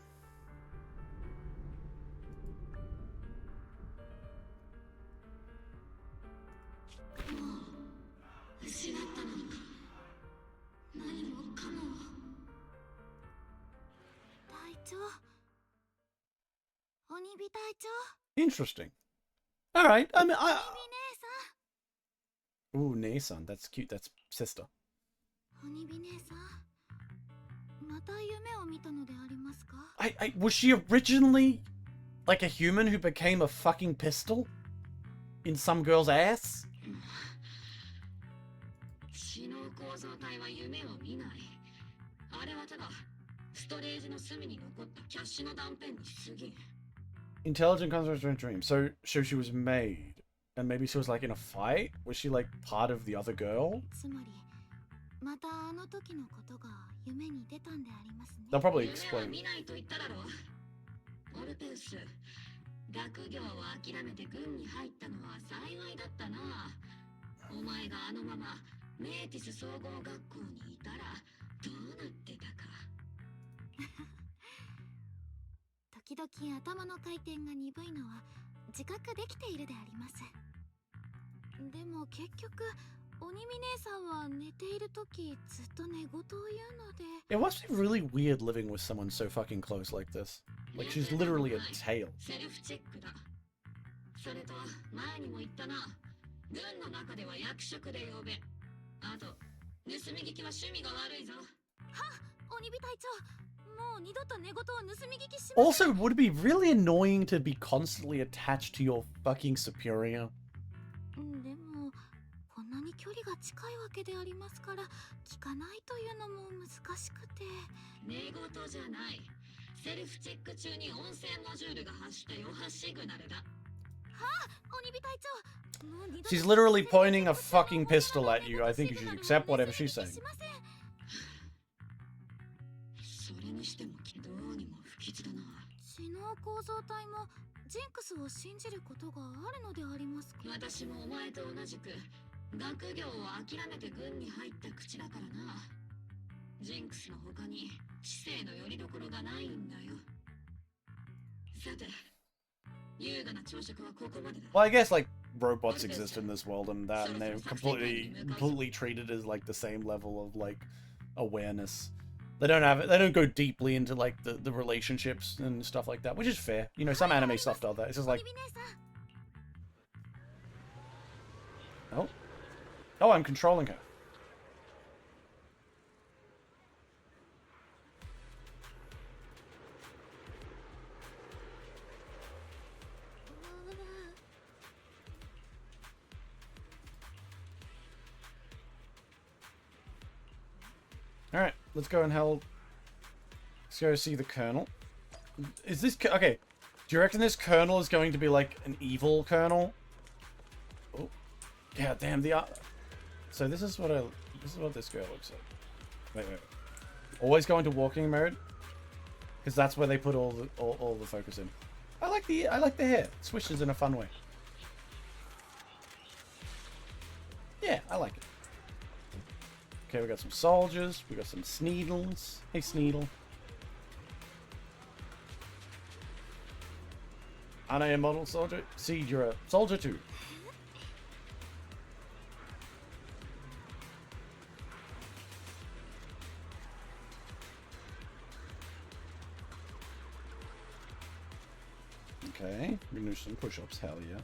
失ったのか何もかも隊長鬼火隊長 Interesting. Alright, I mean, 鬼火 Ooh, Neisan. That's cute. That's sister. 姉さん鬼火姉さんまた夢を見たのでありますか Was she originally like a human who became a fucking pistol? In some girl's ass? 知能構造体は夢を見ないあれはただストレージの隅に残ったキャッシュの断片に過ぎ Intelligent construct of dream. So she was made. And maybe she was like in a fight? Was she like part of the other girl? つまりまたあの時のことが夢に出たんでありますね They'll probably 夢は explain. 見ないと言っただろうオルペウス学業を諦めて軍に入ったのは幸いだったなお前があのままメーティス総合学校にいたらどうなってたか時々頭の回転が鈍いのは自覚できているでありますでも結局鬼見姉さんは寝ている時ずっと寝言を言うので It must be really weird living with someone so fucking close like this. Like she's literally a tail. セルフチェックだそれと前にも言ったな軍の中では役職で呼べあと盗み聞きは趣味が悪いぞ鬼火隊長もう二度と寝言を盗み聞きしません Also, would it be really annoying to be constantly attached to your fucking superior? でもこんなに距離が近いわけでありますから聞かないというのも難しくて寝言じゃないセルフチェック中に音声モジュールが発した余波シグナルだ鬼火隊長もう二度と She's literally pointing a fucking pistol at you. I think you should accept whatever she's saying. それにしてもどうにも不吉だな知能構造体もジンクスを信じることがあるのでありますか私もお前と同じく学業を諦めて軍に入った口だからなジンクスの他に知性の拠り所がないんだよさて優雅な朝食はここまでだ Well, I guess like robots exist in this world and that, and they're completely treated as like the same level of like awareness. They don't go deeply into like the relationships and stuff like that, which is fair. You know, some anime stuff does that. It's just like, 鬼火姉さん oh, I'm controlling her. Alright, let's go and let's go see the Colonel. Is this... Okay, do you reckon this Colonel is going to be like an evil Colonel? Oh, yeah, damn, So this is what this girl looks like. Wait. Always go into walking mode? Because that's where they put all the focus in. I like the hair. It swishes in a fun way. Yeah, I like it. Okay, we got some soldiers. We got some Sneedles. Hey, Sneedle. Aren't I a model soldier? See, you're a soldier too. Okay, we can do some push-ups. Hell yeah.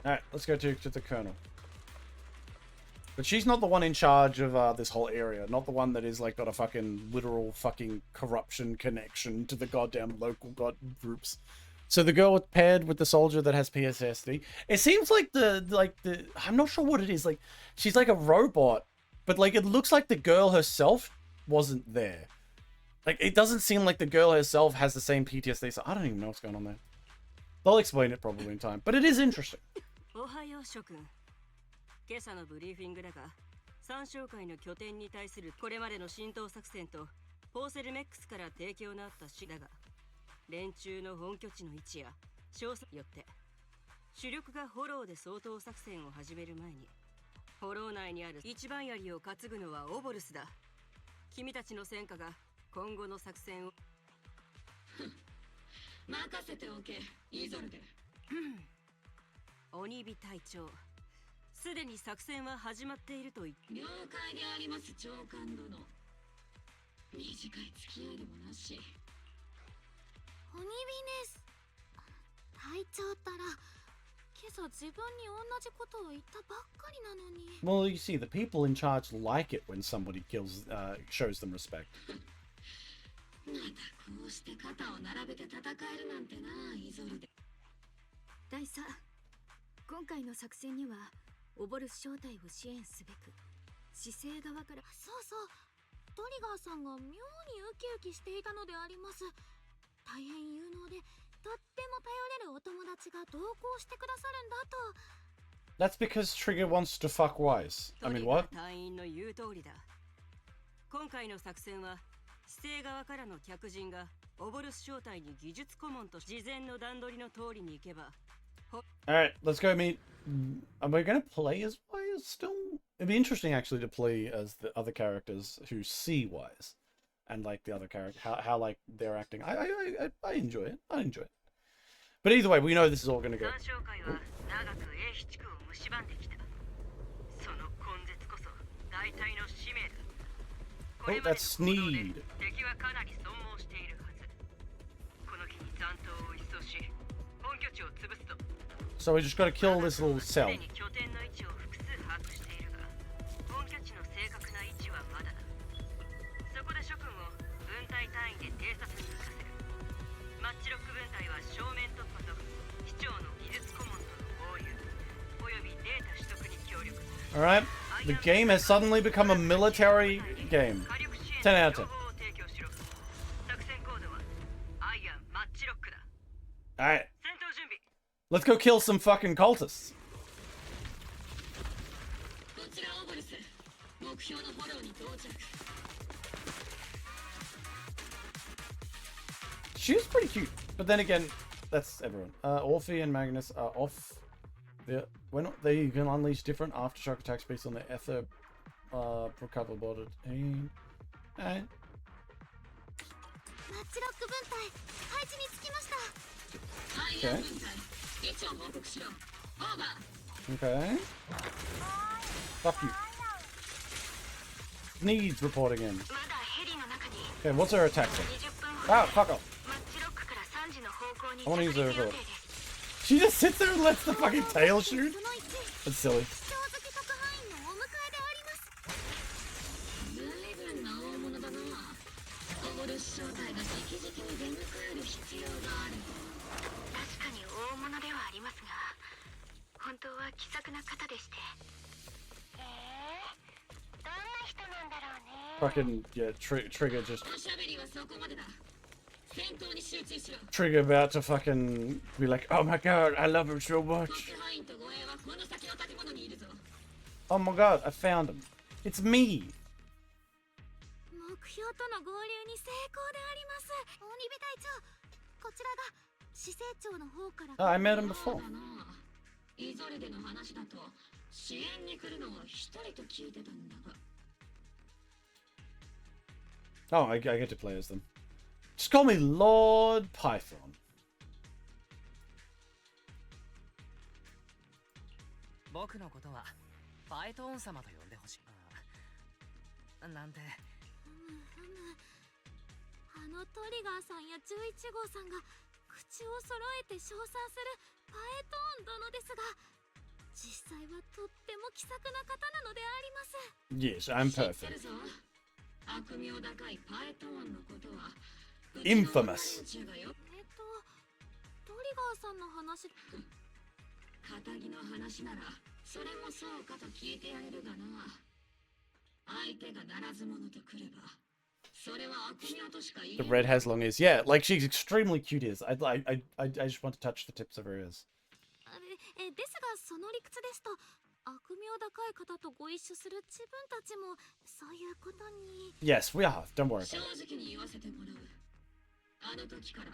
Alright, let's go to the Colonel. But she's not the one in charge of this whole area. Not the one that is like got a fucking literal fucking corruption connection to the goddamn local god groups. So the girl paired with the soldier that has PTSD. It seems like the I'm not sure what it is. Like she's like a robot, but like it looks like the girl herself wasn't there. Like it doesn't seem like the girl herself has the same PTSD. So I don't even know what's going on there. They'll explain it probably in time, but it is interesting. おはよう諸君。今朝のブリーフィングだが、参照会の拠点に対するこれまでの浸透作戦とポーセルメックスから提供のあった市だが、連中の本拠地の位置や詳細によって主力がフォローで掃討作戦を始める前にフォロー内にある一番槍を担ぐのはオボルスだ。君たちの戦果が今後の作戦を任せておけ、イゾルデ。鬼火隊長、すでに作戦は始まっていると言って。了解であります長官殿。短い付き合いでもなし。鬼火です。隊長ったら今朝自分に同じことを言ったばっかりなのに。Well, you see, the people in charge like it when somebody shows them respect. またこうして肩を並べて戦えるなんてな、イゾルデ。大佐、今回の作戦にはオボルス正体を支援すべく姿勢側から。そうそう、トリガーさんが妙にウキウキしていたのであります。大変有能でとっても頼れるお友達が同行してくださるんだと。 That's because Trigger wants to fuck Wise. I mean, what? 隊員の言う通りだ。今回の作戦は姿勢側からの客人がオボルス正体に技術顧問と事前の段取りの通りに行けば。Alright, let's go meet. Am I going to play as Wise still? It'd be interesting actually to play as the other characters who see Wise and like the other character, how like they're acting. I enjoy it. I enjoy it. But either way, we know this is all going to go. Oh, that's Sneed. So we just got to kill this little cell. Alright, the game has suddenly become a military game. 10 out of 10. Alright. Let's go kill some fucking cultists. She was pretty cute, but then again, that's everyone. Orphe and Magnus are off. They can unleash different aftershock attacks based on their ether recover border team. Alright. Okay. Okay. Fuck you. Needs reporting in. Okay, what's her attack thing? Ah, fuck off. I want to use her report. She just sits there and lets the fucking tail shoot? That's silly. Fucking, yeah, Trigger just... Trigger about to fucking be like, oh my god, I love him so much. Oh my god, I found him. It's me. Oh, I met him before. Oh, I get to play as them. Just call me Lord Python. 僕のことはパイトーン様と呼んでほしい。なんて。あのトリガーさんや11号さんが口を揃えて称賛するパエトーン殿ですが、実際はとっても気さくな方なのであります。Yes, I'm perfect. Infamous. トリガーさんの話。仇の話ならそれもそうかと聞いてやれるがな。相手がならず者とくればそれは悪名としか言え The ん。 red has long ears. Yeah, like she's extremely cute ears. I just want to touch the tips of her ears. ですがその理屈ですと悪名高い方とご一緒する自分たちもそういうことに。 Yes, we are. Don't worry 正 about it. 直に言わせてもらう。あの時から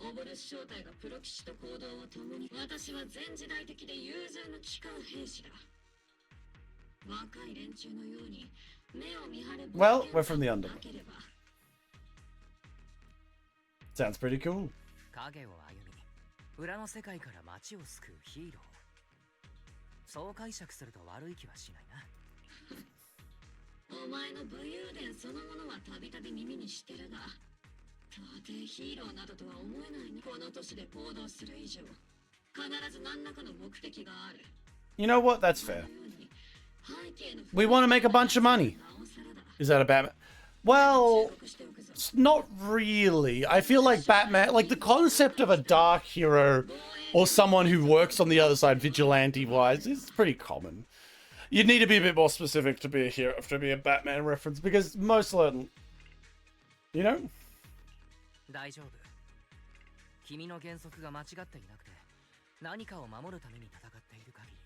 オボルス正体がプロ騎士と行動を共に、私は全時代的で融通の利かう兵士だ。若い連中のように目を見張れ。 Well, we're from the underworld. なければ Sounds pretty cool. 影を歩み裏の世界から街を救うヒーロー、そう解釈すると悪い気はしないな。お前の武勇伝そのものはたびたび耳にしてるが、到底ヒーローなどとは思えないね。この年で行動する以上必ず何らかの目的がある。 You know what? That's fair. このように背景の We want to make a bunch of money. なおさらだ。 Is that a Batman? Well, 注目しておくぞ。 it's not really. I feel like Batman, like the concept of a dark hero or someone who works on the other side vigilante-wise is pretty common. You'd need to be a bit more specific to be a hero, to be a Batman reference, because most of them, you know? 大丈夫。君の原則が間違っていなくて、何かを守るために戦っている限り、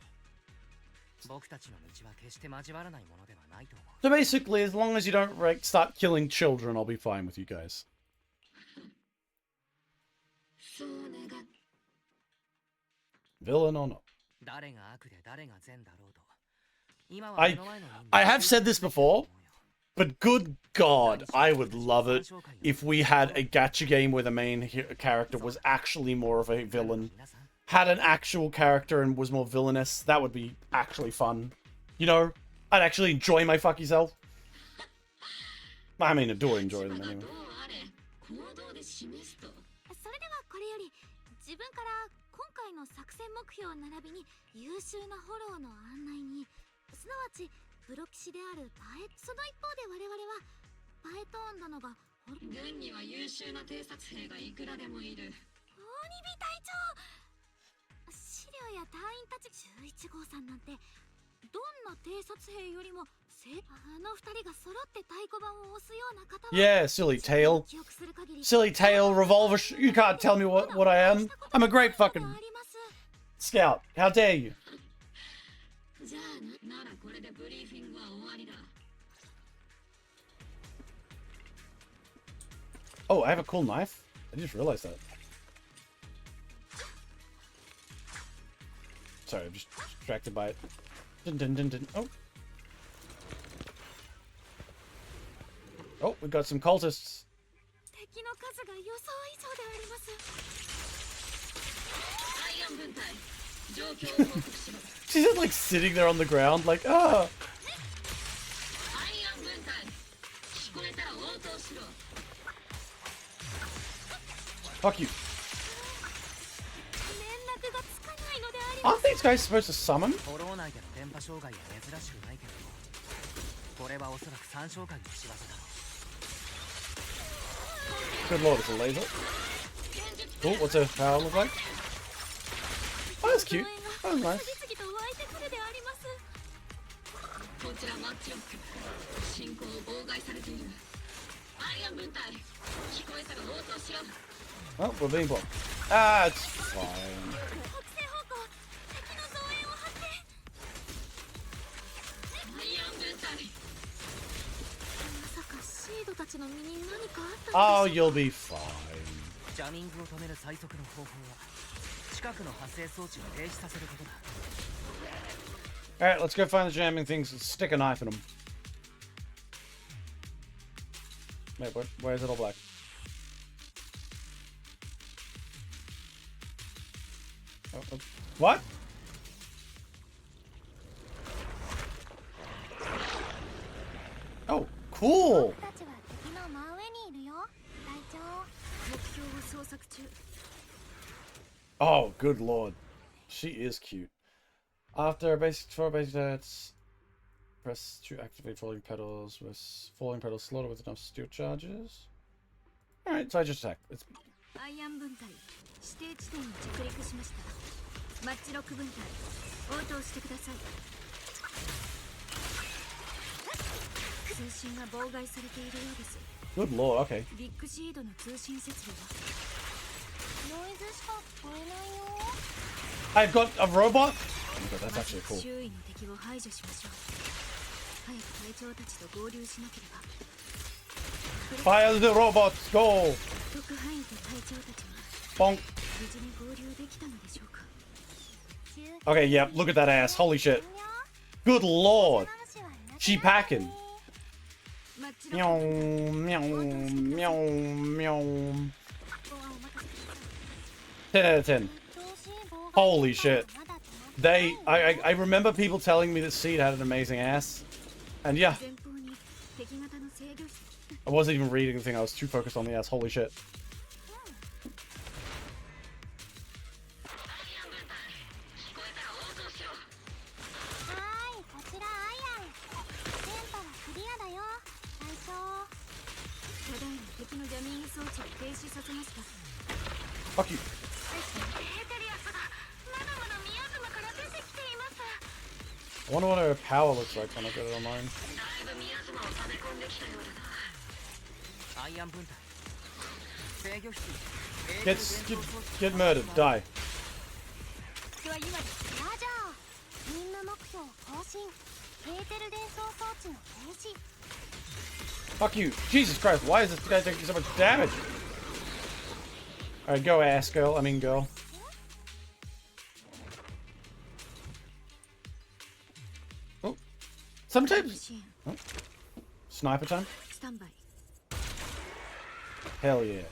僕たちの道は決して交わらないものではないと思う。 So basically, as long as you don't start killing children, I'll be fine with you guys. そう願っ Villain or not. 誰が悪で誰が善だろうと。今は I 目の前の人間 I have said this before, but good God, I would love it if we had a gacha game where the main character was actually more of a villain. Had an actual character and was more villainous. That would be actually fun. You know, I'd actually enjoy my fucky self. I mean, I do enjoy them どう anyway. あれ行動で示すと。それではこれより自分から今回の作戦目標並びに優秀なフォローの案内に、すなわちプロ騎士であるパエ、その一方で我々はパエトーン殿が軍には優秀な偵察兵がいくらでもいる。鬼火隊長、資料や隊員たち11号さんなんてどんな偵察兵よりもあの二人が揃って太鼓判を押すような方は Yeah, silly tail. 記憶する限り Silly tail, revolver. You can't tell me what I am. I'm a great fucking あります。 scout. How dare you? じゃあならこれでブリーフィングは終わりだ。 Oh, I have a cool knife. I just realized that. Sorry, I'm just distracted by it. Dun, dun, dun, dun. Oh. Oh, we got some cultists. 敵の数が予想以上であります。アイアン軍隊、状況を報告しろ。 She's just like sitting there on the ground, like, ah. アイアン軍隊、聞こえたら応答しろ。 Fuck you. 連絡がつかないのでありま Aren't these guys supposed to summon? フォロー内での電波障害は珍しくないけれど、これはおそらく三召喚の仕業だろう。 Good lord, it's a laser. Oh, what's her power look like? Oh, that's cute. That was nice. 次々と湧いてくるであります。こちらマッチロック、進行を妨害されている。アイアン軍隊、聞こえたら応答しろ。 Oh, we're being blocked. Ah, it's fine. 北西方向、敵の増援を発見。アイアン軍隊、まさかシードたちの身に何かあった Oh, のでしょう you'll be fine. ジャミングを止める最速の方法は近くの発生装置を停止させることだ。 Alright, let's go find the jamming things and stick a knife in them. Wait, where is it all black? Oh, what? Oh, cool! たちは敵の真上にいるよ、隊長。目標を捜索中。 Oh, good lord. She is cute. After four basic stats, press to activate falling petals with falling petals slaughter with enough steel charges. Alright, so I just attack. アイアン分隊指定地点に着陸しました。マッチロック分隊応答してください。通信が妨害されているようです。 Good lord, okay. ビッグシードの通信設備はノイズしか聞こえないよ。 I've got a robot? Oh my god, that's actually cool. 周囲の敵を排除しましょう。早く隊長たちと合流しなければ。 Fire the robots, go! 特派員と隊長たちは Bonk. 無事に合流できたのでしょうか。 Okay, yeah, look at that ass. Holy shit. Good lord. She packing. マッチロッ Meow, ク分隊 meow, meow, meow. 10 out of 10. Holy shit. I remember people telling me that Seed had an amazing ass. And yeah, 前方に敵型の制御室。 I wasn't even reading the thing. I was too focused on the ass. Holy shit. はーい、こちらアイアン。電波はクリアだよ、隊長。ただいま敵のジャミング装置を停止させました。 Fuck you. エテリアスがまだまだ宮島から出てきています。 I wonder what her power looks like when I get it online. アイアン分隊制御室に Get murdered. Die. では今です。ラジャー。任務目標更新。エーテル伝送装置の停止。 Fuck you. Jesus Christ, why is this guy taking so much damage? Alright, go ass girl. I mean girl. Oh. Sometimes... 支援 Oh. Sniper time? スタンバイ。 Hell yeah. エ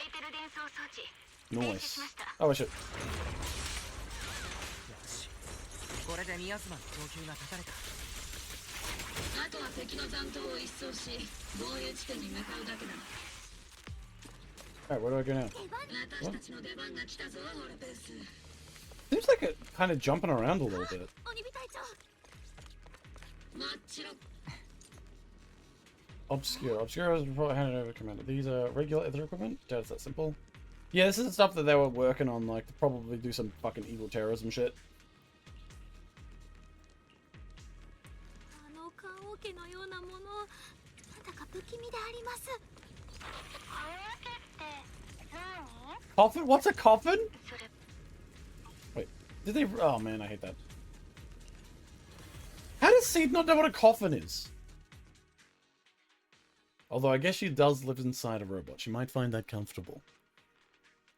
ーテル伝送装置。 Nice. Oh, I should. これで宮妻の供給が断たれた。あとは敵の残党を一掃し合流地点に向かうだけだ。 Alright, where do I go now? 私たちの出番が来たぞオルペス。 Seems like it kind of jumping around a little bit. 鬼火隊長。マッチロ Obscure. Obscure has been handed over to Commander. These are regular other equipment? Doubt it's that simple. Yeah, this is the stuff that they were working on, like, to probably do some fucking evil terrorism shit. あの棺桶のようなもの、なんだか不気味であります。棺桶って何？ Coffin? What's a coffin? それ Wait, did they... Oh, man, I hate that. How does Seed not know what a coffin is? Although I guess she does live inside a robot. She might find that comfortable.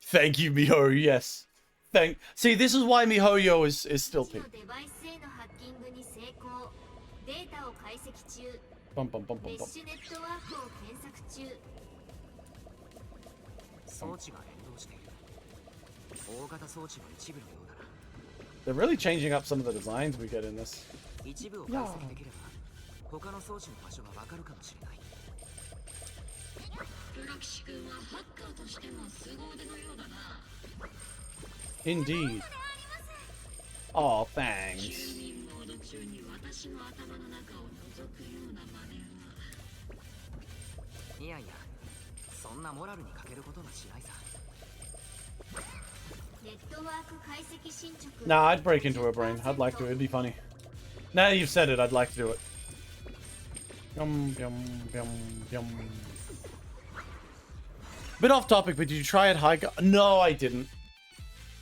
Thank you, Mihoyo, yes. See, this is why Mihoyo is still 基地 P. のデバイスへのハッキングに成功。データを解析中。 Bum, bum, bum, メ bum, ッ bum. シュネットワークを検索中。装置が連動している。大型装置の一部のようだな。 They're really changing up some of the designs we get in this. 一部を解析できれば他の装置の場所がわかるかもしれない。プロキシ君はハッカーとしても凄腕のようだな。 Indeed. Oh, 休 thanks. 眠モード中に私の頭の中を覗くような真似は。いやいや、そんなモラルに欠けることはしないさ。ネットワーク解析進捗。 Nah, I'd break into her brain. I'd like to. It'd be funny. Now that you've said it, I'd like to do it. Yum, yum, yum, yum. Bit off topic, but did you try it high guard? No, I didn't.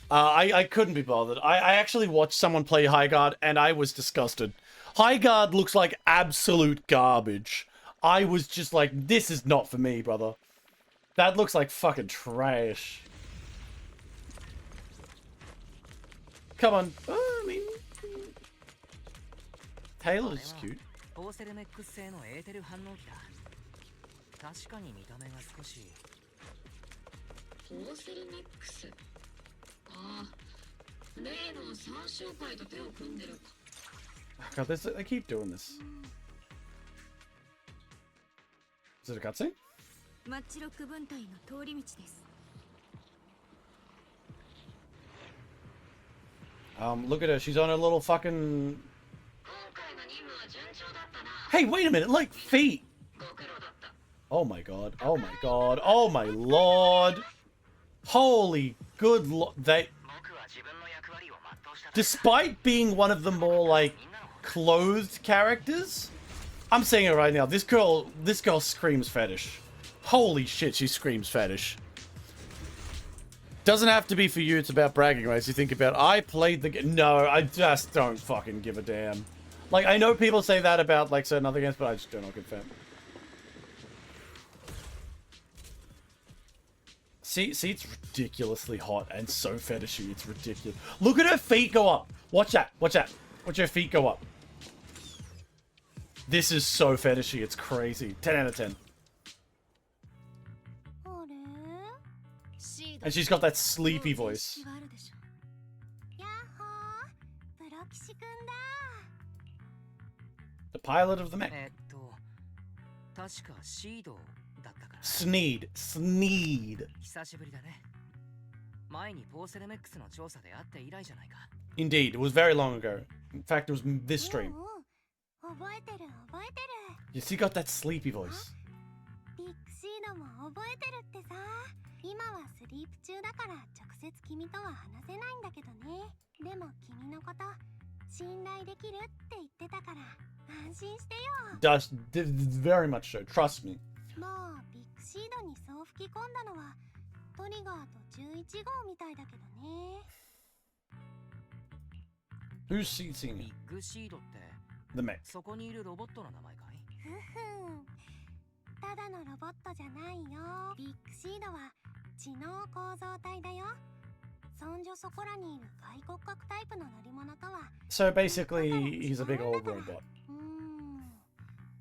I couldn't be bothered. I actually watched someone play high guard, and I was disgusted. High guard looks like absolute garbage. I was just like, this is not for me, brother. That looks like fucking trash. Come on. I mean... Taylor's cute. ポーセルメックス製のエーテル反応機だ。確かに見た目が少し。ポーセルメックス。ああ、例の三小会と手を組んでるか。 God, they keep doing this. Is it a cutscene? マッチロック分隊の通り道です。 Look at her. She's on a little fucking... 今回の任務は順調だったな。Hey, wait a minute, like feet. Oh my god, oh my god, oh my lord. Holy good lord, they... Despite being one of the more, like, clothed characters, I'm saying it right now, this girl screams fetish. Holy shit, she screams fetish. Doesn't have to be for you, it's about bragging rights. You think about, I played the game. No, I just don't fucking give a damn. Like, I know people say that about, like, certain other games, but I just do not give a damn. See, it's ridiculously hot and so fetishy. It's ridiculous. Look at her feet go up. Watch that. Watch that. Watch her feet go up. This is so fetishy. It's crazy. 10 out of 10. And she's got that sleepy voice. The pilot of the mech. Sneed. Sneed. Indeed, it was very long ago. In fact, it was this stream. You see, got that sleepy voice. 今はスリープ中だから直接君とは話せないんだけどね。でも君のこと信頼できるって言ってたから安心してよ。Does very much so. Trust me. まあビッグシードにそう吹き込んだのはトリガーと11号みたいだけどね。Who's seating? ビッグシードって The mech. そこにいるロボットの名前かい？ただのロボットじゃないよ。ビッグシードは知能構造体だよ。そんじょそこらにいる外骨格タイプの乗り物とは。So basically, he's a big old robot.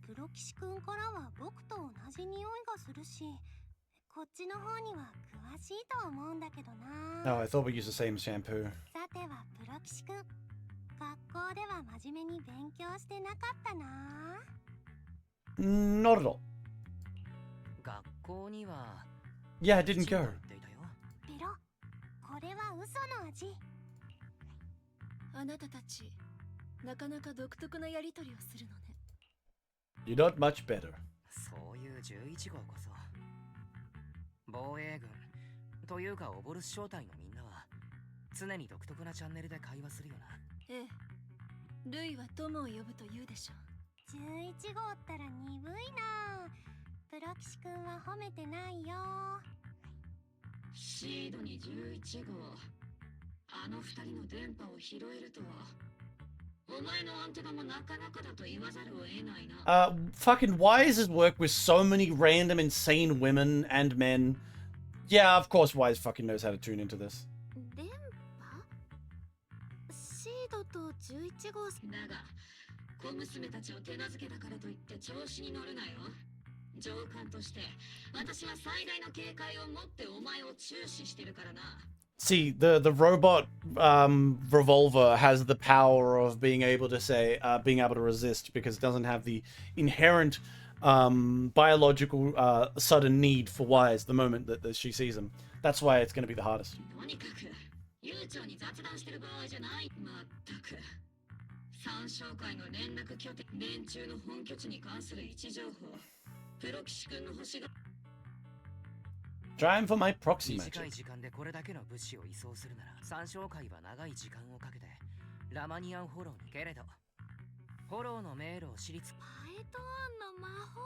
プロ騎士くんからは僕と同じ匂いがするし、こっちの方には詳しいと思うんだけどな。Oh, I thought we used the same shampoo. さてはプロ騎士くん、学校では真面目に勉強してなかったな。Not at all. 学校には Yeah, I didn't go. ペロ、これは嘘の味。あなたたち、なかなか独特なやりとりをするのね。You're not much better. そういう11号こそ防衛軍というかオボルス正体のみんなは常に独特なチャンネルで会話するよな。ええ、ルイは友を呼ぶと言うでしょ。11号ったら鈍いな。プロ騎士くんは褒めてないよ。シードに11号、あの二人の電波を拾えるとは。お前のアンテナもなかなかだと言わざるを得ないな。Fucking Wise has worked with so many random insane women and men. Yeah, of course Wise fucking knows how to tune into this. 電波？シードと11号。だが、小娘たちを手なずけたからといって調子に乗るなよ。上官として私は最大の警戒を持ってお前を注視してるからな。See, the robot revolver has the power of being able to say, being able to resist because it doesn't have the inherent biological sudden need for Wise the moment that she sees him. That's why it's going to be the hardest. とにかく悠長に雑談してる場合じゃない。まったく参照会の連絡拠点、連中の本拠地に関する位置情報。プロ騎士君の星が Trying for my proxy 短い magic. 時間でこれだけの物資を移送するなら参照会は長い時間をかけてラマニアンフォローにけれどフォローの迷路を知りつパエトーンの魔法。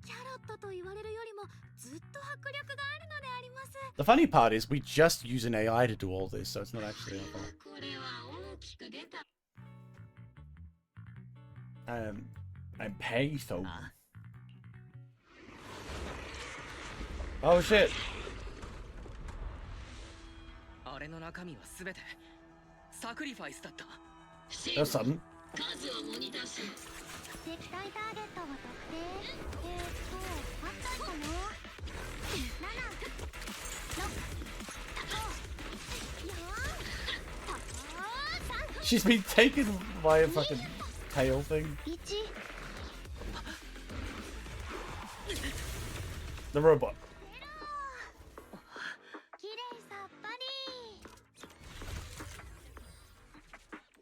キャロットと言われるよりもずっと迫力があるのであります。The funny part is we just use an AI to do all this, so it's not actually our fault. これは大きく出た。I'm payphone. Oh shit. あれの中身はすべてサクリファイスだった。 That's sudden. 数をモニターしろ。敵対ターゲットを特定。8体かな。7、6、5、4、She's been taken by a fucking tail thing. 1。The robot. きれいさっぱ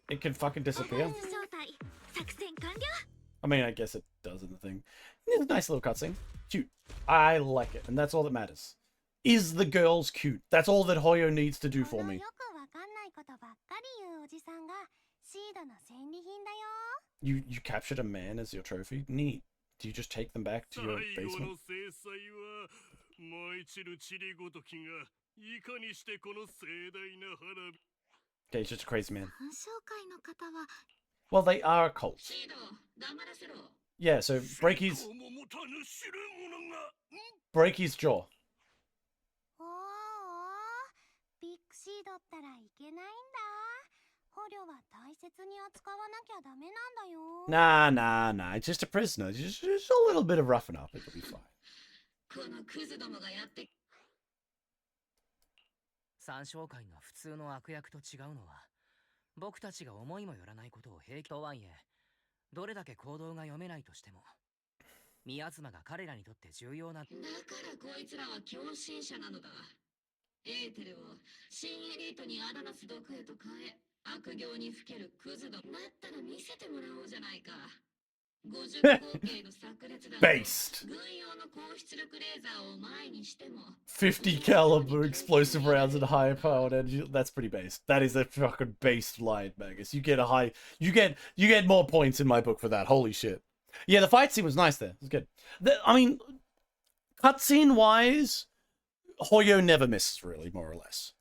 り。 It can fucking disappear. 正体作戦完了。I mean, I guess it does in the thing. It's a nice little cutscene. Cute. I like it, and that's all that matters. Is the girls cute? That's all that Hoyo needs to do for me. You captured a man as your trophy? Neat. Do you just take them back to your basement? Okay, he's just a crazy man. Well, they are a cult. Yeah, so break his jaw. Nah. It's just a prisoner. Just a little bit of roughing up. It'll be fine. 三将会が普通の悪役と違うのは、僕たちが思いもよらないことを平気とはいえ、どれだけ行動が読めないとしても、宮妻が彼らにとって重要な。だからこいつらは狂信者なのだ。エーテルを新エリートにアダナス毒へと変え、悪行にふけるクズど。だったら見せてもらおうじゃないか。 Based. 50 caliber explosive rounds and high powered energy. That's pretty based. That is a fucking based line, Magus. You get a high. You get more points in my book for that. Holy shit. Yeah, the fight scene was nice there. It was good. I mean, cutscene wise, Hoyo never misses really, more or less.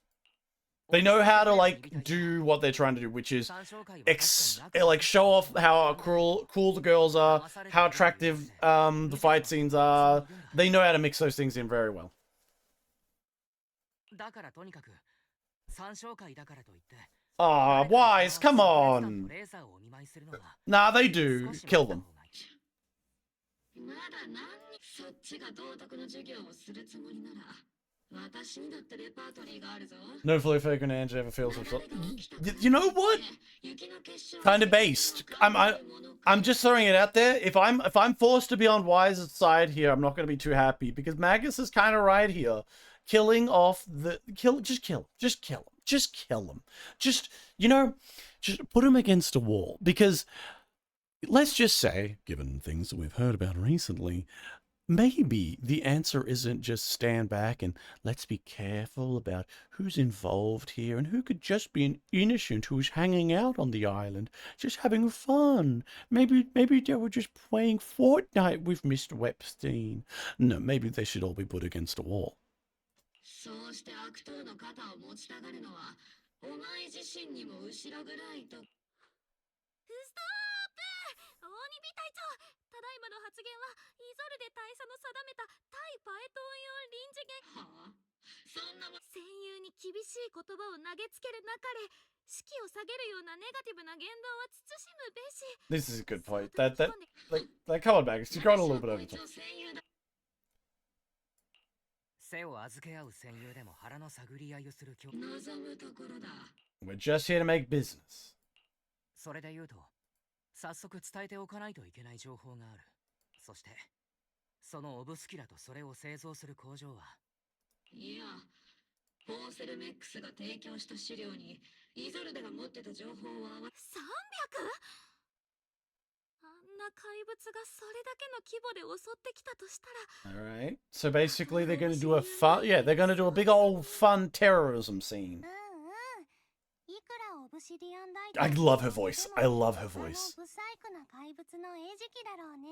They know how to like do what they're trying to do, which is like show off how cool the girls are, how attractive the fight scenes are. They know how to mix those things in very well. Ah, Wise, come on. Nah, they do. Kill them. No fully fake when Angela ever feels himself. You know what? Kind of based. I'm just throwing it out there. If I'm forced to be on Wise's side here, I'm not going to be too happy because Magus is kind of right here. Killing off the just kill him. Just kill him. Just put him against a wall because let's just say, given things that we've heard about recently, maybe the answer isn't just stand back and let's be careful about who's involved here and who could just be an innocent who's hanging out on the island, just having fun. Maybe they were just playing Fortnite with Mr. Wepstein. No, maybe they should all be put against a wall. This is a good point. Like come on, Magus, you've gone a little bit over the top. We're just here to make business. それで言うと、早速伝えておかないといけない情報がある。そして、そのオブスキュラとそれを製造する工場は。いや、ポーセルメックスが提供した資料に、イゾルデが持ってた情報は。300？ Alright, so basically they're gonna do a they're gonna do a big old fun terrorism scene. I love her voice.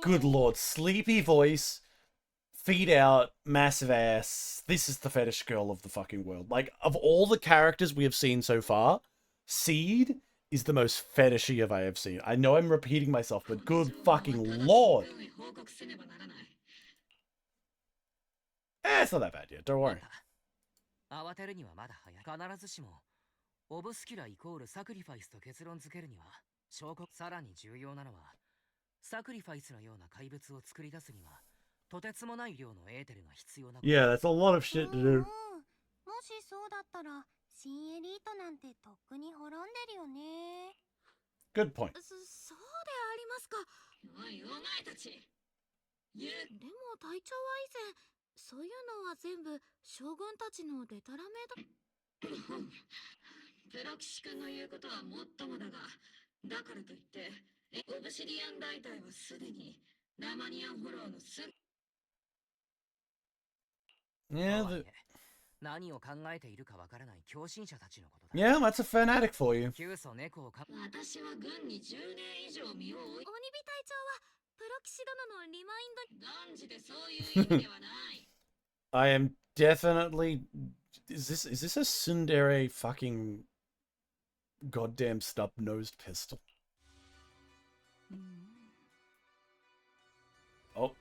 Good lord, sleepy voice, feet out, massive ass. This is the fetish girl of the fucking world. Like, of all the characters we have seen so far, Seed is the most fetishy I have seen. I know I'm repeating myself, but good fucking lord. It's not that bad yet, don't worry. オブスキュライコールサクリファイスと結論付けるには、証拠さらに重要なのは、サクリファイスのような怪物を作り出すには、とてつもない量のエーテルが必要な。Yeah, that's a lot of shit to do. もしそうだったら、新エリートなんてとっくに滅んでるよね。Good point. そうでありますか。おい、お前たち。でも隊長は以前、そういうのは全部将軍たちのデタラメだ。プロ騎士君の言うことはもっともだが、だからといってオブシディアン大隊はすでにラマニアンフォローのすぐ Yeah, とはいえ何を考えているかわからない狂信者たちのことだ。 yeah, that's a fanatic for you. キュウソネコをか私は軍に10年以上身を置い鬼火隊長はプロキシ殿のリマインド断じてそういう意味ではない I am definitely. Is this a tsundere fucking goddamn snub-nosed pistol? Oh,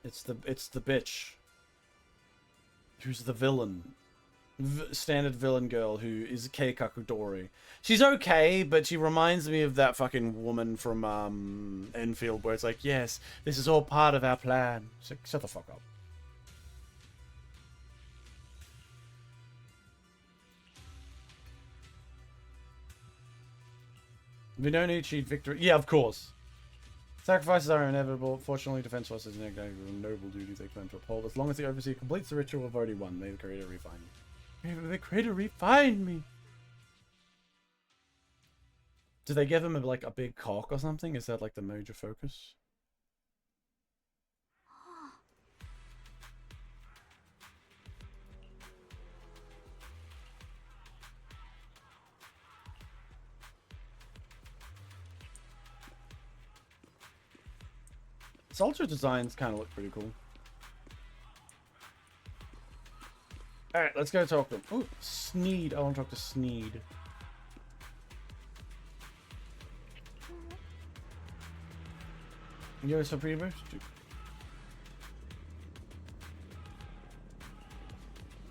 it's the bitch. Who's the villain? Standard villain girl who is Kei Kakudori. She's okay, but she reminds me of that fucking woman from Enfield, where it's like, yes, this is all part of our plan. It's like, shut the fuck up. We don't need cheat victory. Yeah, of course. Sacrifices are inevitable. Fortunately, defense forces are a noble duty they plan to uphold. As long as the overseer completes the ritual, we've already won. May the creator refine me. May the creator refine me. Do they give him like a big cock or something? Is that like the major focus? Soldier designs kind of look pretty cool. Alright, let's go talk to him. Oh, Sneed. I want to talk to Sneed. You're so pretty much.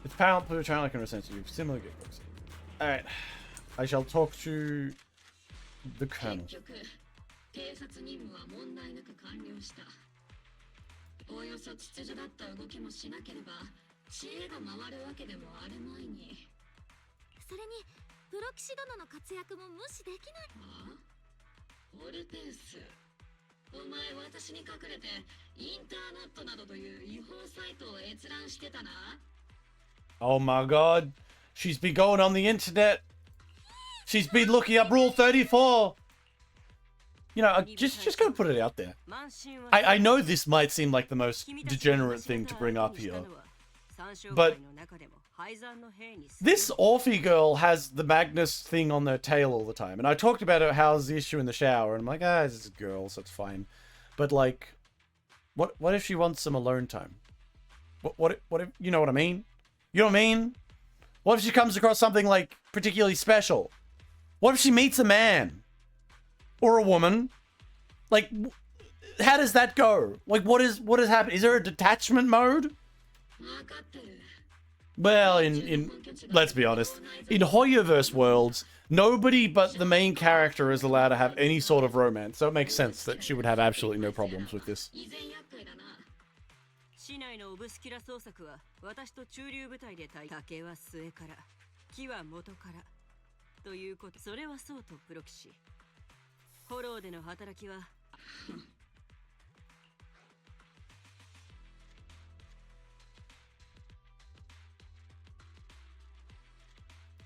It's powerful to try like a sensitive similar gearbox. Alright. I shall talk to the colonel. 偵察任務は問題なく完了した。おおよそ秩序だった動きもしなければ知恵が回るわけでもあるまいに。それにプロキシ殿の活躍も無視できない。ああ、オルペウス。お前私に隠れてインターネットなどという違法サイトを閲覧してたな。Oh my god. She's been going on the internet. She's been looking up Rule 34. You know, just gonna put it out there. I know this might seem like the most degenerate thing to bring up here, but this Orphe girl has the Magnus thing on their tail all the time, and I talked about it, how's the issue in the shower, and I'm like, ah, it's a girl, so it's fine. But like, what if she wants some alone time? What if, you know what I mean? You know what I mean? What if she comes across something like particularly special? What if she meets a man? Or a woman? Like, how does that go? Like, what is happening? Is there a detachment mode? Well, in let's be honest, in Hoyoverse worlds, nobody but the main character is allowed to have any sort of romance, so it makes sense that she would have absolutely no problems with this. 市内のオブスキュラ捜索は私と中流部隊で竹は末から木は元からということ。それはそうとプロキシ。フォローでの働きは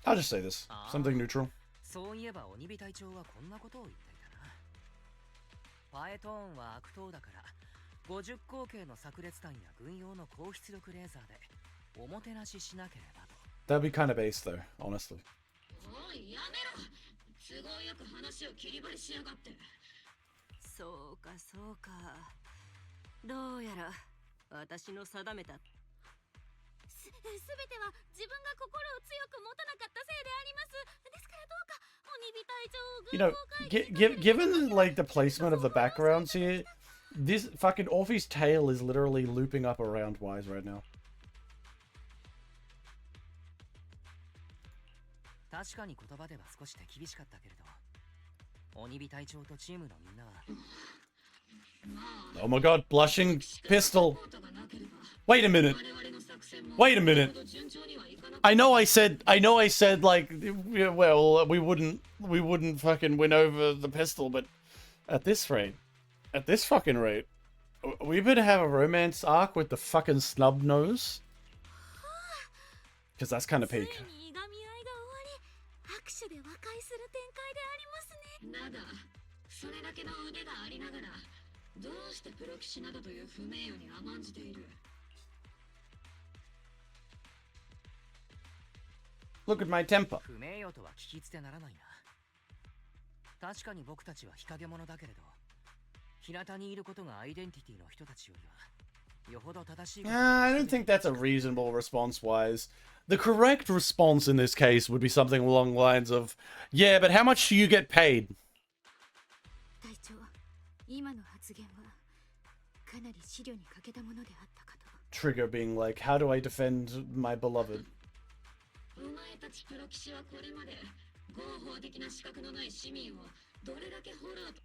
I'll just say this. Something neutral. そういえば鬼火隊長はこんなことを言っていたな。パエトーンは悪党だから50口径の炸裂弾や軍用の高出力レーザーでおもてなししなければと。That'd be kind of base though, honestly. おいやめろ。都合よく話を切り張りしやがって。そうかそうか。どうやら私の定めたすべては自分が心を強く持たなかったせいであります。ですからどうか鬼火隊長を You know, given like the placement of the backgrounds here, this fucking Orphe's tail is literally looping up around Wise right now. 確かに言葉では少し手厳しかったけれど、鬼火隊長とチームのみんなは。Oh my god, blushing pistol. Wait a minute. Wait a minute. I know I said like, well, we wouldn't fucking win over the pistol, but at this fucking rate, we better have a romance arc with the fucking snub nose. Because that's kind of peak. 握手で和解する展開でありますね。だが、それだけの腕がありながらどうしてプロ棋士などという不名誉に甘んじている。 Look at my temper. 不名誉とは聞き捨てならないな。確かに僕たちは日陰者だけれど、日向にいることがアイデンティティの人たちよりはよほど正しい。I don't think that's a reasonable response-wise. The correct response in this case would be something along the lines of, yeah, but how much do you get paid? 隊長、今の発言はかなり資料に欠けたものであったかと。 Trigger being like, how do I defend my beloved? お前たちプロ棋士はこれまで合法的な資格のない市民をどれだけホラーと。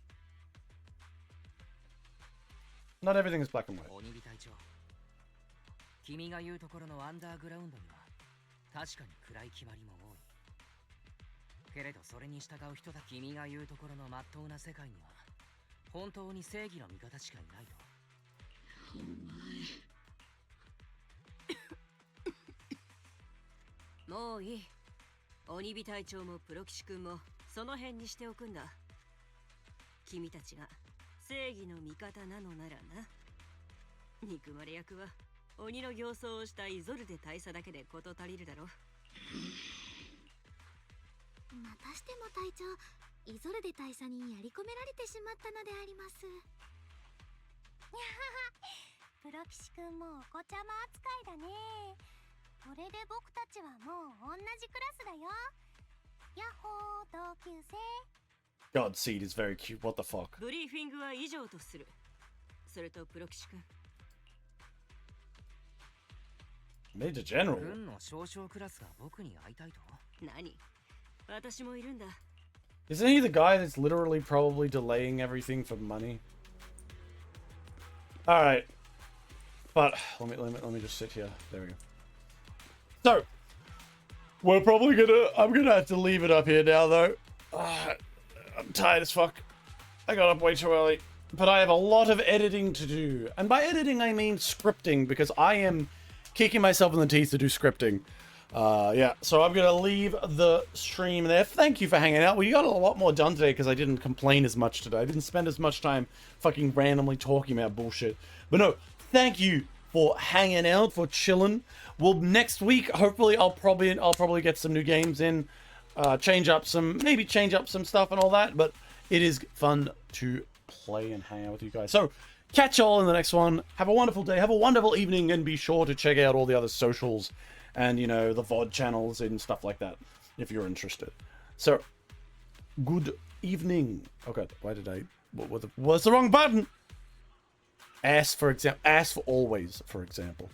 Not everything is black and white. 鬼火隊長、君が言うところのアンダーグラウンドには確かに暗い決まりも多い。けれどそれに従う人だ。君が言うところの真っ当な世界には本当に正義の味方しかいないと。お前。もういい。鬼火隊長もプロ騎士君もその辺にしておくんだ。君たちが正義の味方なのならな。憎まれ役は鬼の形相をしたイゾルデ大佐だけで事足りるだろう。またしても隊長、イゾルデ大佐にやり込められてしまったのであります。プロ騎士くんもお子ちゃま扱いだね。これで僕たちはもう同じクラスだよ。ヤッホー同級生。 Godseed is very cute. What the fuck? ブリーフィングは以上とする。それとプロ騎士くん、 Major General. 軍の少々クラスが僕に会いたいと。何？私もいるんだ。 Isn't he the guy that's literally probably delaying everything for money? All right, but let me just sit here. There we go. So we're probably I'm gonna have to leave it up here now, though. I'm tired as fuck. I got up way too early, but I have a lot of editing to do, and by editing I mean scripting, because I am kicking myself in the teeth to do scripting. Yeah, so I'm gonna leave the stream there. Thank you for hanging out. We got a lot more done today because I didn't complain as much today. I didn't spend as much time fucking randomly talking about bullshit. But no, thank you for hanging out, for chilling. Well, next week, hopefully, I'll probably get some new games in, change up some stuff and all that. But it is fun to play and hang out with you guys. So catch y'all in the next one. Have a wonderful day. Have a wonderful evening, and be sure to check out all the other socials and, you know, the VOD channels and stuff like that if you're interested. So, good evening. Oh god, why did I... What's the wrong button? Ask for example. Ask for always, for example.